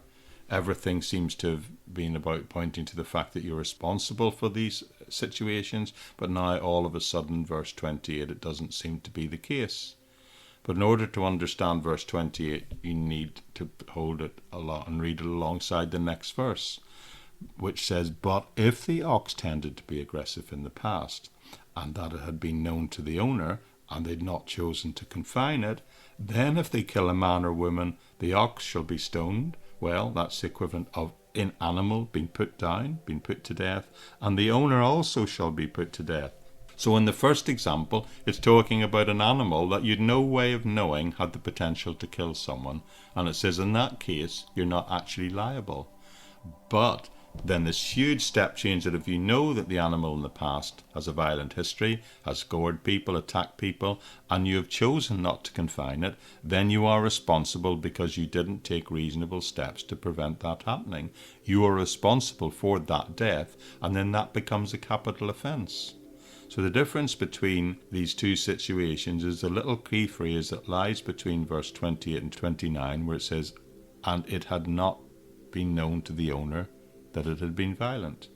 Speaker 1: Everything seems to have been about pointing to the fact that you're responsible for these situations, but now all of a sudden, verse 28, it doesn't seem to be the case. But in order to understand verse 28, you need to hold it a lot and read it alongside the next verse, which says, "But if the ox tended to be aggressive in the past, and that it had been known to the owner, and they'd not chosen to confine it, then if they kill a man or woman, the ox shall be stoned." Well, that's the equivalent of an animal being put down, being put to death, and the owner also shall be put to death. So in the first example, it's talking about an animal that you'd no way of knowing had the potential to kill someone, and it says in that case, you're not actually liable. But then this huge step change that if you know that the animal in the past has a violent history, has gored people, attacked people, and you have chosen not to confine it, then you are responsible because you didn't take reasonable steps to prevent that happening. You are responsible for that death, and then that becomes a capital offence. So the difference between these two situations is the little key phrase that lies between verse 28 and 29, where it says, "And it had not been known to the owner that it had been violent."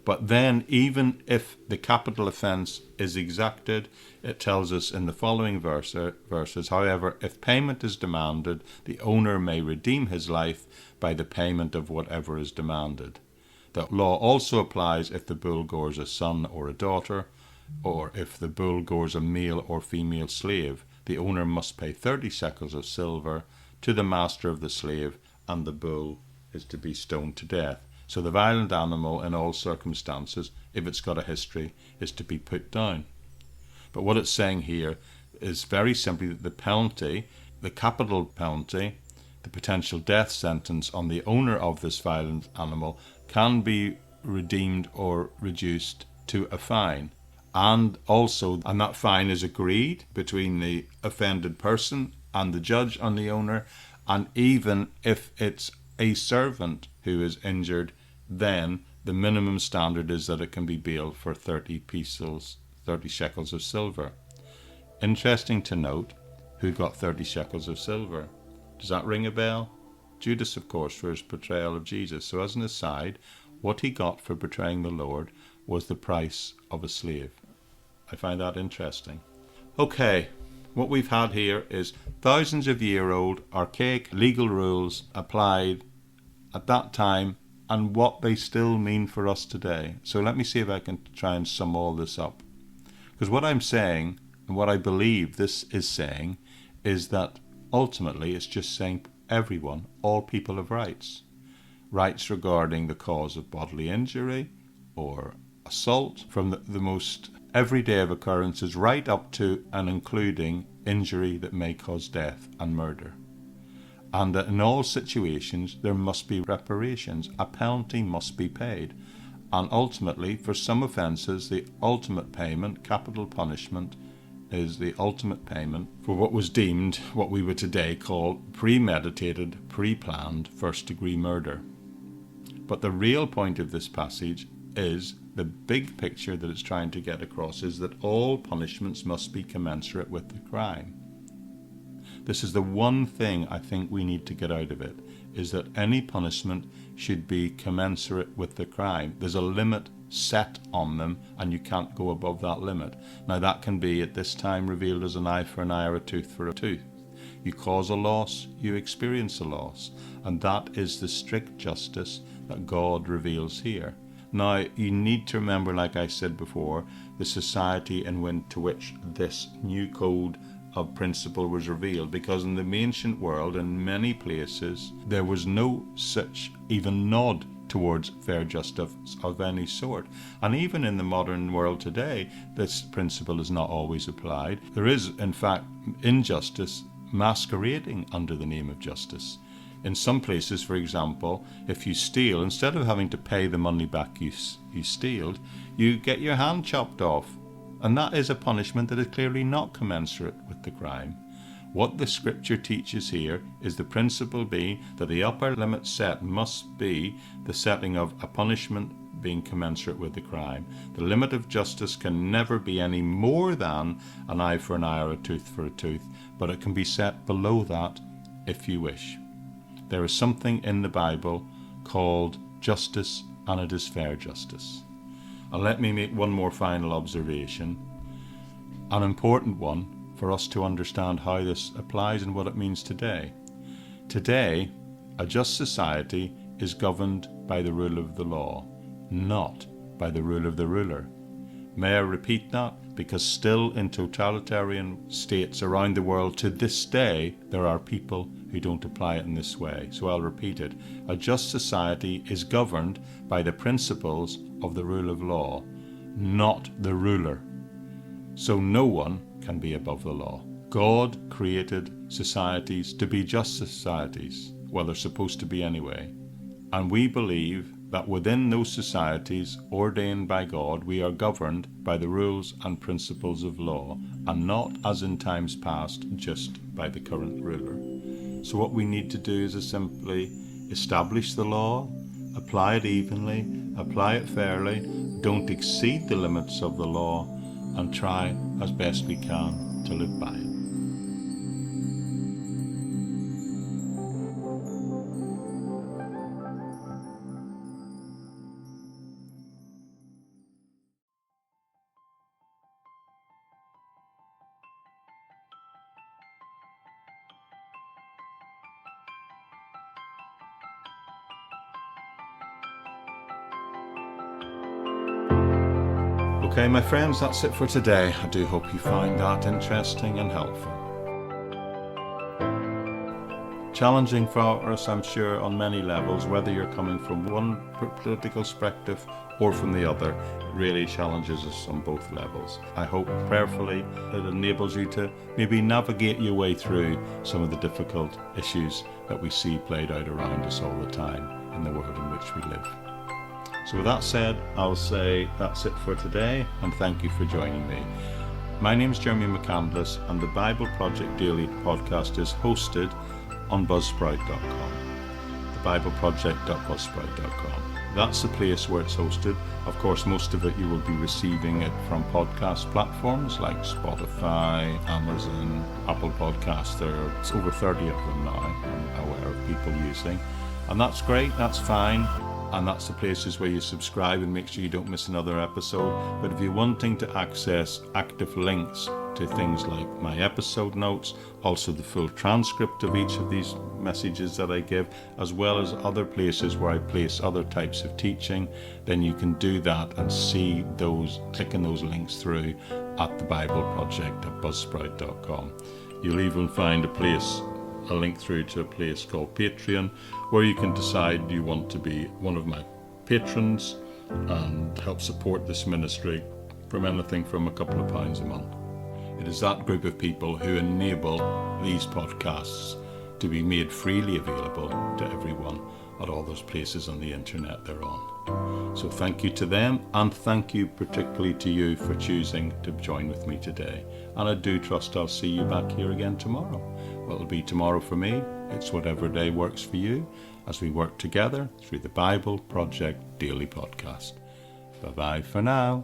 Speaker 1: But then, even if the capital offence is exacted, it tells us in the following verses, however, if payment is demanded, the owner may redeem his life by the payment of whatever is demanded. The law also applies if the bull gores a son or a daughter, or if the bull gores a male or female slave. The owner must pay 30 shekels of silver to the master of the slave, and the bull is to be stoned to death. So the violent animal, in all circumstances, if it's got a history, is to be put down. But what it's saying here is very simply that the penalty, the capital penalty, the potential death sentence on the owner of this violent animal can be redeemed or reduced to a fine. And that fine is agreed between the offended person and the judge and the owner. And even if it's a servant who is injured, then the minimum standard is that it can be bailed for 30 shekels of silver. Interesting to note, who got 30 shekels of silver? Does that ring a bell? Judas, of course, for his betrayal of Jesus. So as an aside, what he got for betraying the Lord was the price of a slave. I find that interesting. Okay, what we've had here is thousands of year old archaic legal rules applied at that time and what they still mean for us today. So let me see if I can try and sum all this up. Because what I'm saying, and what I believe this is saying, is that ultimately it's just saying everyone, all people have rights. Rights regarding the cause of bodily injury or assault, from the most everyday of occurrences right up to and including injury that may cause death and murder. And that in all situations there must be reparations, a penalty must be paid. And ultimately, for some offences, the ultimate payment, capital punishment, is the ultimate payment for what was deemed what we would today call premeditated, pre-planned first-degree murder. But the real point of this passage is the big picture that it's trying to get across is that all punishments must be commensurate with the crime. This is the one thing I think we need to get out of it, is that any punishment should be commensurate with the crime. There's a limit set on them, and you can't go above that limit. Now that can be at this time revealed as an eye for an eye or a tooth for a tooth. You cause a loss, you experience a loss, and that is the strict justice that God reveals here. Now you need to remember, like I said before, the society to which this new code of principle was revealed, because in the ancient world, in many places, there was no such even nod towards fair justice of any sort. And even in the modern world today, this principle is not always applied. There is, in fact, injustice masquerading under the name of justice. In some places, for example, if you steal, instead of having to pay the money back you stealed, you get your hand chopped off. And that is a punishment that is clearly not commensurate with the crime. What the scripture teaches here is the principle being that the upper limit set must be the setting of a punishment being commensurate with the crime. The limit of justice can never be any more than an eye for an eye or a tooth for a tooth, but it can be set below that if you wish. There is something in the Bible called justice, and it is fair justice. And let me make one more final observation, an important one, for us to understand how this applies and what it means today. Today, a just society is governed by the rule of the law, not by the rule of the ruler. May I repeat that? Because still in totalitarian states around the world to this day, there are people who don't apply it in this way. So I'll repeat it. A just society is governed by the principles of the rule of law, not the ruler. So no one can be above the law. God created societies to be just societies. Well, they're supposed to be anyway. And we believe that within those societies ordained by God, we are governed by the rules and principles of law, and not, as in times past, just by the current ruler. So what we need to do is simply establish the law, apply it evenly, apply it fairly, don't exceed the limits of the law, and try as best we can to live by it. Okay, my friends, that's it for today. I do hope you find that interesting and helpful. Challenging for us, I'm sure, on many levels, whether you're coming from one political perspective or from the other. It really challenges us on both levels. I hope prayerfully it enables you to maybe navigate your way through some of the difficult issues that we see played out around us all the time in the world in which we live. So with that said, I'll say that's it for today, and thank you for joining me. My name's Jeremy McCandless, and the Bible Project Daily podcast is hosted on buzzsprout.com. thebibleproject.buzzsprout.com. That's the place where it's hosted. Of course, most of it you will be receiving it from podcast platforms like Spotify, Amazon, Apple Podcasts. There's over 30 of them now, I'm aware of people using. And that's great, that's fine. And that's the places where you subscribe and make sure you don't miss another episode. But if you're wanting to access active links to things like my episode notes, also the full transcript of each of these messages that I give, as well as other places where I place other types of teaching, then you can do that and see those, clicking those links through at the Bible Project at buzzsprout.com. You'll even find a link through to a place called Patreon, where you can decide you want to be one of my patrons and help support this ministry from anything from a couple of pounds a month. It is that group of people who enable these podcasts to be made freely available to everyone at all those places on the internet they're on. So thank you to them, and thank you particularly to you for choosing to join with me today. And I do trust I'll see you back here again tomorrow. Well, it'll be tomorrow for me. It's whatever day works for you as we work together through the Bible Project Daily Podcast. Bye-bye for now.